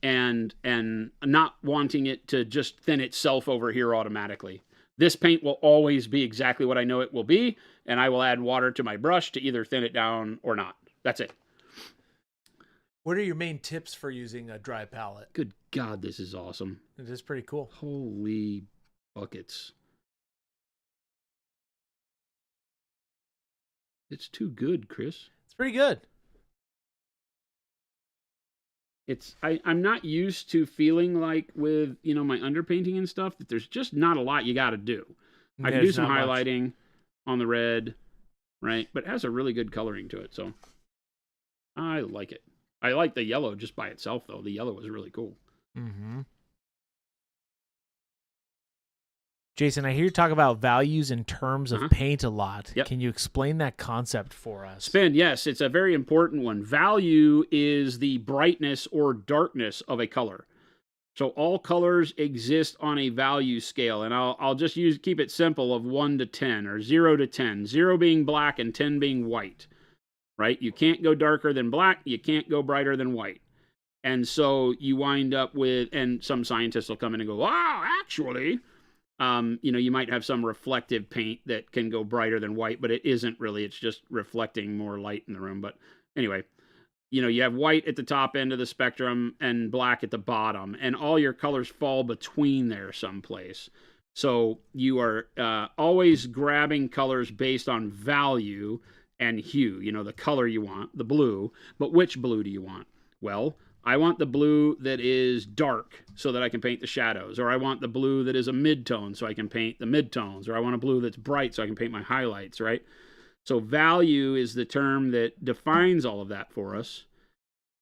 and not wanting it to just thin itself over here automatically. This paint will always be exactly what I know it will be, and I will add water to my brush to either thin it down or not. That's it. What are your main tips for using a dry palette? Good God, this is awesome. It is pretty cool. Holy buckets. It's too good, Chris. It's pretty good. I'm not used to feeling like with, my underpainting and stuff that there's just not a lot you got to do. I can do some highlighting on the red, right? But it has a really good coloring to it, so I like it. I like the yellow just by itself, though. The yellow is really cool. Mm-hmm. Jason, I hear you talk about values in terms of paint a lot. Yep. Can you explain that concept for us? Spin, yes, it's a very important one. Value is the brightness or darkness of a color. So all colors exist on a value scale, and I'll just keep it simple of 1 to 10 or 0 to 10. 0 being black and 10 being white, right? You can't go darker than black. You can't go brighter than white. And so you wind up with, and some scientists will come in and go, wow, actually, you might have some reflective paint that can go brighter than white, but it isn't really. It's just reflecting more light in the room. But anyway, you have white at the top end of the spectrum and black at the bottom, and all your colors fall between there someplace. So you are always grabbing colors based on value and hue, the color you want, the blue. But which blue do you want? Well, I want the blue that is dark so that I can paint the shadows, or I want the blue that is a mid-tone so I can paint the mid-tones, or I want a blue that's bright so I can paint my highlights, right? So value is the term that defines all of that for us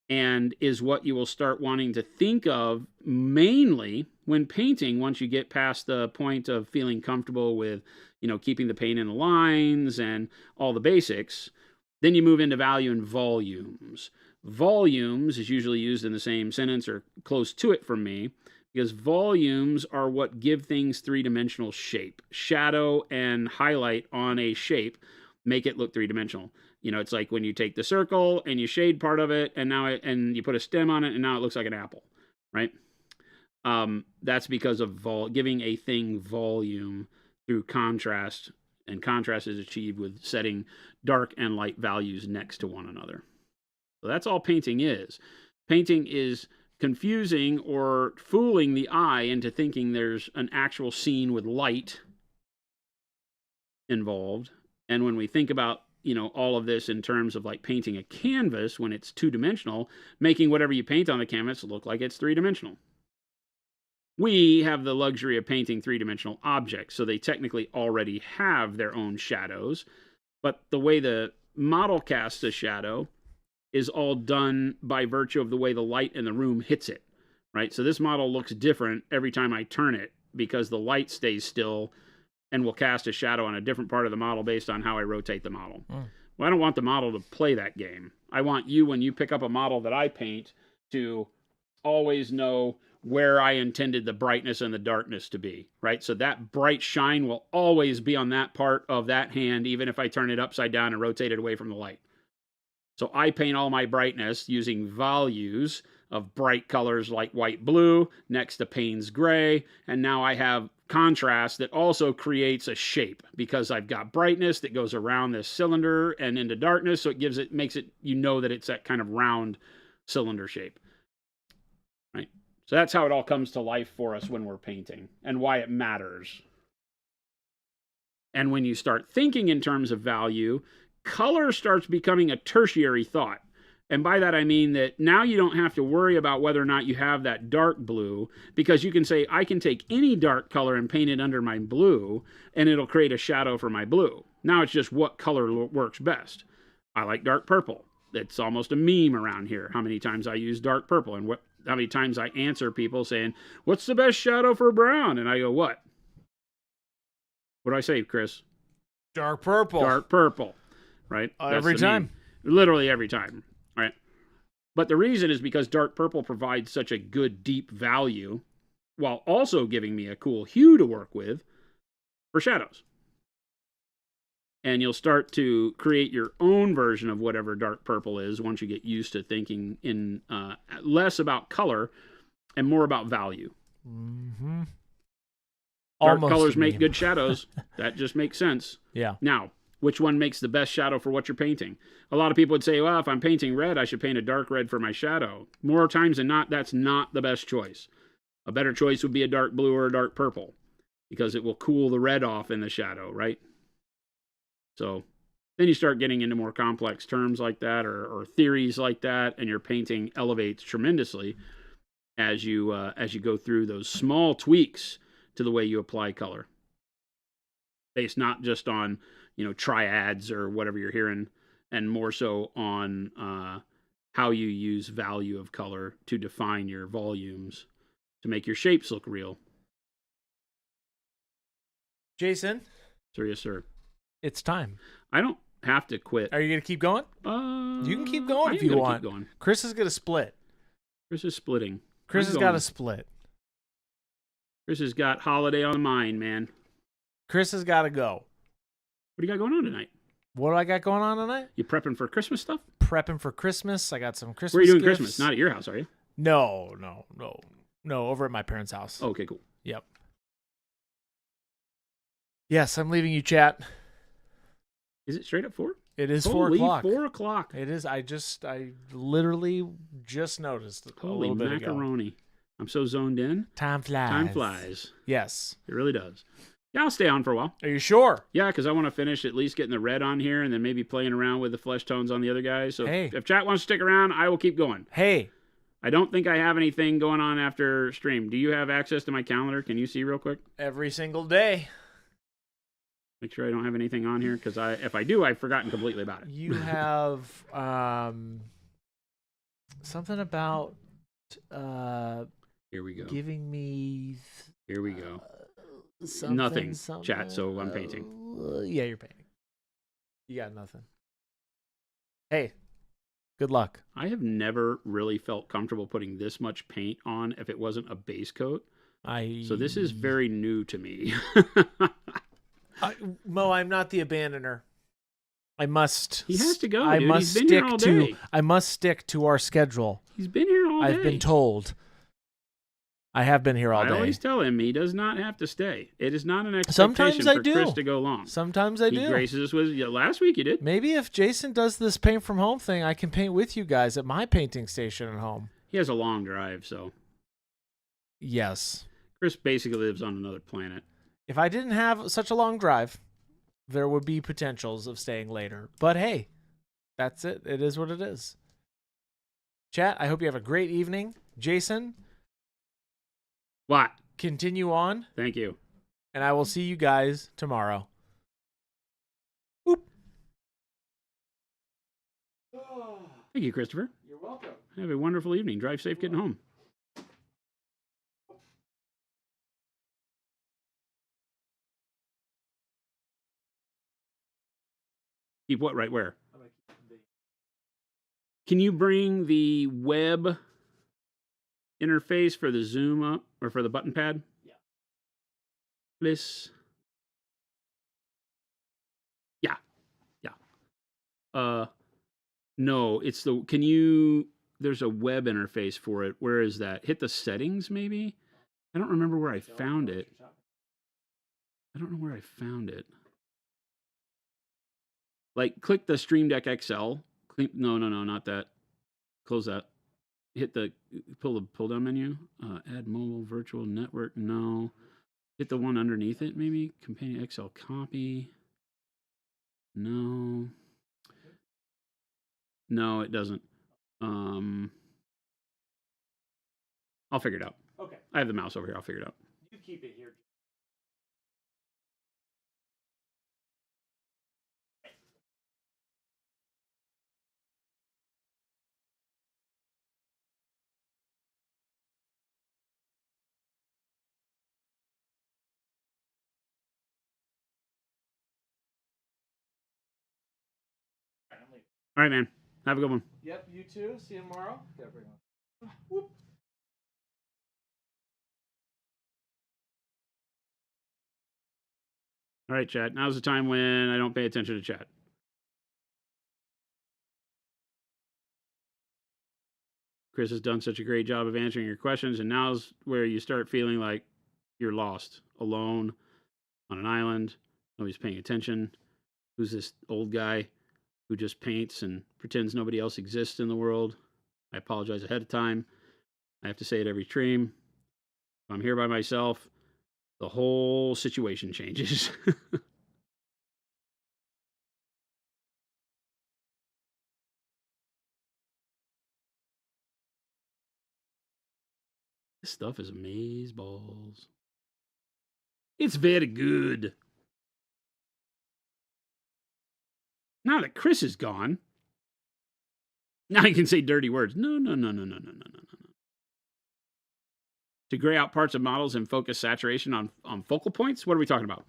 and is what you will start wanting to think of mainly when painting once you get past the point of feeling comfortable with, keeping the paint in the lines and all the basics. Then you move into value and volumes. Volumes is usually used in the same sentence or close to it for me, because volumes are what give things three-dimensional shape. Shadow and highlight on a shape make it look three-dimensional. It's like when you take the circle and you shade part of it, and you put a stem on it, and now it looks like an apple, right? That's because of giving a thing volume through contrast, and contrast is achieved with setting dark and light values next to one another. So that's all painting is. Painting is confusing or fooling the eye into thinking there's an actual scene with light involved. And when we think about, all of this in terms of like painting a canvas when it's two-dimensional, making whatever you paint on the canvas look like it's three-dimensional. We have the luxury of painting three-dimensional objects, so they technically already have their own shadows. But the way the model casts a shadow is all done by virtue of the way the light in the room hits it, right? So this model looks different every time I turn it because the light stays still and will cast a shadow on a different part of the model based on how I rotate the model. Well, I don't want the model to play that game. I want you, when you pick up a model that I paint, to always know where I intended the brightness and the darkness to be, right? So that bright shine will always be on that part of that hand, even if I turn it upside down and rotate it away from the light. So I paint all my brightness using values of bright colors like white, blue, next to Payne's gray. And now I have contrast that also creates a shape because I've got brightness that goes around this cylinder and into darkness. So it makes it, you know, that it's that kind of round cylinder shape. Right. So that's how it all comes to life for us when we're painting and why it matters. And when you start thinking in terms of value, color starts becoming a tertiary thought. And by that I mean that now you don't have to worry about whether or not you have that dark blue, because you can say, I can take any dark color and paint it under my blue, and it'll create a shadow for my blue. Now it's just what color works best. I like dark purple. It's almost a meme around here, how many times I use dark purple, and how many times I answer people saying, what's the best shadow for brown? And I go, what? What do I say, Chris? Dark purple. Dark purple, right? Every time. Literally every time, right? But the reason is because dark purple provides such a good deep value while also giving me a cool hue to work with for shadows. And you'll start to create your own version of whatever dark purple is once you get used to thinking in less about color and more about value. Mm-hmm. Dark colors make good shadows. That just makes sense. Yeah. Now, which one makes the best shadow for what you're painting? A lot of people would say, well, if I'm painting red, I should paint a dark red for my shadow. More times than not, that's not the best choice. A better choice would be a dark blue or a dark purple, because it will cool the red off in the shadow, right? So then you start getting into more complex terms like that, or theories like that, and your painting elevates tremendously as you go through those small tweaks to the way you apply color, based not just on, you know, triads or whatever you're hearing, and more so on how you use value of color to define your volumes to make your shapes look real. Jason? Sir, yes, sir. It's time. I don't have to quit. Are you going to keep going? You can keep going if you want. Keep going. Chris is going to split. Chris is splitting. Chris has got to split. Chris has got holiday on the mind, man. Chris has got to go. What do you got going on tonight? What do I got going on tonight? You prepping for Christmas stuff? Prepping for Christmas. I got some Christmas Where are you doing gifts. Christmas? Not at your house, are you? No, over at my parents' house. Oh, okay, cool. Yep. Yes, I'm leaving you, chat. Is it straight up 4? It is Holy 4 o'clock. 4 o'clock. It is. I literally just noticed a Holy little bit macaroni. ago. I'm so zoned in. Time flies. Time flies. Yes. It really does. Yeah, I'll stay on for a while. Are you sure? Yeah, because I want to finish at least getting the red on here and then maybe playing around with the flesh tones on the other guys. So hey. if chat wants to stick around, I will keep going. Hey. I don't think I have anything going on after stream. Do you have access to my calendar? Can you see real quick? Every single day. Make sure I don't have anything on here, because if I do, I've forgotten completely about it. You have something about Here we go. giving me Here we go. nothing. Chat, so I'm painting. Yeah, you're painting. You got nothing. Hey, good luck. I have never really felt comfortable putting this much paint on if it wasn't a base coat. So this is very new to me. Mo, I'm not the abandoner. I must. He has to go. I dude. must He's been here all day. I must stick to our schedule. He's been here all day. I've been told. I have been here all day. I always tell him he does not have to stay. It is not an expectation Sometimes I for do. Chris to go long. Sometimes I do. He graces us with last week. You did. Maybe if Jason does this paint from home thing, I can paint with you guys at my painting station at home. He has a long drive, so Yes. Chris basically lives on another planet. If I didn't have such a long drive, there would be potentials of staying later. But hey, that's it. It is what it is. Chat, I hope you have a great evening. Jason, What? continue on, Thank you. and I will see you guys tomorrow. Boop. Thank you, Christopher. You're welcome. Have a wonderful evening. Drive safe getting home. Keep what right where? Can you bring the web interface for the zoom up or for the button pad? Yeah. Please. Yeah. Yeah. No, it's the, there's a web interface for it. Where is that? Hit the settings, maybe? I don't remember where I found it. I don't know where I found it. Like, click the Stream Deck XL. No, not that. Close that. Hit the, pull the pull down menu. Add mobile virtual network. No. Hit the one underneath it, maybe. Companion XL copy. No. No, it doesn't. I'll figure it out. Okay. I have the mouse over here. I'll figure it out. You keep it here. All right, man. Have a good one. Yep, you too. See you tomorrow. Gotta bring on. Whoop. All right, chat. Now's the time when I don't pay attention to chat. Chris has done such a great job of answering your questions, and now's where you start feeling like you're lost, alone, on an island. Nobody's paying attention. Who's this old guy who just paints and pretends nobody else exists in the world? I apologize ahead of time. I have to say it every stream. If I'm here by myself, the whole situation changes. This stuff is amazeballs. It's very good. Now that Chris is gone, now you can say dirty words. No. To gray out parts of models and focus saturation on focal points? What are we talking about?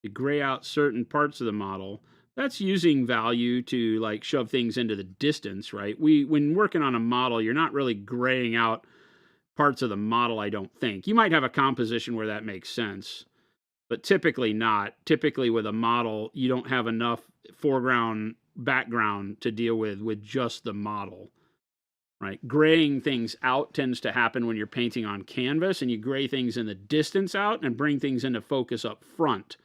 To gray out certain parts of the model. That's using value to like shove things into the distance, right? When working on a model, you're not really graying out parts of the model, I don't think. You might have a composition where that makes sense, but typically not. Typically with a model, you don't have enough foreground, background to deal with just the model, right? Graying things out tends to happen when you're painting on canvas, and you gray things in the distance out and bring things into focus up front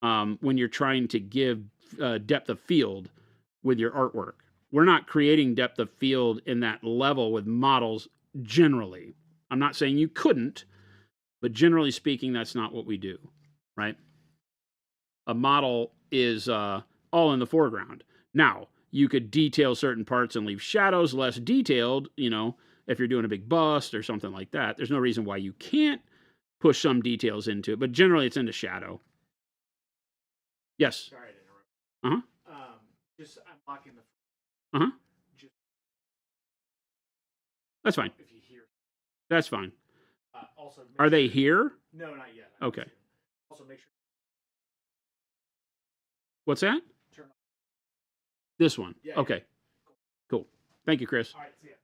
when you're trying to give depth of field with your artwork. We're not creating depth of field in that level with models generally. I'm not saying you couldn't, but generally speaking, that's not what we do, right? A model is all in the foreground. Now, you could detail certain parts and leave shadows less detailed, you know, if you're doing a big bust or something like that. There's no reason why you can't push some details into it, but generally it's into shadow. Yes. Sorry to interrupt. Just unlocking the. Just That's fine. if you hear. That's fine. Also. Are they here? No, not yet. Okay. Also, make sure. What's that? Turn on. This one. Yeah, Okay. Cool. Thank you, Chris. All right. See ya.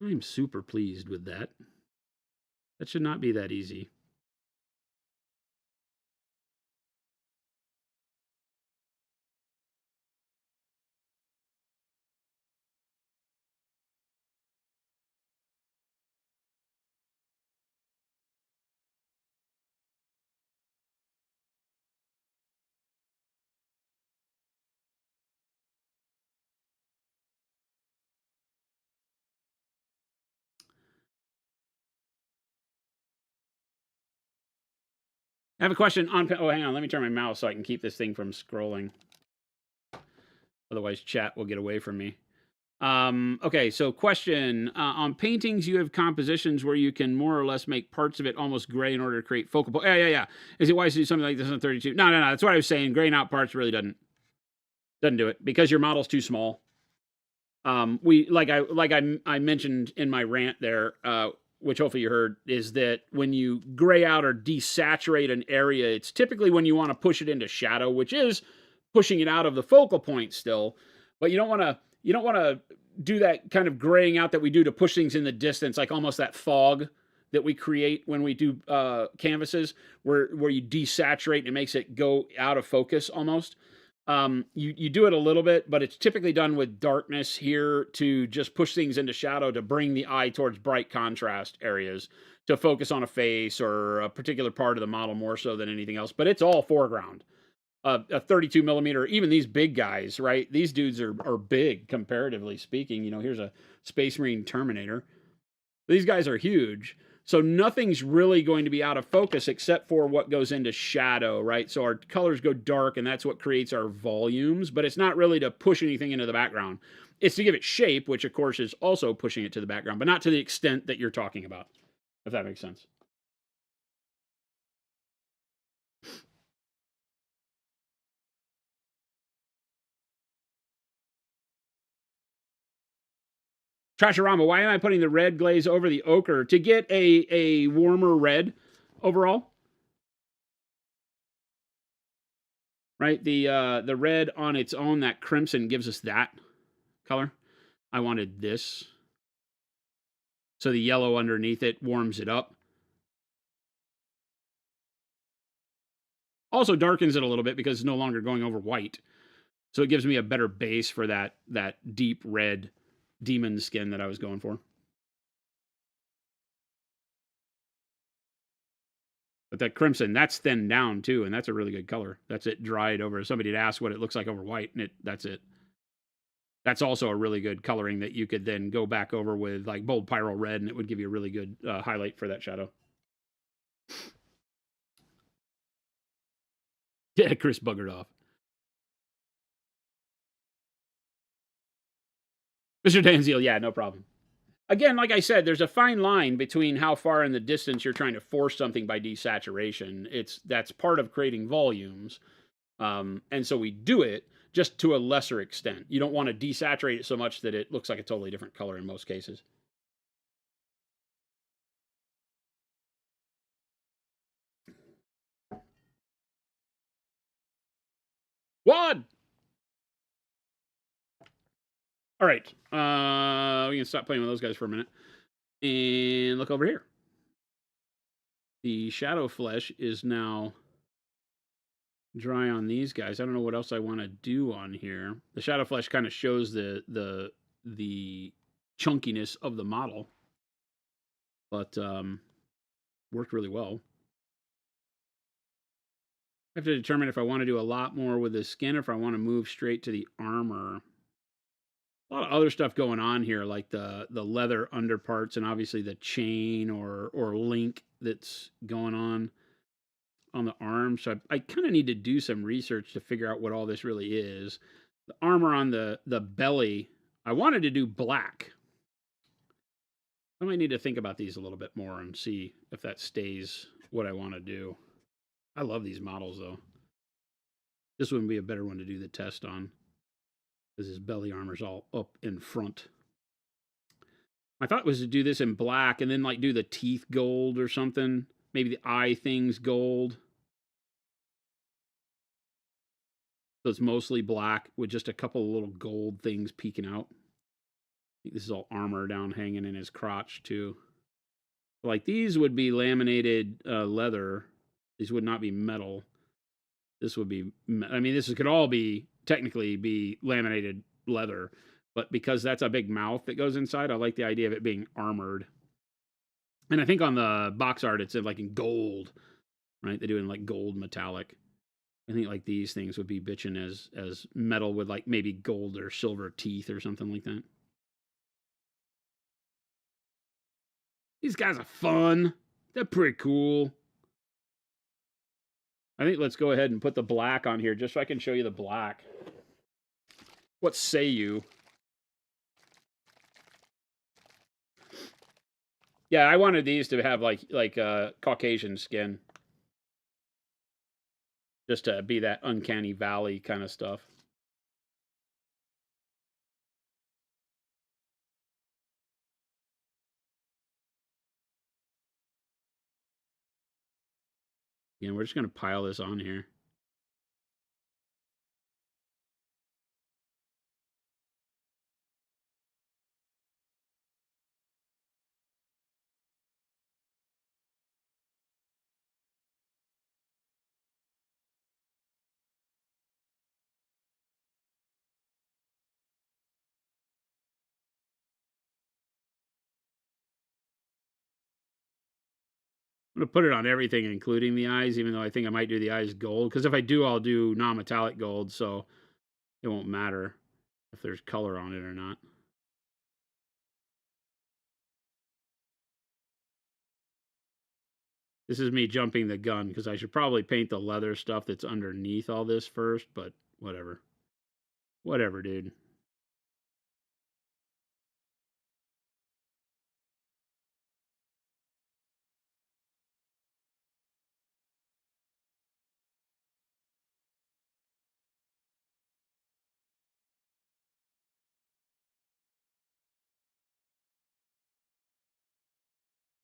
I'm super pleased with that. That should not be that easy. I have a question on. Oh, hang on. Let me turn my mouse so I can keep this thing from scrolling. Otherwise, chat will get away from me. Okay, so question. On paintings, you have compositions where you can more or less make parts of it almost gray in order to create focal point. Yeah. Is it wise to do something like this on 32? No. That's what I was saying. Graying out parts really doesn't do it because your model's too small. I mentioned in my rant there, which hopefully you heard, is that when you gray out or desaturate an area, it's typically when you want to push it into shadow, which is pushing it out of the focal point still, but you don't want to do that kind of graying out that we do to push things in the distance, like almost that fog that we create when we do canvases, where you desaturate and it makes it go out of focus almost. You do it a little bit, but it's typically done with darkness here to just push things into shadow to bring the eye towards bright contrast areas, to focus on a face or a particular part of the model more so than anything else. But it's all foreground. A 32 millimeter, even these big guys, right? These dudes are big comparatively speaking. You know, here's a Space Marine Terminator. These guys are huge. So nothing's really going to be out of focus except for what goes into shadow, right? So our colors go dark, and that's what creates our volumes, but it's not really to push anything into the background. It's to give it shape, which of course is also pushing it to the background, but not to the extent that you're talking about, if that makes sense. Trashorama, why am I putting the red glaze over the ochre? To get a warmer red overall. Right? The red on its own, that crimson gives us that color. I wanted this. So the yellow underneath it warms it up. Also darkens it a little bit because it's no longer going over white. So it gives me a better base for that deep red demon skin that I was going for. But that crimson, that's thinned down too, and that's a really good color. That's it dried over. Somebody had asked what it looks like over white, and that's it. That's also a really good coloring that you could then go back over with like bold pyro red, and it would give you a really good highlight for that shadow. Yeah, Chris buggered off. Mr. Danziel, yeah, no problem. Again, like I said, there's a fine line between how far in the distance you're trying to force something by desaturation. That's part of creating volumes. And so we do it just to a lesser extent. You don't want to desaturate it so much that it looks like a totally different color in most cases. One! All right. We can stop playing with those guys for a minute. And look over here. The shadow flesh is now dry on these guys. I don't know what else I want to do on here. The shadow flesh kind of shows the chunkiness of the model, but worked really well. I have to determine if I want to do a lot more with the skin or if I want to move straight to the armor. A lot of other stuff going on here, like the leather underparts and obviously the chain or link that's going on the arm. So I kind of need to do some research to figure out what all this really is. The armor on the belly, I wanted to do black. I might need to think about these a little bit more and see if that stays what I want to do. I love these models, though. This would be a better one to do the test on, because his belly armor's all up in front. My thought was to do this in black and then like do the teeth gold or something. Maybe the eye things gold. So it's mostly black with just a couple of little gold things peeking out. I think this is all armor down hanging in his crotch too. Like these would be laminated leather. These would not be metal. This would be, I mean, this could all be, technically be laminated leather. But because that's a big mouth that goes inside, I like the idea of it being armored. And I think on the box art, it's like in gold, right? They do it in like gold metallic. I think like these things would be bitching as metal with like maybe gold or silver teeth or something like that. These guys are fun. They're pretty cool. I think let's go ahead and put the black on here just so I can show you the black. What say you? Yeah, I wanted these to have like Caucasian skin. Just to be that uncanny valley kind of stuff. Again, we're just going to pile this on here. I'm going to put it on everything, including the eyes, even though I think I might do the eyes gold. Because if I do, I'll do non-metallic gold, so it won't matter if there's color on it or not. This is me jumping the gun, because I should probably paint the leather stuff that's underneath all this first, but whatever. Whatever, dude.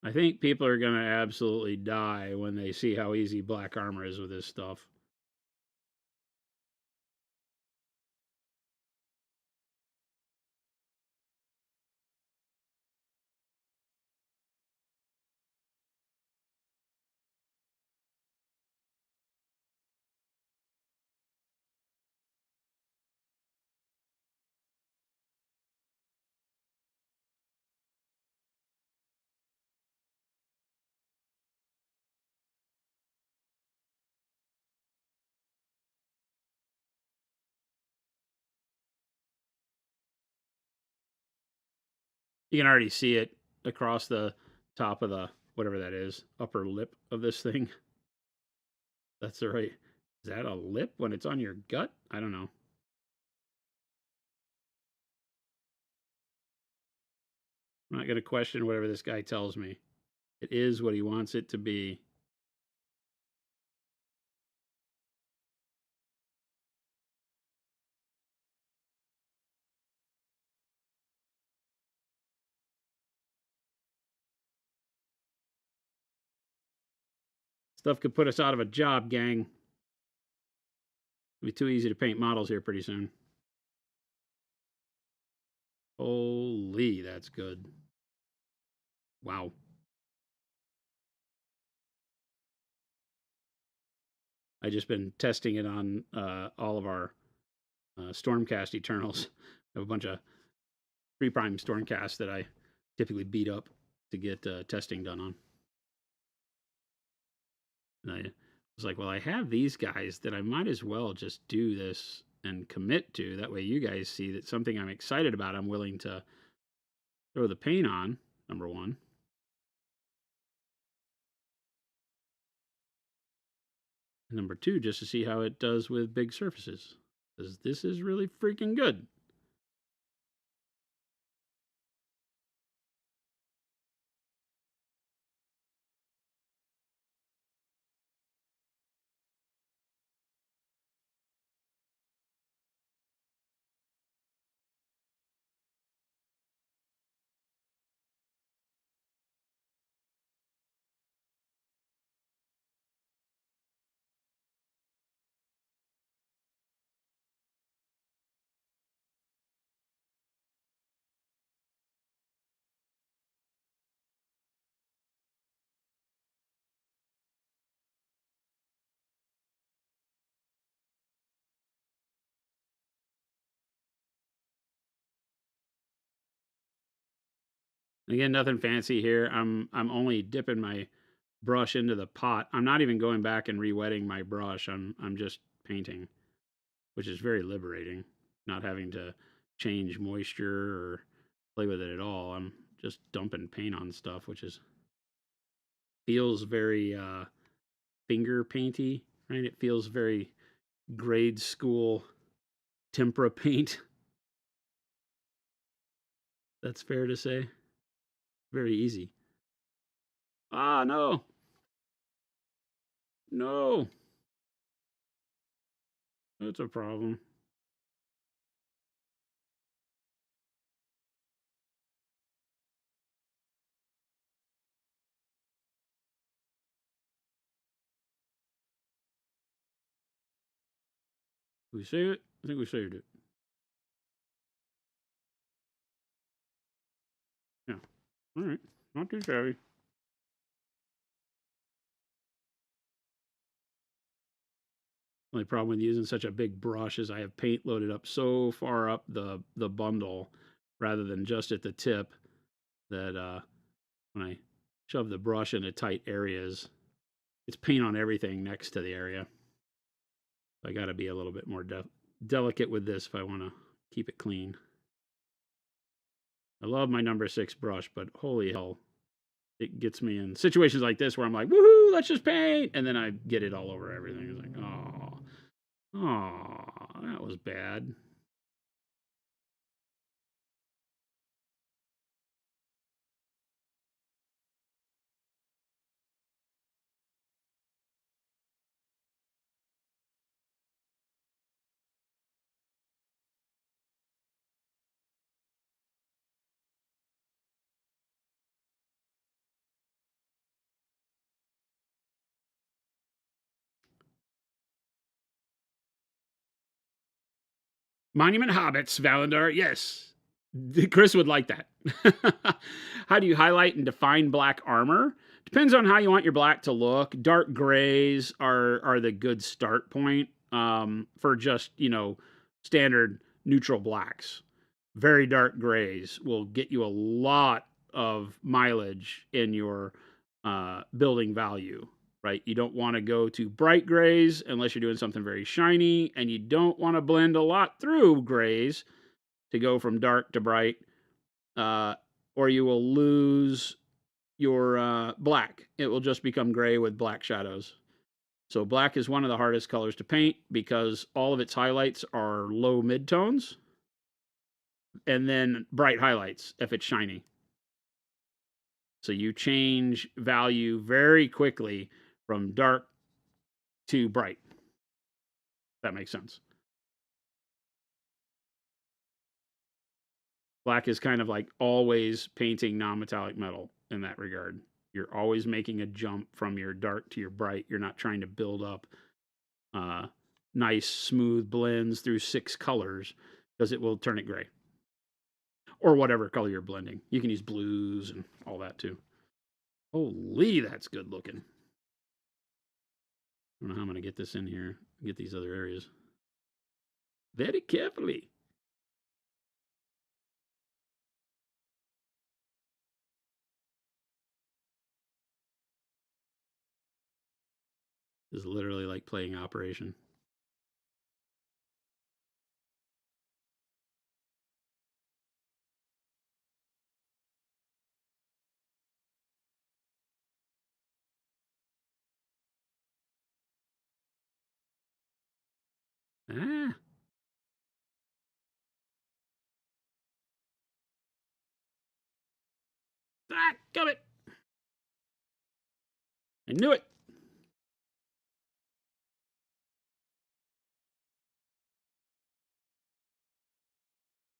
I think people are going to absolutely die when they see how easy black armor is with this stuff. You can already see it across the top of the, whatever that is, upper lip of this thing. That's the right. Is that a lip when it's on your gut? I don't know. I'm not going to question whatever this guy tells me. It is what he wants it to be. Stuff could put us out of a job, gang. It'll be too easy to paint models here pretty soon. Holy, that's good. Wow. I just been testing it on all of our Stormcast Eternals. I have a bunch of 3' Stormcast that I typically beat up to get testing done on. And I was like, well, I have these guys that I might as well just do this and commit to. That way you guys see that something I'm excited about, I'm willing to throw the paint on, number one. And number two, just to see how it does with big surfaces. Because this is really freaking good. Again, nothing fancy here. I'm only dipping my brush into the pot. I'm not even going back and re-wetting my brush. I'm just painting, which is very liberating. Not having to change moisture or play with it at all. I'm just dumping paint on stuff, which is feels very finger painty, right? It feels very grade school tempera paint. That's fair to say. Very easy. Ah, no. No. That's a problem. Did we save it? I think we saved it. Yeah. All right. Not too shabby. Only problem with using such a big brush is I have paint loaded up so far up the bundle rather than just at the tip that when I shove the brush into tight areas, it's paint on everything next to the area. I got to be a little bit more delicate with this if I want to keep it clean. I love my number 6 brush, but holy hell, it gets me in situations like this where I'm like, woohoo, let's just paint. And then I get it all over everything. It's like, oh, that was bad. Monument Hobbits, Valandar, yes. Chris would like that. How do you highlight and define black armor? Depends on how you want your black to look. Dark grays are the good start point for just, standard neutral blacks. Very dark grays will get you a lot of mileage in your building value. Right? You don't want to go to bright grays unless you're doing something very shiny, and you don't want to blend a lot through grays to go from dark to bright, or you will lose your black. It will just become gray with black shadows. So black is one of the hardest colors to paint because all of its highlights are low midtones, and then bright highlights if it's shiny. So you change value very quickly from dark to bright. That makes sense. Black is kind of like always painting non-metallic metal in that regard. You're always making a jump from your dark to your bright. You're not trying to build up nice, smooth blends through 6 colors because it will turn it gray. Or whatever color you're blending. You can use blues and all that too. Holy, that's good looking. I don't know how I'm going to get this in here, get these other areas. Very carefully. This is literally like playing Operation. Ah. Ah, got it. I knew it.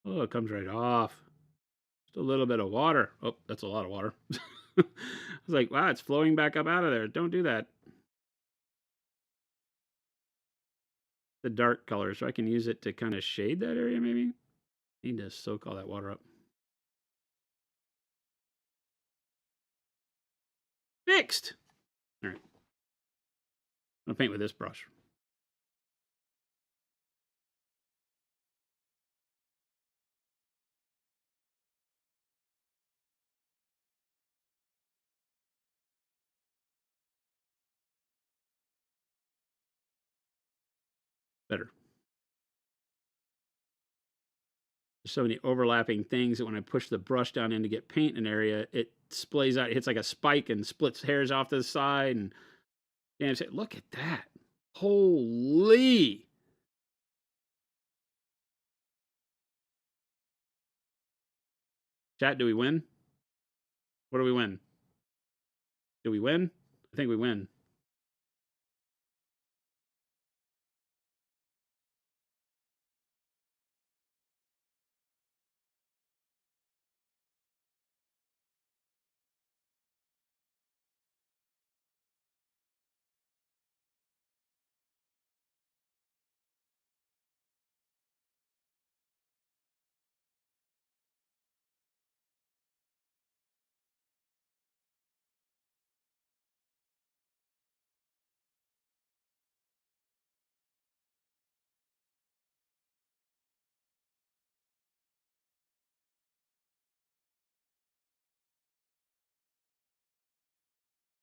Oh, it comes right off. Just a little bit of water. Oh, that's a lot of water. I was like, wow, it's flowing back up out of there. Don't do that. The dark color, so I can use it to kind of shade that area maybe. Need to soak all that water up. Fixed. All right. I'm gonna paint with this brush. Better. There's so many overlapping things that when I push the brush down in to get paint in an area, it splays out. It hits like a spike and splits hairs off to the side. And damn, look at that. Holy. Chat, do we win? What do we win? Do we win? I think we win.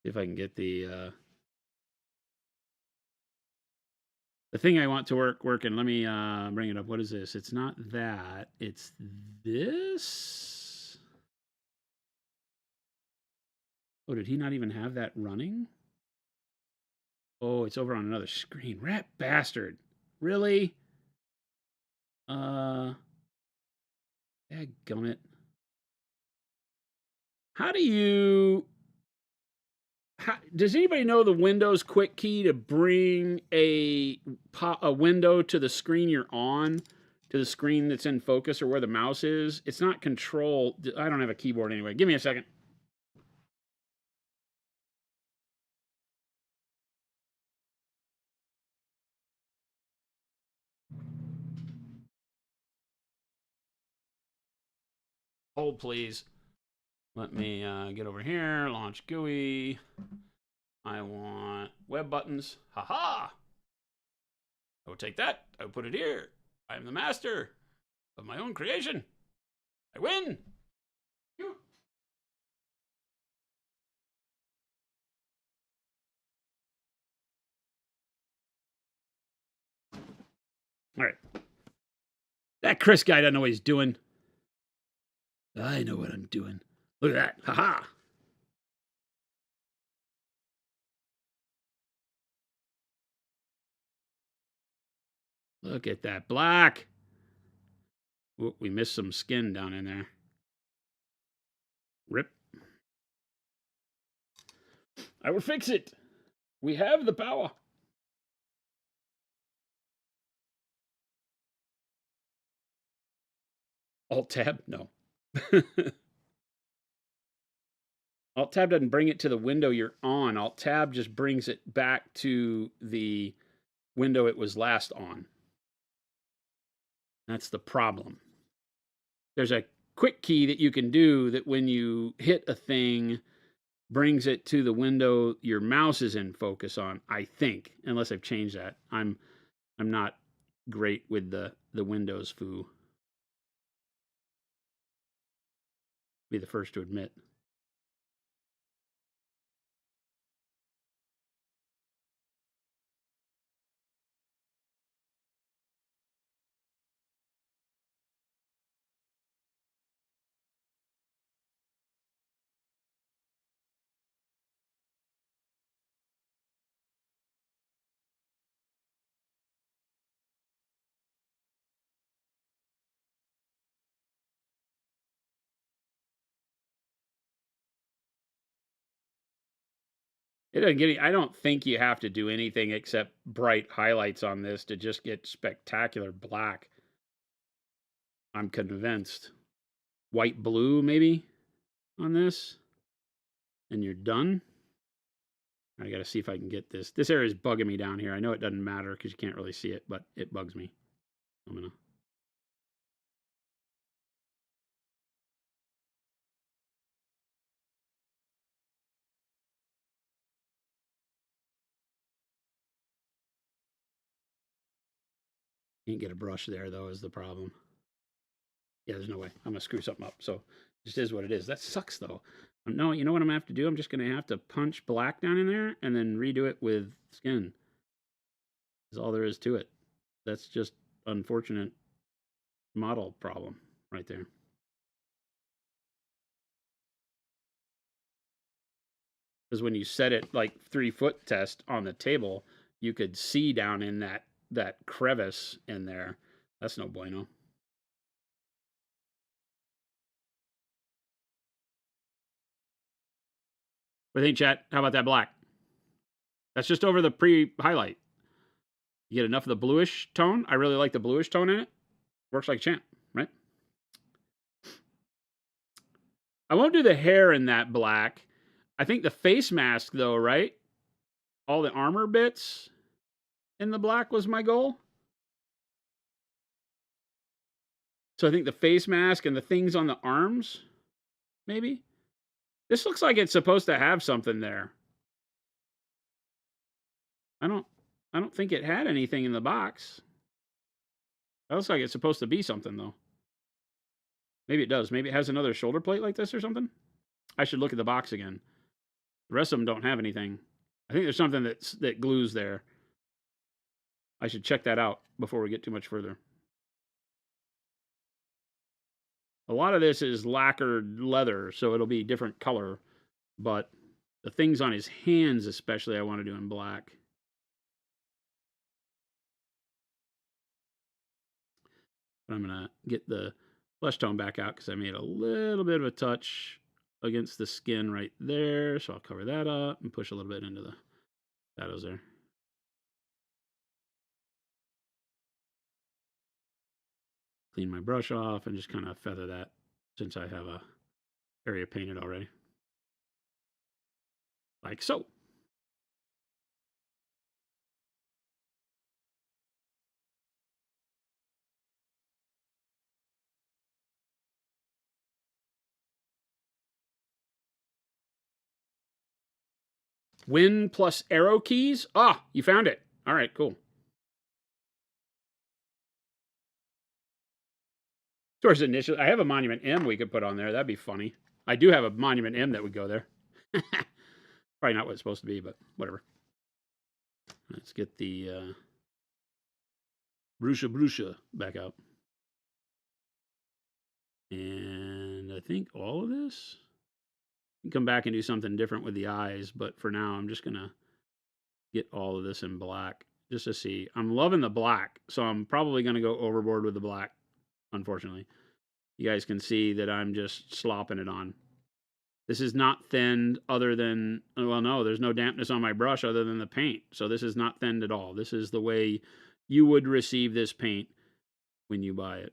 See if I can get the thing I want to working. Let me bring it up. What is this? It's not that. It's this. Oh, did he not even have that running? Oh, it's over on another screen. Rat bastard. Really? Dadgummit. How do you... does anybody know the Windows quick key to bring a window to the screen you're on, to the screen that's in focus or where the mouse is? It's not control. I don't have a keyboard anyway. Give me a second. Hold, please. Let me get over here. Launch GUI. I want web buttons. Haha! I will take that. I will put it here. I am the master of my own creation. I win. Phew. All right. That Chris guy doesn't know what he's doing. I know what I'm doing. Look at that. Haha. Look at that black. Ooh, we missed some skin down in there. Rip. I will fix it. We have the power. Alt-Tab? No. Alt-Tab doesn't bring it to the window you're on. Alt-Tab just brings it back to the window it was last on. That's the problem. There's a quick key that you can do that when you hit a thing, brings it to the window your mouse is in focus on, I think, unless I've changed that. I'm not great with the Windows foo. Be the first to admit. It doesn't get any, I don't think you have to do anything except bright highlights on this to just get spectacular black. I'm convinced. White blue maybe on this. And you're done. I got to see if I can get this. This area is bugging me down here. I know it doesn't matter because you can't really see it, but it bugs me. I'm going to... Can't get a brush there, though, is the problem. Yeah, there's no way. I'm going to screw something up. So it just is what it is. That sucks, though. No, you know what I'm going to have to do? I'm just going to have to punch black down in there and then redo it with skin. That's all there is to it. That's just unfortunate model problem right there. Because when you set it like 3-foot test on the table, you could see down in that crevice in there. That's no bueno. What do you think, chat? How about that black? That's just over the pre-highlight. You get enough of the bluish tone. I really like the bluish tone in it. Works like a champ, right? I won't do the hair in that black. I think the face mask, though, right? All the armor bits in the black was my goal. So I think the face mask and the things on the arms, maybe. This looks like it's supposed to have something there. I don't think it had anything in the box. That looks like it's supposed to be something, though. Maybe it does. Maybe it has another shoulder plate like this or something. I should look at the box again. The rest of them don't have anything. I think there's something that glues there. I should check that out before we get too much further. A lot of this is lacquered leather, so it'll be different color, but the things on his hands especially I want to do in black. I'm going to get the flesh tone back out because I made a little bit of a touch against the skin right there. So I'll cover that up and push a little bit into the shadows there. Clean my brush off and just kind of feather that since I have a area painted already. Like so. Win plus arrow keys. Ah, you found it. All right, cool. Towards initial, I have a Monument M we could put on there. That'd be funny. I do have a Monument M that would go there. Probably not what it's supposed to be, but whatever. Let's get the Brusha back out. And I think all of this. You can come back and do something different with the eyes, but for now, I'm just going to get all of this in black just to see. I'm loving the black, so I'm probably going to go overboard with the black, unfortunately. You guys can see that I'm just slopping it on. This is not thinned other than, well, no, there's no dampness on my brush other than the paint. So this is not thinned at all. This is the way you would receive this paint when you buy it.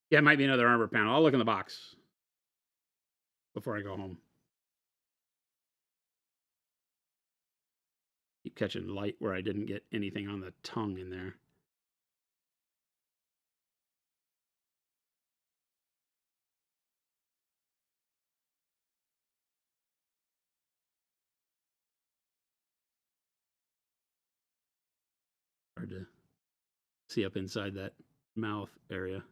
Yeah, it might be another armor panel. I'll look in the box before I go home. Keep catching light where I didn't get anything on the tongue in there. Hard to see up inside that mouth area.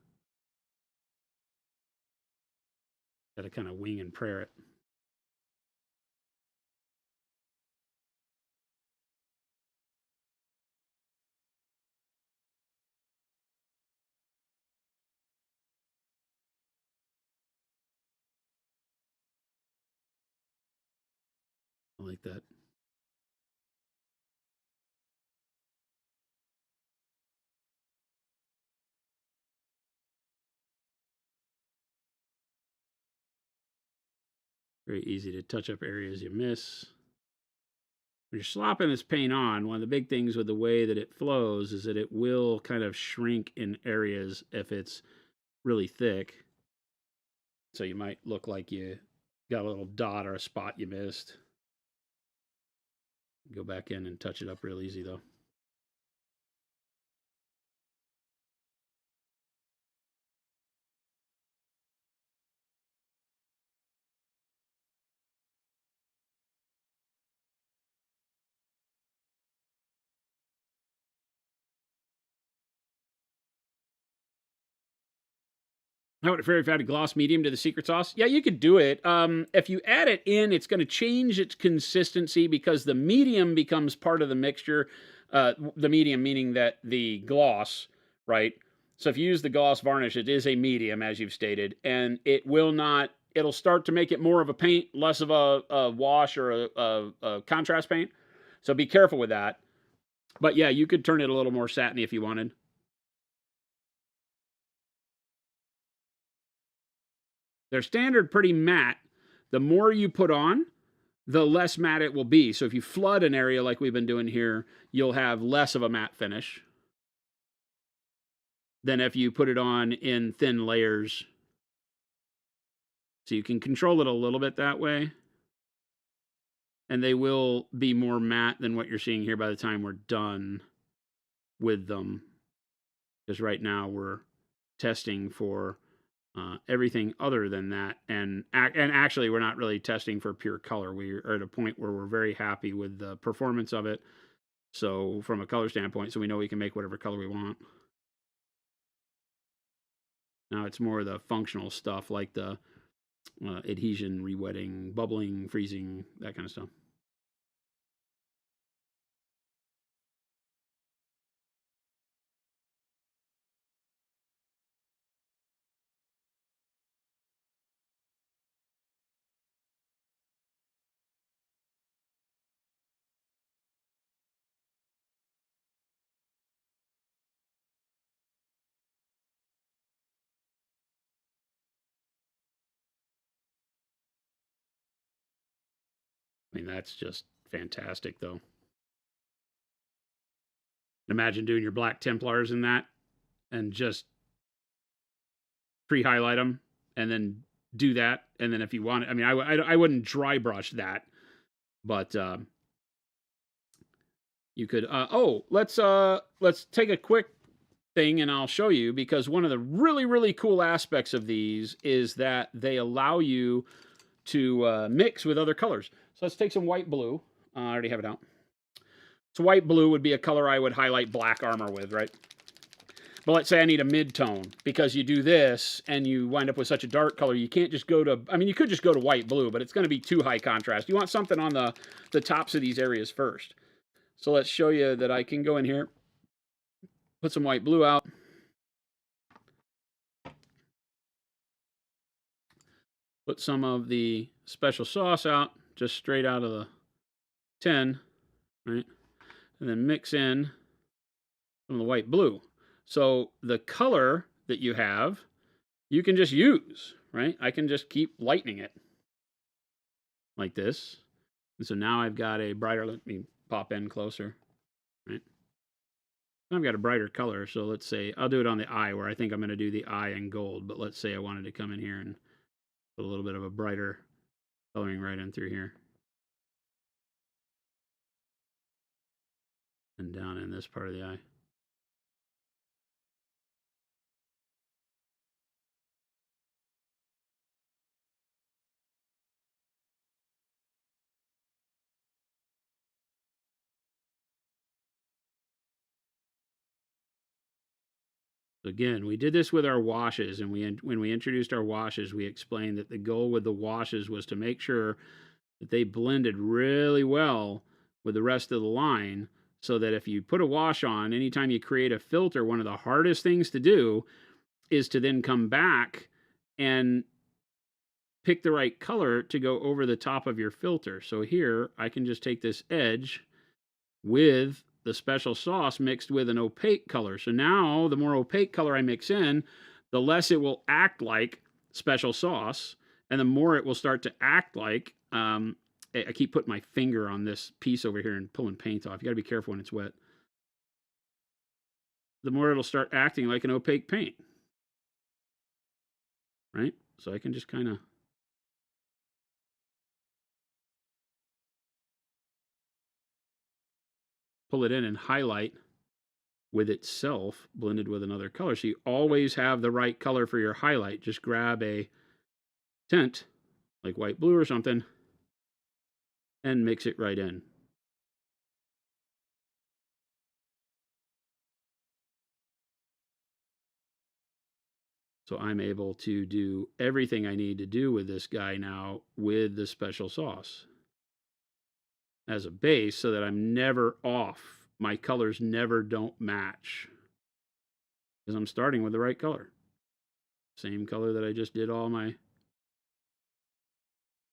Got to kind of wing and prayer it. I like that. Very easy to touch up areas you miss. When you're slopping this paint on, one of the big things with the way that it flows is that it will kind of shrink in areas if it's really thick. So you might look like you got a little dot or a spot you missed. Go back in and touch it up real easy though. How about a fairy fatty gloss medium to the secret sauce? Yeah, you could do it. If you add it in, it's going to change its consistency because the medium becomes part of the mixture. The medium meaning that the gloss, right? So if you use the gloss varnish, it is a medium, as you've stated, and it will not, it'll start to make it more of a paint, less of a wash or a contrast paint. So be careful with that. But yeah, you could turn it a little more satiny if you wanted. They're standard pretty matte. The more you put on, the less matte it will be. So if you flood an area like we've been doing here, you'll have less of a matte finish than if you put it on in thin layers. So you can control it a little bit that way. And they will be more matte than what you're seeing here by the time we're done with them. Because right now we're testing for everything other than that, and actually we're not really testing for pure color. We're at a point where we're very happy with the performance of it, so from a color standpoint, so we know we can make whatever color we want. Now it's more the functional stuff like the adhesion, rewetting, bubbling, freezing, that kind of stuff. I mean, that's just fantastic, though. Imagine doing your black Templars in that and just pre-highlight them and then do that. And then if you want it, I mean, I wouldn't dry brush that, but you could, let's take a quick thing and I'll show you, because one of the really, really cool aspects of these is that they allow you to mix with other colors. So let's take some white blue. I already have it out. So white blue would be a color I would highlight black armor with, right? But let's say I need a mid-tone, because you do this and you wind up with such a dark color, you can't just go to, I mean, you could just go to white blue, but it's going to be too high contrast. You want something on the tops of these areas first. So let's show you that I can go in here, put some white blue out. Put some of the special sauce out, just straight out of the tin, right? And then mix in some of the white blue. So the color that you have, you can just use, right? I can just keep lightening it like this. And so now I've got a brighter, let me pop in closer, right? I've got a brighter color. So let's say, I'll do it on the eye where I think I'm going to do the eye in gold. But let's say I wanted to come in here and put a little bit of a brighter coloring right in through here. And down in this part of the eye. Again, we did this with our washes, and when we introduced our washes, we explained that the goal with the washes was to make sure that they blended really well with the rest of the line, so that if you put a wash on, anytime you create a filter, one of the hardest things to do is to then come back and pick the right color to go over the top of your filter. So here, I can just take this edge with the special sauce mixed with an opaque color. So now the more opaque color I mix in, the less it will act like special sauce, And the more it will start to act like, I keep putting my finger on this piece over here and pulling paint off. You got to be careful when it's wet. The more it'll start acting like an opaque paint, right? So I can just kind of pull it in and highlight with itself blended with another color. So you always have the right color for your highlight. Just grab a tint like white, blue or something and mix it right in. So I'm able to do everything I need to do with this guy now with the special sauce as a base so that I'm never off. My colors never don't match because I'm starting with the right color. Same color that I just did all my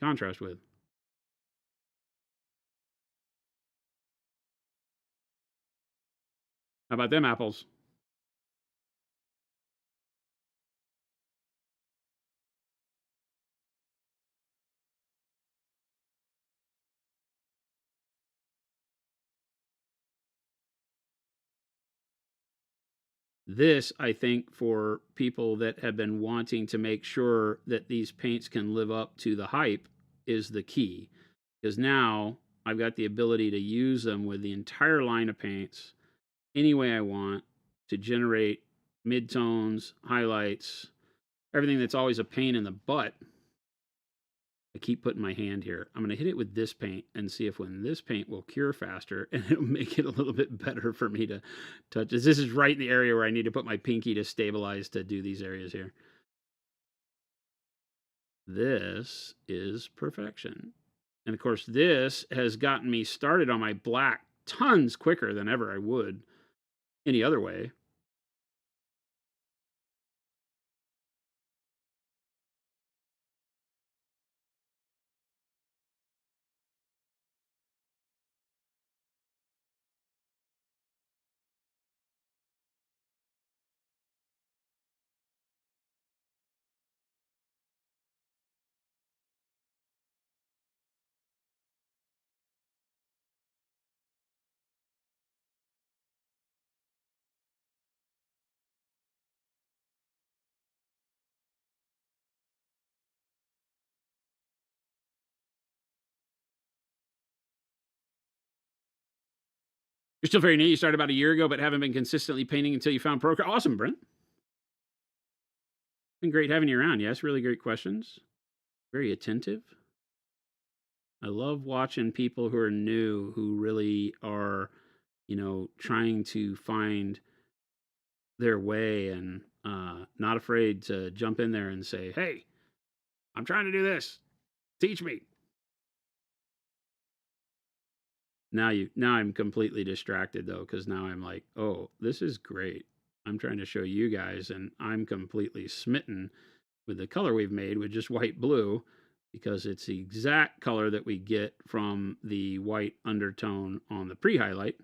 contrast with. How about them apples? This, I think, for people that have been wanting to make sure that these paints can live up to the hype is the key. Because now I've got the ability to use them with the entire line of paints any way I want to generate midtones, highlights, everything that's always a pain in the butt. I keep putting my hand here. I'm going to hit it with this paint and see if when this paint will cure faster and it'll make it a little bit better for me to touch. This is right in the area where I need to put my pinky to stabilize to do these areas here. This is perfection. And of course, this has gotten me started on my black tons quicker than ever I would any other way. You're still very new. You started about a year ago, but haven't been consistently painting until you found Procreate. Awesome, Brent. Been great having you around. Yes, really great questions. Very attentive. I love watching people who are new, who really are, trying to find their way and not afraid to jump in there and say, hey, I'm trying to do this. Teach me. Now I'm completely distracted though, because now I'm like, oh, this is great. I'm trying to show you guys, and I'm completely smitten with the color we've made with just white blue, because it's the exact color that we get from the white undertone on the pre-highlight.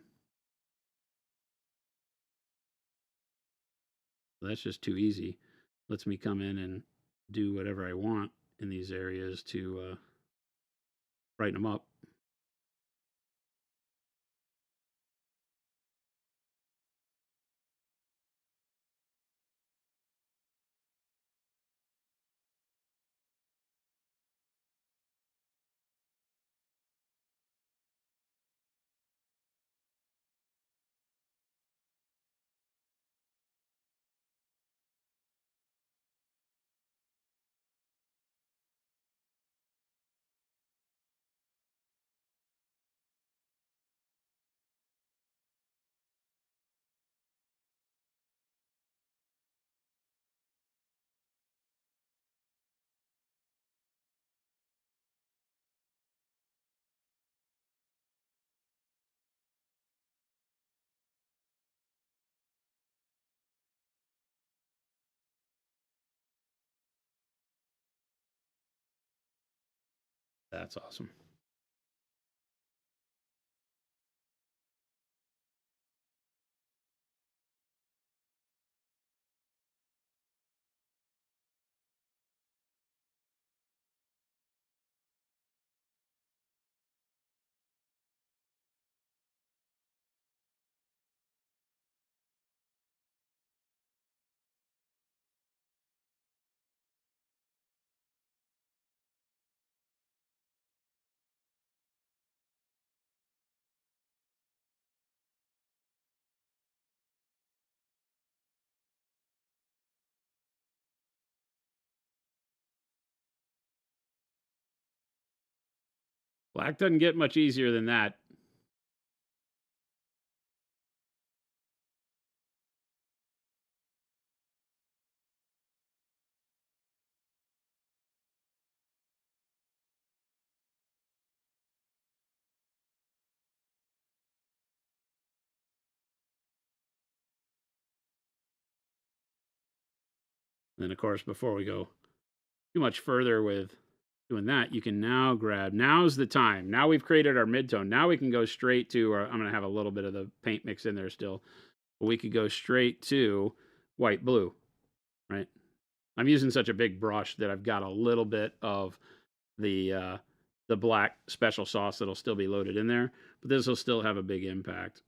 That's just too easy. Lets me come in and do whatever I want in these areas to brighten them up. That's awesome. Black doesn't get much easier than that. Then, of course, before we go too much further with doing that, you can now grab, now's the time. Now we've created our midtone. Now we can go straight to, I'm going to have a little bit of the paint mix in there still, but we could go straight to white blue, right? I'm using such a big brush that I've got a little bit of the black special sauce that'll still be loaded in there, but this will still have a big impact.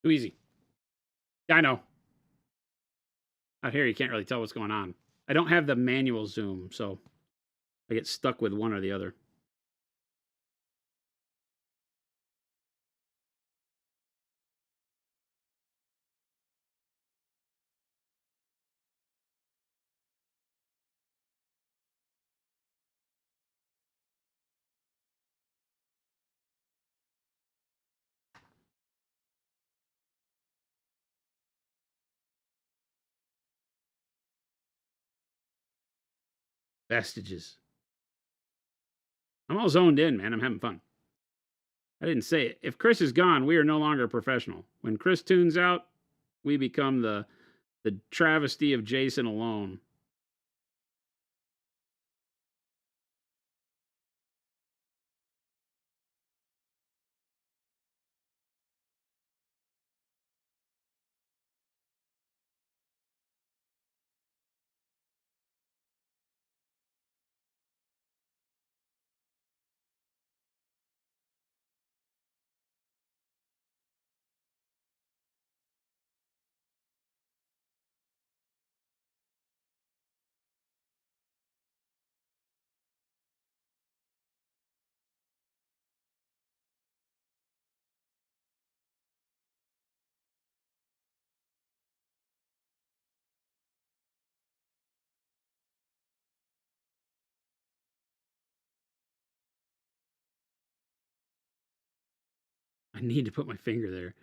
Too easy. Yeah, I know. Out here, you can't really tell what's going on. I don't have the manual zoom, so I get stuck with one or the other. Vestiges. I'm all zoned in, man. I'm having fun. I didn't say it. If Chris is gone, we are no longer professional. When Chris tunes out, we become the travesty of Jason alone. I need to put my finger there.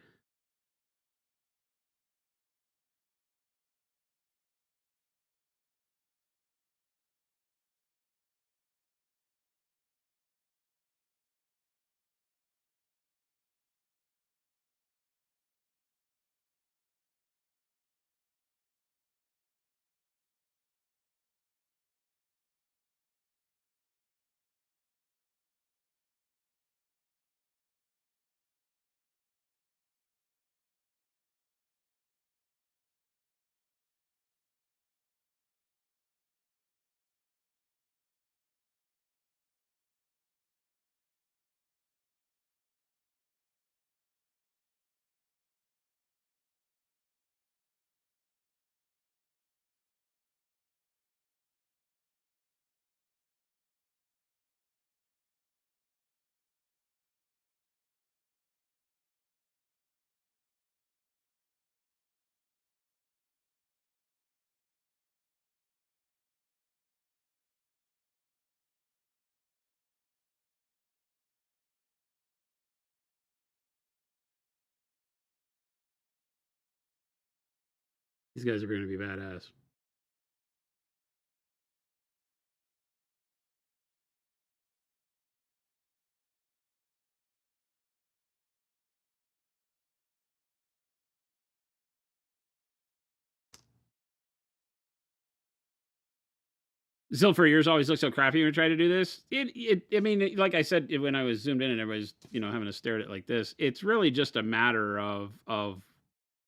These guys are going to be badass. Silver ears always look so crappy when I try to do this. I mean, like I said, when I was zoomed in and everybody's, having to stare at it like this, it's really just a matter of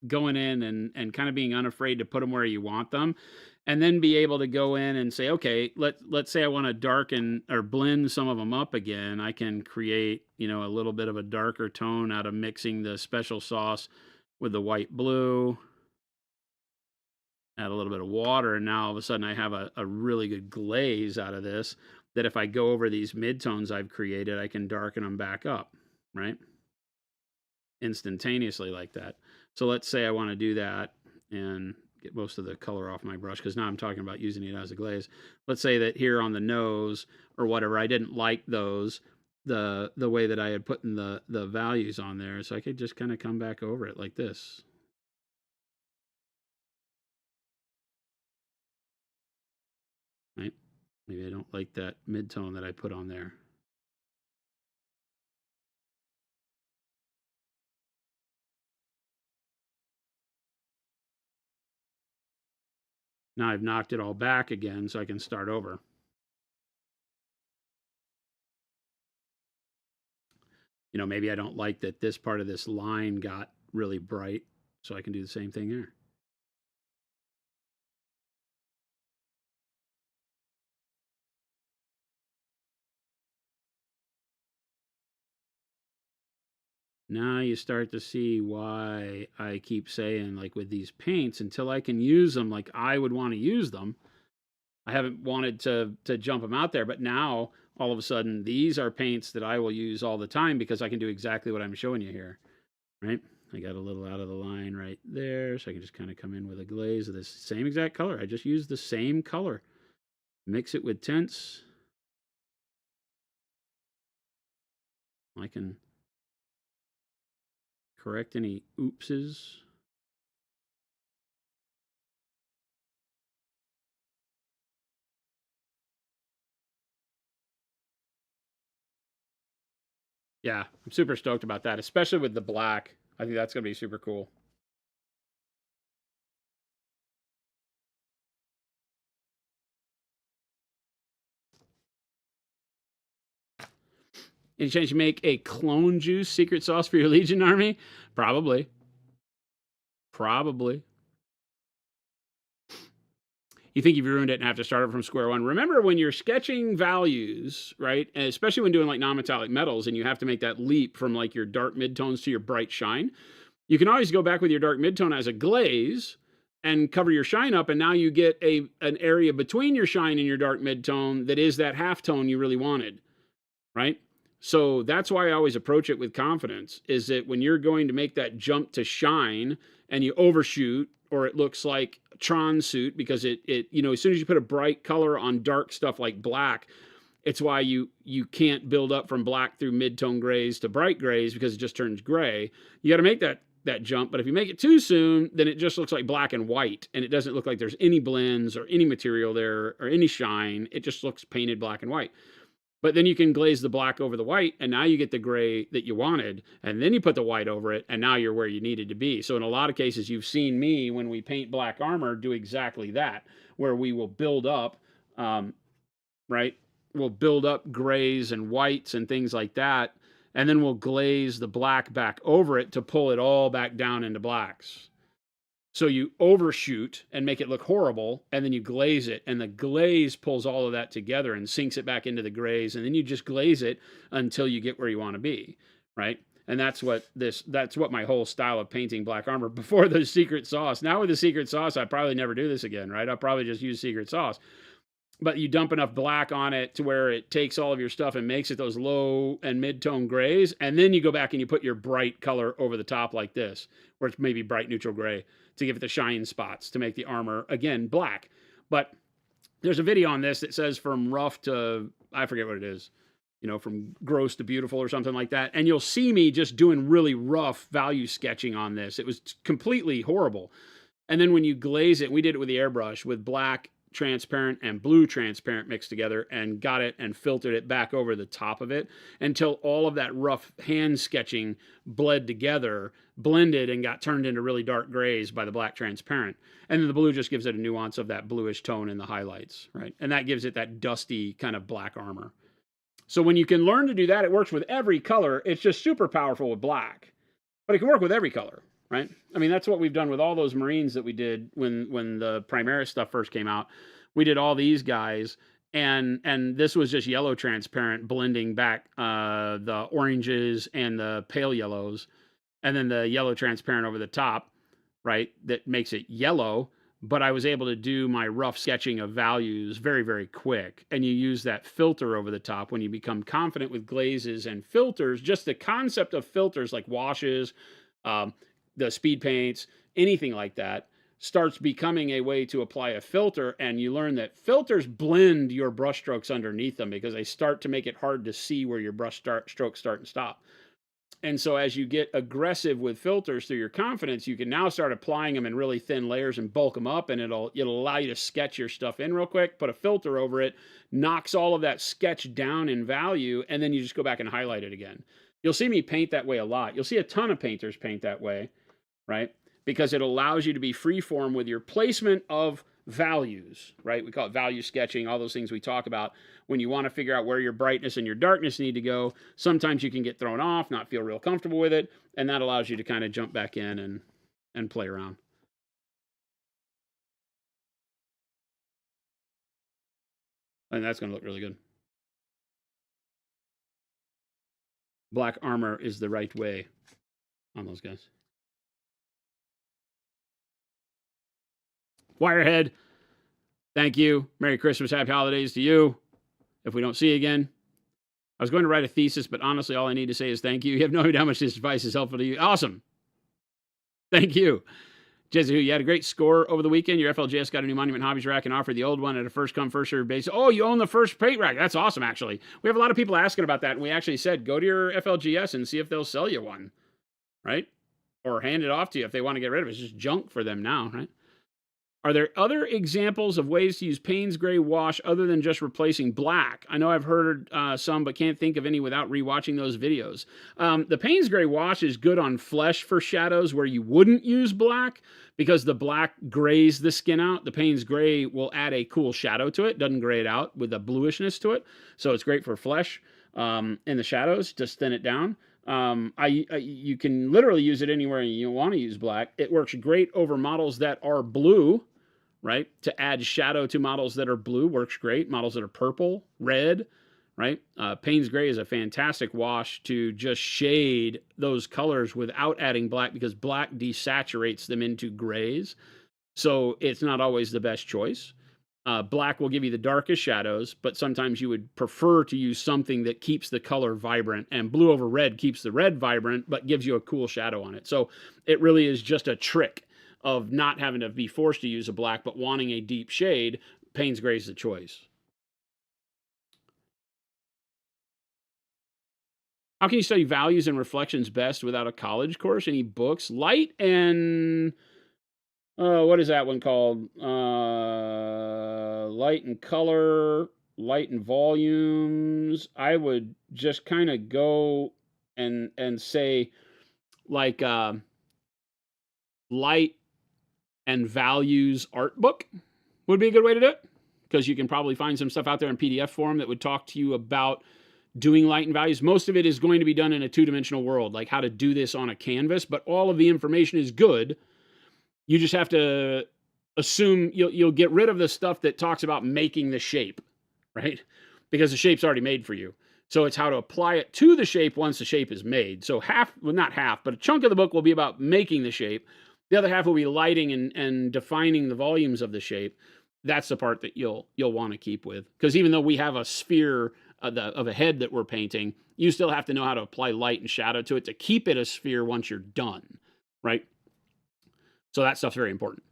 going in and kind of being unafraid to put them where you want them, and then be able to go in and say, okay, let's say I want to darken or blend some of them up again. I can create, a little bit of a darker tone out of mixing the special sauce with the white blue. Add a little bit of water, and now all of a sudden I have a really good glaze out of this that if I go over these midtones I've created, I can darken them back up, right? Instantaneously like that. So let's say I want to do that and get most of the color off my brush, because now I'm talking about using it as a glaze. Let's say that here on the nose or whatever, I didn't like those, the way that I had put in the values on there, so I could just kind of come back over it like this. Right? Maybe I don't like that mid-tone that I put on there. Now I've knocked it all back again, so I can start over. Maybe I don't like that this part of this line got really bright, so I can do the same thing here. Now you start to see why I keep saying, like with these paints, until I can use them like I would want to use them, I haven't wanted to jump them out there. But now, all of a sudden, these are paints that I will use all the time because I can do exactly what I'm showing you here, right? I got a little out of the line right there, so I can just kind of come in with a glaze of this same exact color. I just use the same color. Mix it with tints. I can correct any oopses. Yeah, I'm super stoked about that, especially with the black. I think that's going to be super cool. Any chance you make a clone juice secret sauce for your Legion army? Probably. Probably. You think you've ruined it and have to start it from square one. Remember, when you're sketching values, right, and especially when doing like non-metallic metals, and you have to make that leap from like your dark midtones to your bright shine, you can always go back with your dark midtone as a glaze and cover your shine up, and now you get an area between your shine and your dark midtone that is that half tone you really wanted, right? So that's why I always approach it with confidence, is that when you're going to make that jump to shine and you overshoot, or it looks like Tron suit, because it as soon as you put a bright color on dark stuff like black, it's why you can't build up from black through mid-tone grays to bright grays, because it just turns gray. You got to make that jump, but if you make it too soon, then it just looks like black and white, and it doesn't look like there's any blends or any material there or any shine. It just looks painted black and white. But then you can glaze the black over the white, and now you get the gray that you wanted, and then you put the white over it, and now you're where you needed to be. So in a lot of cases, you've seen me, when we paint black armor, do exactly that, where we will build up, right? We'll build up grays and whites and things like that, and then we'll glaze the black back over it to pull it all back down into blacks. So you overshoot and make it look horrible, and then you glaze it, and the glaze pulls all of that together and sinks it back into the grays, and then you just glaze it until you get where you want to be, right? And that's what my whole style of painting black armor before the secret sauce. Now with the secret sauce, I probably never do this again, right? I'll probably just use secret sauce. But you dump enough black on it to where it takes all of your stuff and makes it those low and mid-tone grays, and then you go back and you put your bright color over the top like this, where it's maybe bright neutral gray, to give it the shine spots to make the armor, again, black. But there's a video on this that says from rough to, I forget what it is, from gross to beautiful or something like that. And you'll see me just doing really rough value sketching on this. It was completely horrible. And then when you glaze it, we did it with the airbrush with black transparent and blue transparent mixed together and got it and filtered it back over the top of it until all of that rough hand sketching bled together, blended, and got turned into really dark grays by the black transparent. And then the blue just gives it a nuance of that bluish tone in the highlights, right? And that gives it that dusty kind of black armor. So when you can learn to do that, it works with every color. It's just super powerful with black, but it can work with every color, right? I mean, that's what we've done with all those Marines that we did when the Primaris stuff first came out. We did all these guys, and this was just yellow transparent blending back the oranges and the pale yellows, and then the yellow transparent over the top, right? That makes it yellow. But I was able to do my rough sketching of values very, very quick. And you use that filter over the top when you become confident with glazes and filters. Just the concept of filters like washes, the speed paints, anything like that starts becoming a way to apply a filter. And you learn that filters blend your brush strokes underneath them because they start to make it hard to see where your brush strokes start and stop. And so as you get aggressive with filters through your confidence, you can now start applying them in really thin layers and bulk them up, and it'll allow you to sketch your stuff in real quick, put a filter over it, knocks all of that sketch down in value, and then you just go back and highlight it again. You'll see me paint that way a lot. You'll see a ton of painters paint that way, right? Because it allows you to be freeform with your placement of values, right? We call it value sketching, all those things we talk about. When you want to figure out where your brightness and your darkness need to go, sometimes you can get thrown off, not feel real comfortable with it, and that allows you to kind of jump back in and play around. And that's going to look really good. Black armor is the right way on those guys. Wirehead, thank you. Merry Christmas, Happy Holidays to you. If we don't see you again. I was going to write a thesis, but honestly, all I need to say is thank you. You have no idea how much this advice is helpful to you. Awesome. Thank you. Jezu, you had a great score over the weekend. Your FLGS got a new Monument Hobbies rack and offered the old one at a first-come, first-served basis. Oh, you own the first paint rack. That's awesome, actually. We have a lot of people asking about that, and we actually said, go to your FLGS and see if they'll sell you one, right? Or hand it off to you if they want to get rid of it. It's just junk for them now, right? Are there other examples of ways to use Payne's Gray wash other than just replacing black? I know I've heard some, but can't think of any without rewatching those videos. The Payne's Gray wash is good on flesh for shadows where you wouldn't use black because the black grays the skin out. The Payne's Gray will add a cool shadow to it, doesn't gray it out with a bluishness to it. So it's great for flesh in the shadows, just thin it down. You can literally use it anywhere you want to use black. It works great over models that are blue, right? To add shadow to models that are blue works great. Models that are purple, red, right? Payne's Gray is a fantastic wash to just shade those colors without adding black because black desaturates them into grays. So it's not always the best choice. Black will give you the darkest shadows, but sometimes you would prefer to use something that keeps the color vibrant, and blue over red keeps the red vibrant, but gives you a cool shadow on it. So it really is just a trick of not having to be forced to use a black, but wanting a deep shade. Payne's Gray is the choice. How can you study values and reflections best without a college course? Any books? Light and... what is that one called? Light and color, light and volumes. I would just kind of go and say like light and values art book would be a good way to do it, because you can probably find some stuff out there in PDF form that would talk to you about doing light and values. Most of it is going to be done in a two-dimensional world, like how to do this on a canvas, but all of the information is good. You just have to assume you'll get rid of the stuff that talks about making the shape, right? Because the shape's already made for you. So it's how to apply it to the shape once the shape is made. So not half, but a chunk of the book will be about making the shape. The other half will be lighting and defining the volumes of the shape. That's the part that you'll want to keep with. Because even though we have a sphere of a head that we're painting, you still have to know how to apply light and shadow to it to keep it a sphere once you're done, right? So that stuff's very important.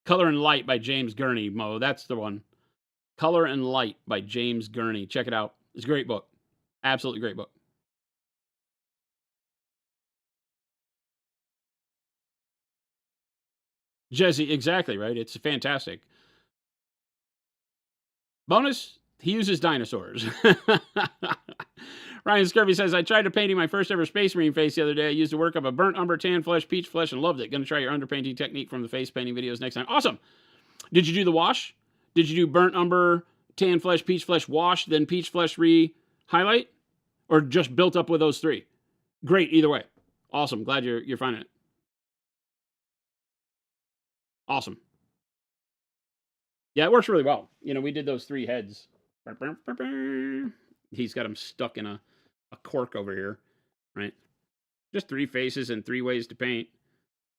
Color and Light by James Gurney, Mo. That's the one. Color and Light by James Gurney. Check it out. It's a great book. Absolutely great book. Jesse, exactly, right? It's fantastic. Bonus, he uses dinosaurs. Ryan Scurvy says, I tried to painting my first ever Space Marine face the other day. I used the work of a burnt umber, tan flesh, peach flesh, and loved it. Going to try your underpainting technique from the face painting videos next time. Awesome. Did you do the wash? Did you do burnt umber, tan flesh, peach flesh wash, then peach flesh re-highlight? Or just built up with those three? Great, either way. Awesome. Glad you're finding it. Awesome. Yeah, it works really well. You know, we did those 3 heads. He's got them stuck in a cork over here, right? Just 3 faces and 3 ways to paint,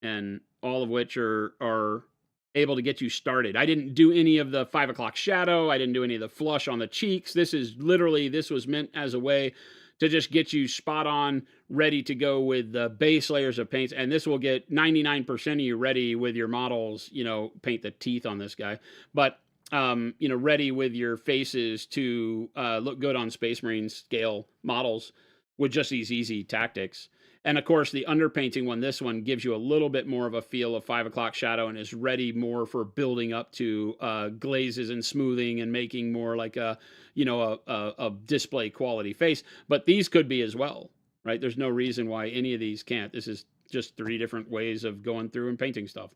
and all of which are able to get you started. I didn't do any of the 5 o'clock shadow. I didn't do any of the flush on the cheeks. This was meant as a way to just get you spot on, ready to go with the base layers of paints. And this will get 99% of you ready with your models, you know, paint the teeth on this guy. But, you know, ready with your faces to look good on Space Marine scale models with just these easy tactics. And of course, the underpainting one, this one gives you a little bit more of a feel of 5 o'clock shadow and is ready more for building up to glazes and smoothing and making more like a, you know, a display quality face. But these could be as well, right? There's no reason why any of these can't. This is just 3 different ways of going through and painting stuff.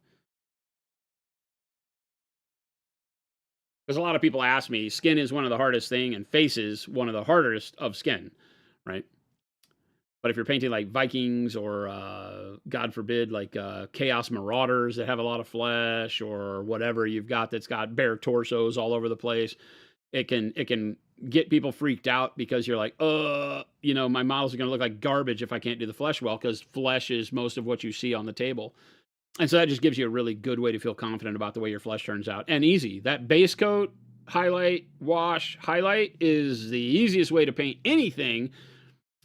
Because a lot of people ask me, skin is one of the hardest thing and face is one of the hardest of skin, right? But if you're painting like Vikings or, God forbid, like Chaos Marauders that have a lot of flesh or whatever you've got that's got bare torsos all over the place, it can get people freaked out because you're like, you know, my models are going to look like garbage if I can't do the flesh well, because flesh is most of what you see on the table. And so that just gives you a really good way to feel confident about the way your flesh turns out. And easy. That base coat, highlight, wash, highlight is the easiest way to paint anything,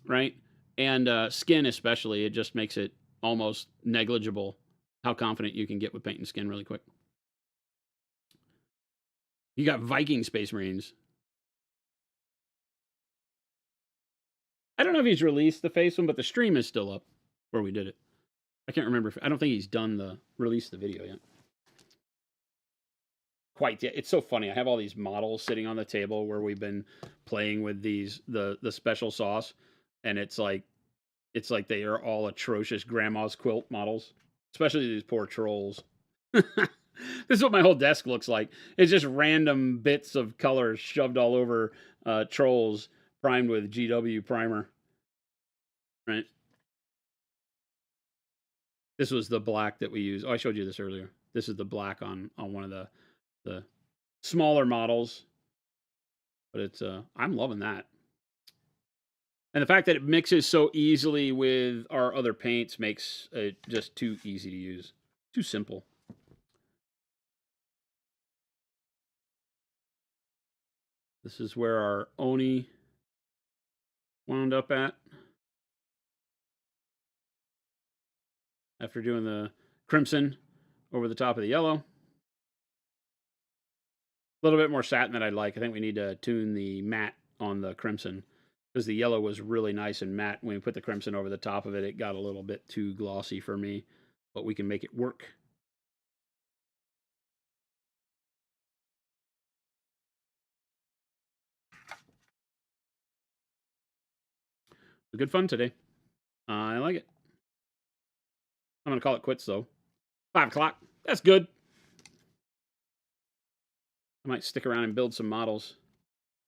right? And skin especially, it just makes it almost negligible how confident you can get with painting skin really quick. You got Viking Space Marines. I don't know if he's released the face one, but the stream is still up where we did it. I can't remember. I don't think he's done released the video yet. Quite yet. It's so funny. I have all these models sitting on the table where we've been playing with the special sauce. And it's like they are all atrocious grandma's quilt models, especially these poor trolls. This is what my whole desk looks like. It's just random bits of colors shoved all over trolls primed with GW primer. Right. This was the black that we use. Oh, I showed you this earlier. This is the black on one of the smaller models. But it's I'm loving that. And the fact that it mixes so easily with our other paints makes it just too easy to use. Too simple. This is where our Oni wound up at. After doing the crimson over the top of the yellow. A little bit more satin than I'd like. I think we need to tune the matte on the crimson, because the yellow was really nice and matte. When we put the crimson over the top of it, it got a little bit too glossy for me, but we can make it work. It was good fun today. I like it. I'm going to call it quits, though. 5 o'clock. That's good. I might stick around and build some models.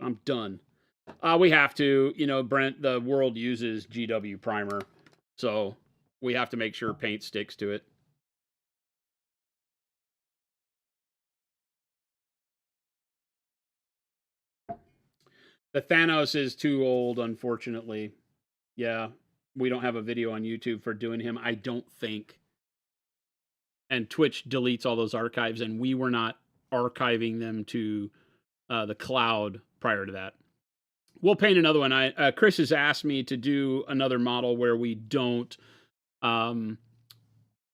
I'm done. We have to. You know, Brent, the world uses GW primer, so we have to make sure paint sticks to it. The Thanos is too old, unfortunately. Yeah, we don't have a video on YouTube for doing him, I don't think. And Twitch deletes all those archives, and we were not archiving them to the cloud prior to that. We'll paint another one. Chris has asked me to do another model where we don't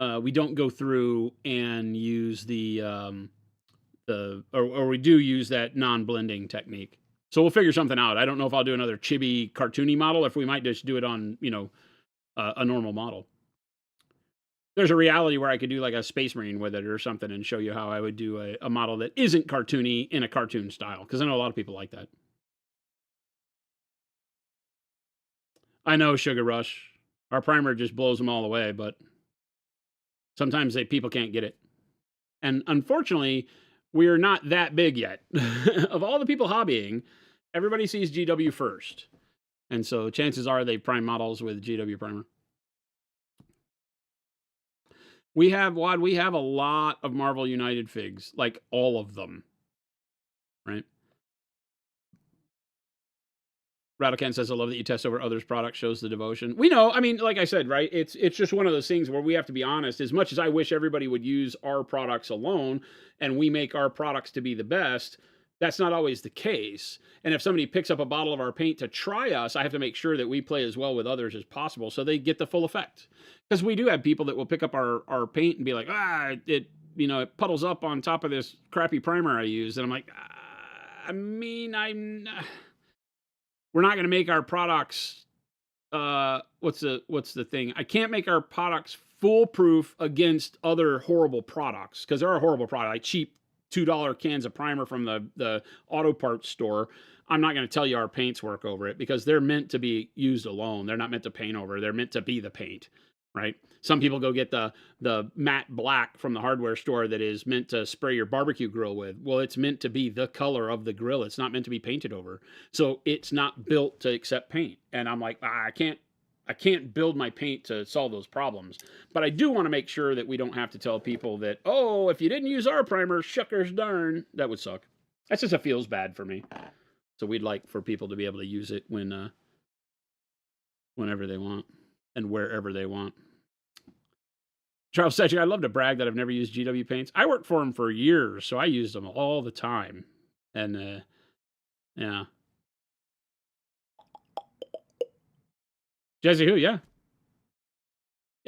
we don't go through and use or we do use that non-blending technique. So we'll figure something out. I don't know if I'll do another chibi cartoony model, if we might just do it on, a normal model. There's a reality where I could do like a Space Marine with it or something and show you how I would do a model that isn't cartoony in a cartoon style, because I know a lot of people like that. I know, Sugar Rush. Our primer just blows them all away, but sometimes people can't get it. And unfortunately, we're not that big yet. Of all the people hobbying, everybody sees GW first. And so chances are they prime models with GW primer. We have a lot of Marvel United figs, like all of them, right? Rattlecan says, I love that you test over others' products, shows the devotion. We know, I mean, like I said, right? It's just one of those things where we have to be honest. As much as I wish everybody would use our products alone and we make our products to be the best, that's not always the case. And if somebody picks up a bottle of our paint to try us, I have to make sure that we play as well with others as possible so they get the full effect. Because we do have people that will pick up our paint and be like, it puddles up on top of this crappy primer I use. And I'm like, we're not going to make our products, what's the thing? I can't make our products foolproof against other horrible products, because there are horrible products, like cheap $2 cans of primer from the auto parts store. I'm not going to tell you our paints work over it, because they're meant to be used alone. They're not meant to paint over. They're meant to be the paint, right? Some people go get the matte black from the hardware store that is meant to spray your barbecue grill with. Well, it's meant to be the color of the grill. It's not meant to be painted over. So it's not built to accept paint. And I'm like, I can't build my paint to solve those problems. But I do want to make sure that we don't have to tell people that, oh, if you didn't use our primer, shuckers darn. That would suck. That's just, it feels bad for me. So we'd like for people to be able to use it whenever they want and wherever they want. Charles Setchik, I'd love to brag that I've never used GW paints. I worked for them for years, so I used them all the time. And, yeah. Jesse Who, yeah.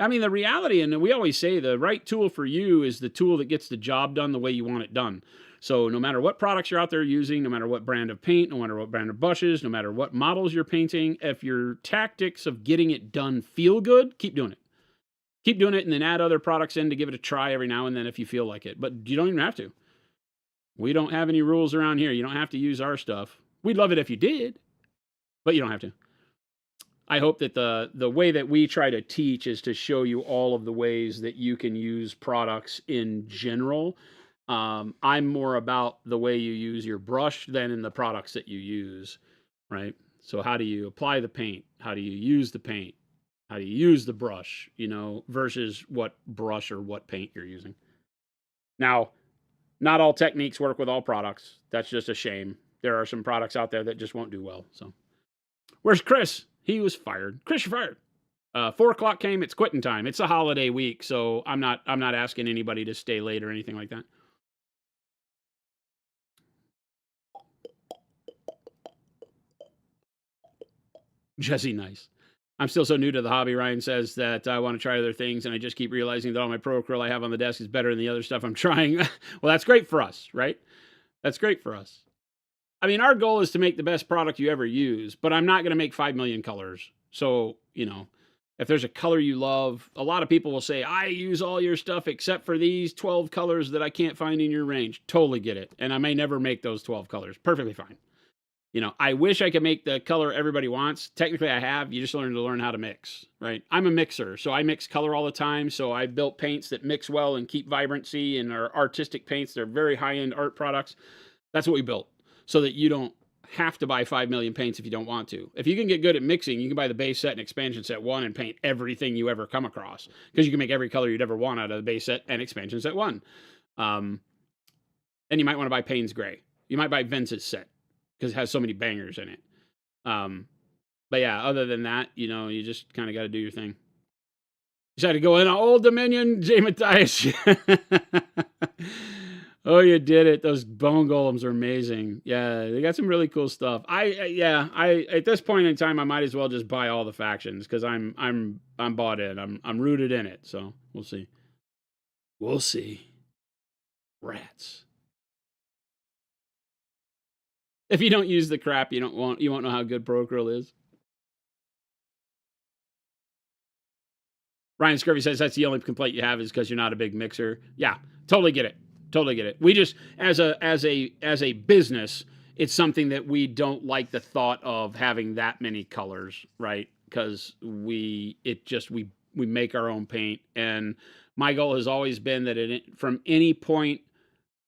I mean, the reality, and we always say the right tool for you is the tool that gets the job done the way you want it done. So no matter what products you're out there using, no matter what brand of paint, no matter what brand of brushes, no matter what models you're painting, if your tactics of getting it done feel good, keep doing it. Keep doing it, and then add other products in to give it a try every now and then if you feel like it. But you don't even have to. We don't have any rules around here. You don't have to use our stuff. We'd love it if you did, but you don't have to. I hope that the way that we try to teach is to show you all of the ways that you can use products in general. I'm more about the way you use your brush than in the products that you use, right? So how do you apply the paint? How do you use the paint? How do you use the brush, versus what brush or what paint you're using. Now, not all techniques work with all products. That's just a shame. There are some products out there that just won't do well. So, where's Chris? He was fired. Chris, you're fired. 4 o'clock came. It's quitting time. It's a holiday week, so I'm not asking anybody to stay late or anything like that. Jesse, nice. I'm still so new to the hobby. Ryan says that I want to try other things, and I just keep realizing that all my pro acryl I have on the desk is better than the other stuff I'm trying. Well, that's great for us, right? That's great for us. I mean, our goal is to make the best product you ever use, but I'm not going to make 5 million colors. So, if there's a color you love, a lot of people will say, I use all your stuff except for these 12 colors that I can't find in your range. Totally get it. And I may never make those 12 colors. Perfectly fine. I wish I could make the color everybody wants. Technically, I have. You just learn how to mix, right? I'm a mixer, so I mix color all the time. So I built paints that mix well and keep vibrancy and are artistic paints. They're very high-end art products. That's what we built, so that you don't have to buy 5 million paints if you don't want to. If you can get good at mixing, you can buy the base set and expansion set 1 and paint everything you ever come across, because you can make every color you'd ever want out of the base set and expansion set 1. And you might want to buy Payne's Gray. You might buy Vince's set, because it has so many bangers in it. But yeah, other than that, you just kind of got to do your thing. You just had to go in Old Dominion, J. Matthias. Oh, you did it. Those bone golems are amazing. Yeah, they got some really cool stuff. I at this point in time I might as well just buy all the factions cuz I'm bought in. I'm rooted in it. So, we'll see. We'll see. Rats. If you don't use the crap, you won't know how good Procurl is. Ryan Scurvy says that's the only complaint you have is because you're not a big mixer. Yeah, totally get it. Totally get it. We just as a business, it's something that we don't like the thought of having that many colors, right? Because we make our own paint, and my goal has always been that from any point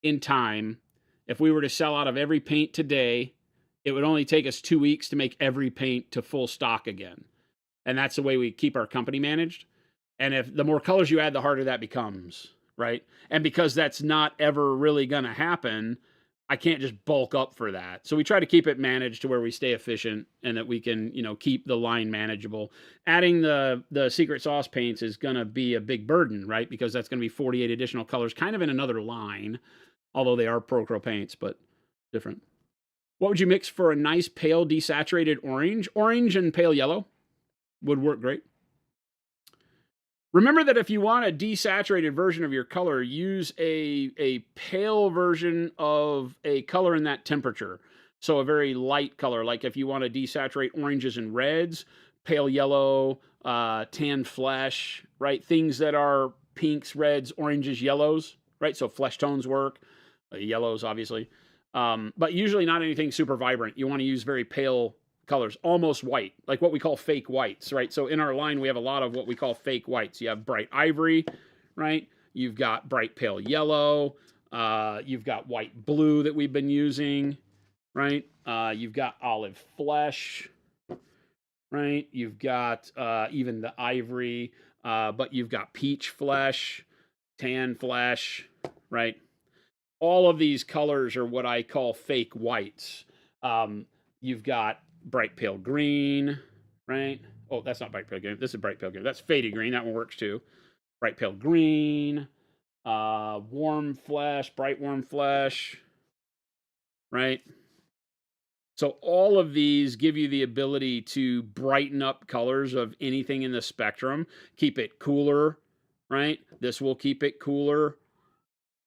in time, if we were to sell out of every paint today, it would only take us 2 weeks to make every paint to full stock again. And that's the way we keep our company managed. And if the more colors you add, the harder that becomes, right? And because that's not ever really going to happen, I can't just bulk up for that. So we try to keep it managed to where we stay efficient and that we can, keep the line manageable. Adding the secret sauce paints is going to be a big burden, right? Because that's going to be 48 additional colors, kind of in another line, although they are Procurl paints, but different. What would you mix for a nice pale desaturated orange? Orange and pale yellow would work great. Remember that if you want a desaturated version of your color, use a pale version of a color in that temperature. So a very light color, like if you want to desaturate oranges and reds, pale yellow, tan flesh, right? Things that are pinks, reds, oranges, yellows, right? So flesh tones work, yellows obviously, but usually not anything super vibrant. You want to use very pale colors, almost white, like what we call fake whites, right? So in our line, we have a lot of what we call fake whites. You have bright ivory, right? You've got bright pale yellow. You've got white blue that we've been using, right? You've got olive flesh, right? You've got even the ivory, but you've got peach flesh, tan flesh, right? All of these colors are what I call fake whites. You've got bright pale green, right? Oh, that's not bright pale green. This is bright pale green. That's faded green. That one works too. Bright pale green, warm flesh, bright warm flesh, right? So all of these give you the ability to brighten up colors of anything in the spectrum, keep it cooler, right? This will keep it cooler,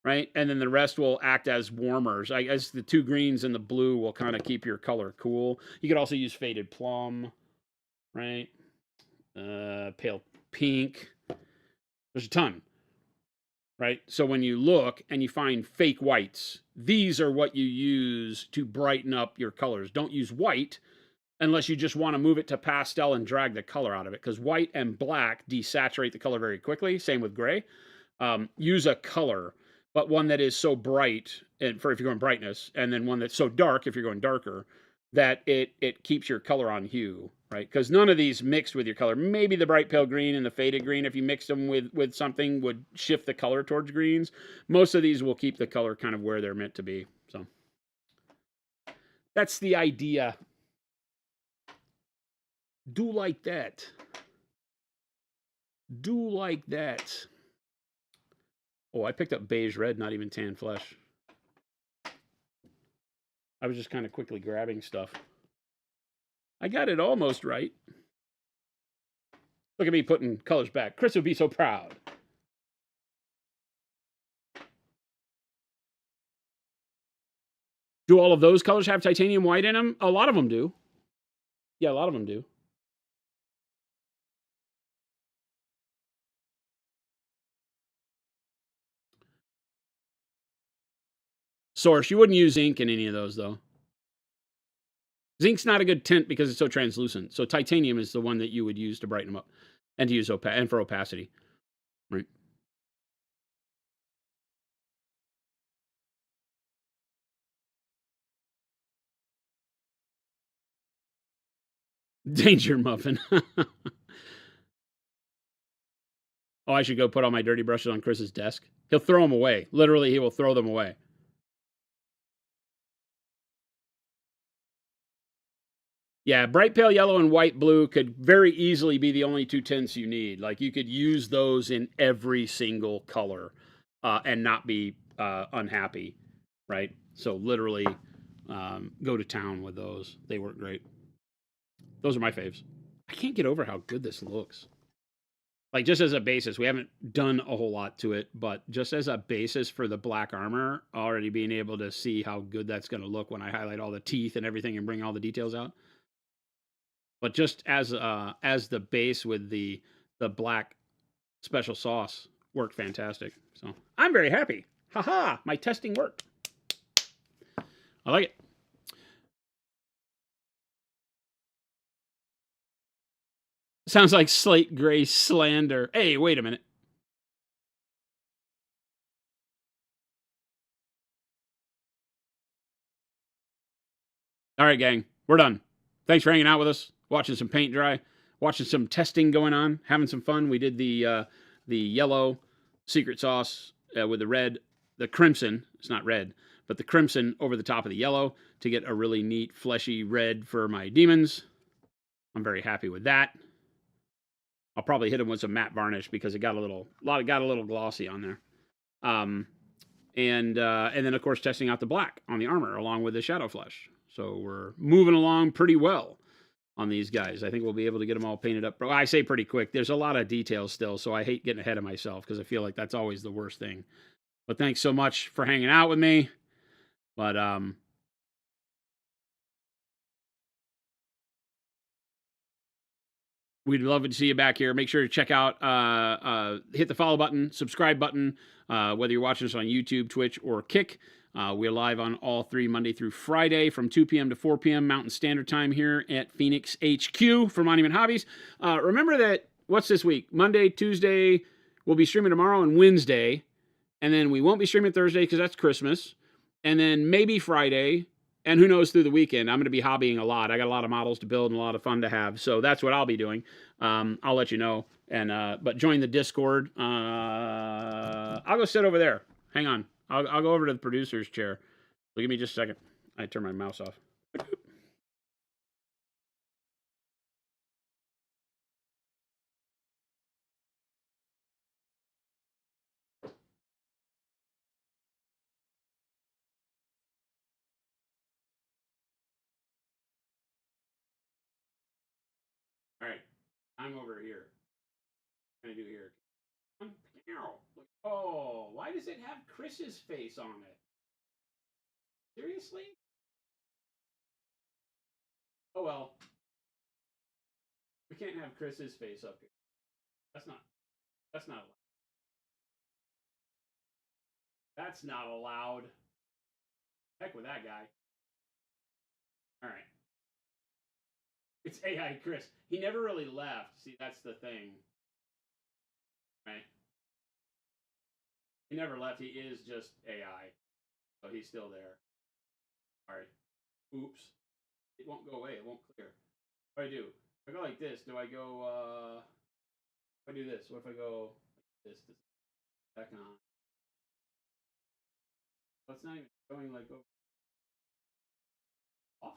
right? And then the rest will act as warmers. I guess the two greens and the blue will kind of keep your color cool. You could also use faded plum, right? Pale pink. There's a ton, right? So when you look and you find fake whites, these are what you use to brighten up your colors. Don't use white unless you just want to move it to pastel and drag the color out of it, because white and black desaturate the color very quickly. Same with gray. Use a color, but one that is so bright, and if you're going brightness, and then one that's so dark if you're going darker, that it keeps your color on hue, right? Because none of these mixed with your color. Maybe the bright pale green and the faded green, if you mix them with something, would shift the color towards greens. Most of these will keep the color kind of where they're meant to be. So that's the idea. Do like that. Do like that. Oh, I picked up beige red, not even tan flesh. I was just kind of quickly grabbing stuff. I got it almost right. Look at me putting colors back. Chris would be so proud. Do all of those colors have titanium white in them? A lot of them do. Yeah, a lot of them do. Source, you wouldn't use ink in any of those, though. Zinc's not a good tint because it's so translucent. So titanium is the one that you would use to brighten them up and to use and for opacity. Right. Danger muffin. Oh, I should go put all my dirty brushes on Chris's desk. He'll throw them away. Literally, he will throw them away. Yeah, bright pale yellow and white blue could very easily be the only two tints you need. Like, you could use those in every single color and not be unhappy, right? So literally go to town with those. They work great. Those are my faves. I can't get over how good this looks. Like, just as a basis, we haven't done a whole lot to it, but just as a basis for the black armor, already being able to see how good that's going to look when I highlight all the teeth and everything and bring all the details out. But just as the base with the black special sauce worked fantastic. So I'm very happy. Haha, my testing worked. I like it. Sounds like slate gray slander. Hey, wait a minute. All right, gang, we're done. Thanks for hanging out with us, watching some paint dry, watching some testing going on, having some fun. We did the yellow secret sauce with the red, the crimson. It's not red, but the crimson over the top of the yellow to get a really neat fleshy red for my demons. I'm very happy with that. I'll probably hit them with some matte varnish because it got a little glossy on there. And then of course testing out the black on the armor along with the shadow flesh. So we're moving along pretty well on these guys. I think we'll be able to get them all painted up. I say pretty quick. There's a lot of details still, so I hate getting ahead of myself because I feel like that's always the worst thing. But thanks so much for hanging out with me. But we'd love to see you back here. Make sure to check out, hit the follow button, subscribe button, whether you're watching us on YouTube, Twitch, or Kick. We're live on all three Monday through Friday from 2 p.m. to 4 p.m. Mountain Standard Time here at Phoenix HQ for Monument Hobbies. Remember that, what's this week? Monday, Tuesday, we'll be streaming tomorrow and Wednesday. And then we won't be streaming Thursday because that's Christmas. And then maybe Friday. And who knows through the weekend. I'm going to be hobbying a lot. I got a lot of models to build and a lot of fun to have. So that's what I'll be doing. I'll let you know. And but join the Discord. I'll go sit over there. Hang on. I'll go over to the producer's chair. So give me just a second. I turn my mouse off. All right, I'm over here. What can I do here? Oh, why does it have Chris's face on it? Seriously? Oh well. We can't have Chris's face up here. That's not allowed. That's not allowed. Heck with that guy. All right. It's AI Chris. He never really left. See, that's the thing. Right? He never left. He is just AI. So he's still there. All right. Oops. It won't go away. It won't clear. What do I do? If I go like this, do I go, if I do this, what if I go like this back on? Well, it's not even going like over. Off?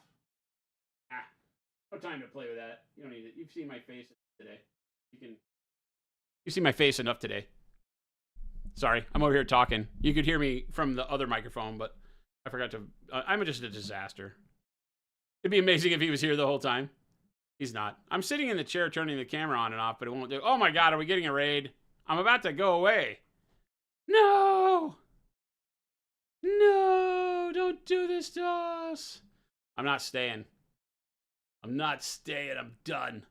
Ah. No time to play with that. You don't need it. You've seen my face today. You've seen my face enough today. Sorry, I'm over here talking. You could hear me from the other microphone, but I forgot to. I'm just a disaster. It'd be amazing if he was here the whole time. He's not. I'm sitting in the chair turning the camera on and off, but it won't do. Oh my God, are we getting a raid? I'm about to go away. No! No, don't do this to us. I'm not staying. I'm not staying. I'm done.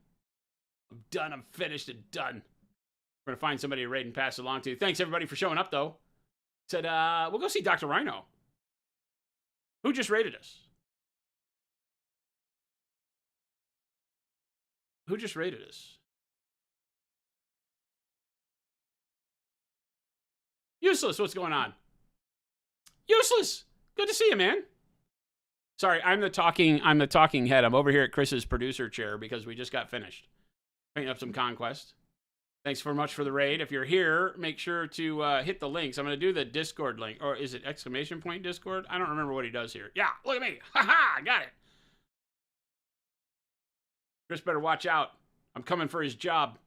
I'm done. I'm finished and done. We're going to find somebody to raid and pass it along to. Thanks, everybody, for showing up, though. Said, we'll go see Dr. Rhino. Who just raided us? Who just raided us? Useless, what's going on? Useless! Good to see you, man. Sorry, I'm the talking head. I'm over here at Chris's producer chair because we just got finished painting up some Conquest. Thanks very much for the raid. If you're here, make sure to hit the links. I'm going to do the Discord link. Or is it exclamation point Discord? I don't remember what he does here. Yeah, look at me. Ha-ha, got it. Chris better watch out. I'm coming for his job.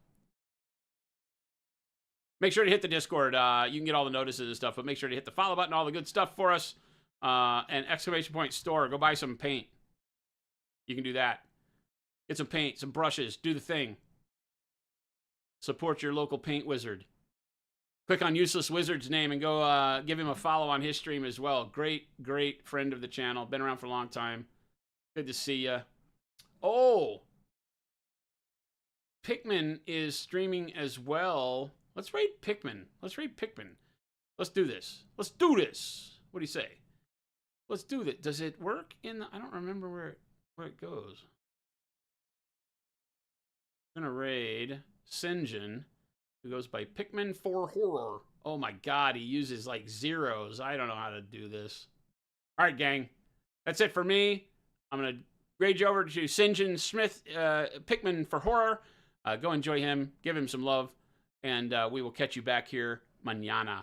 Make sure to hit the Discord. You can get all the notices and stuff, but make sure to hit the follow button, all the good stuff for us. And exclamation point store. Go buy some paint. You can do that. Get some paint, some brushes. Do the thing. Support your local paint wizard. Click on Useless Wizard's name and go give him a follow on his stream as well. Great, great friend of the channel. Been around for a long time. Good to see ya. Oh! Pikmin is streaming as well. Let's raid Pikmin. Let's raid Pikmin. Let's do this. Let's do this. What do you say? Let's do that. Does it work in the... I don't remember where it goes. I'm going to raid Sinjin, who goes by Pikmin for Horror. Oh my god, he uses like zeros. I don't know how to do this. All right, gang. That's it for me. I'm going to raid you over to Sinjin Smith, Pikmin for Horror. Go enjoy him. Give him some love. And we will catch you back here mañana.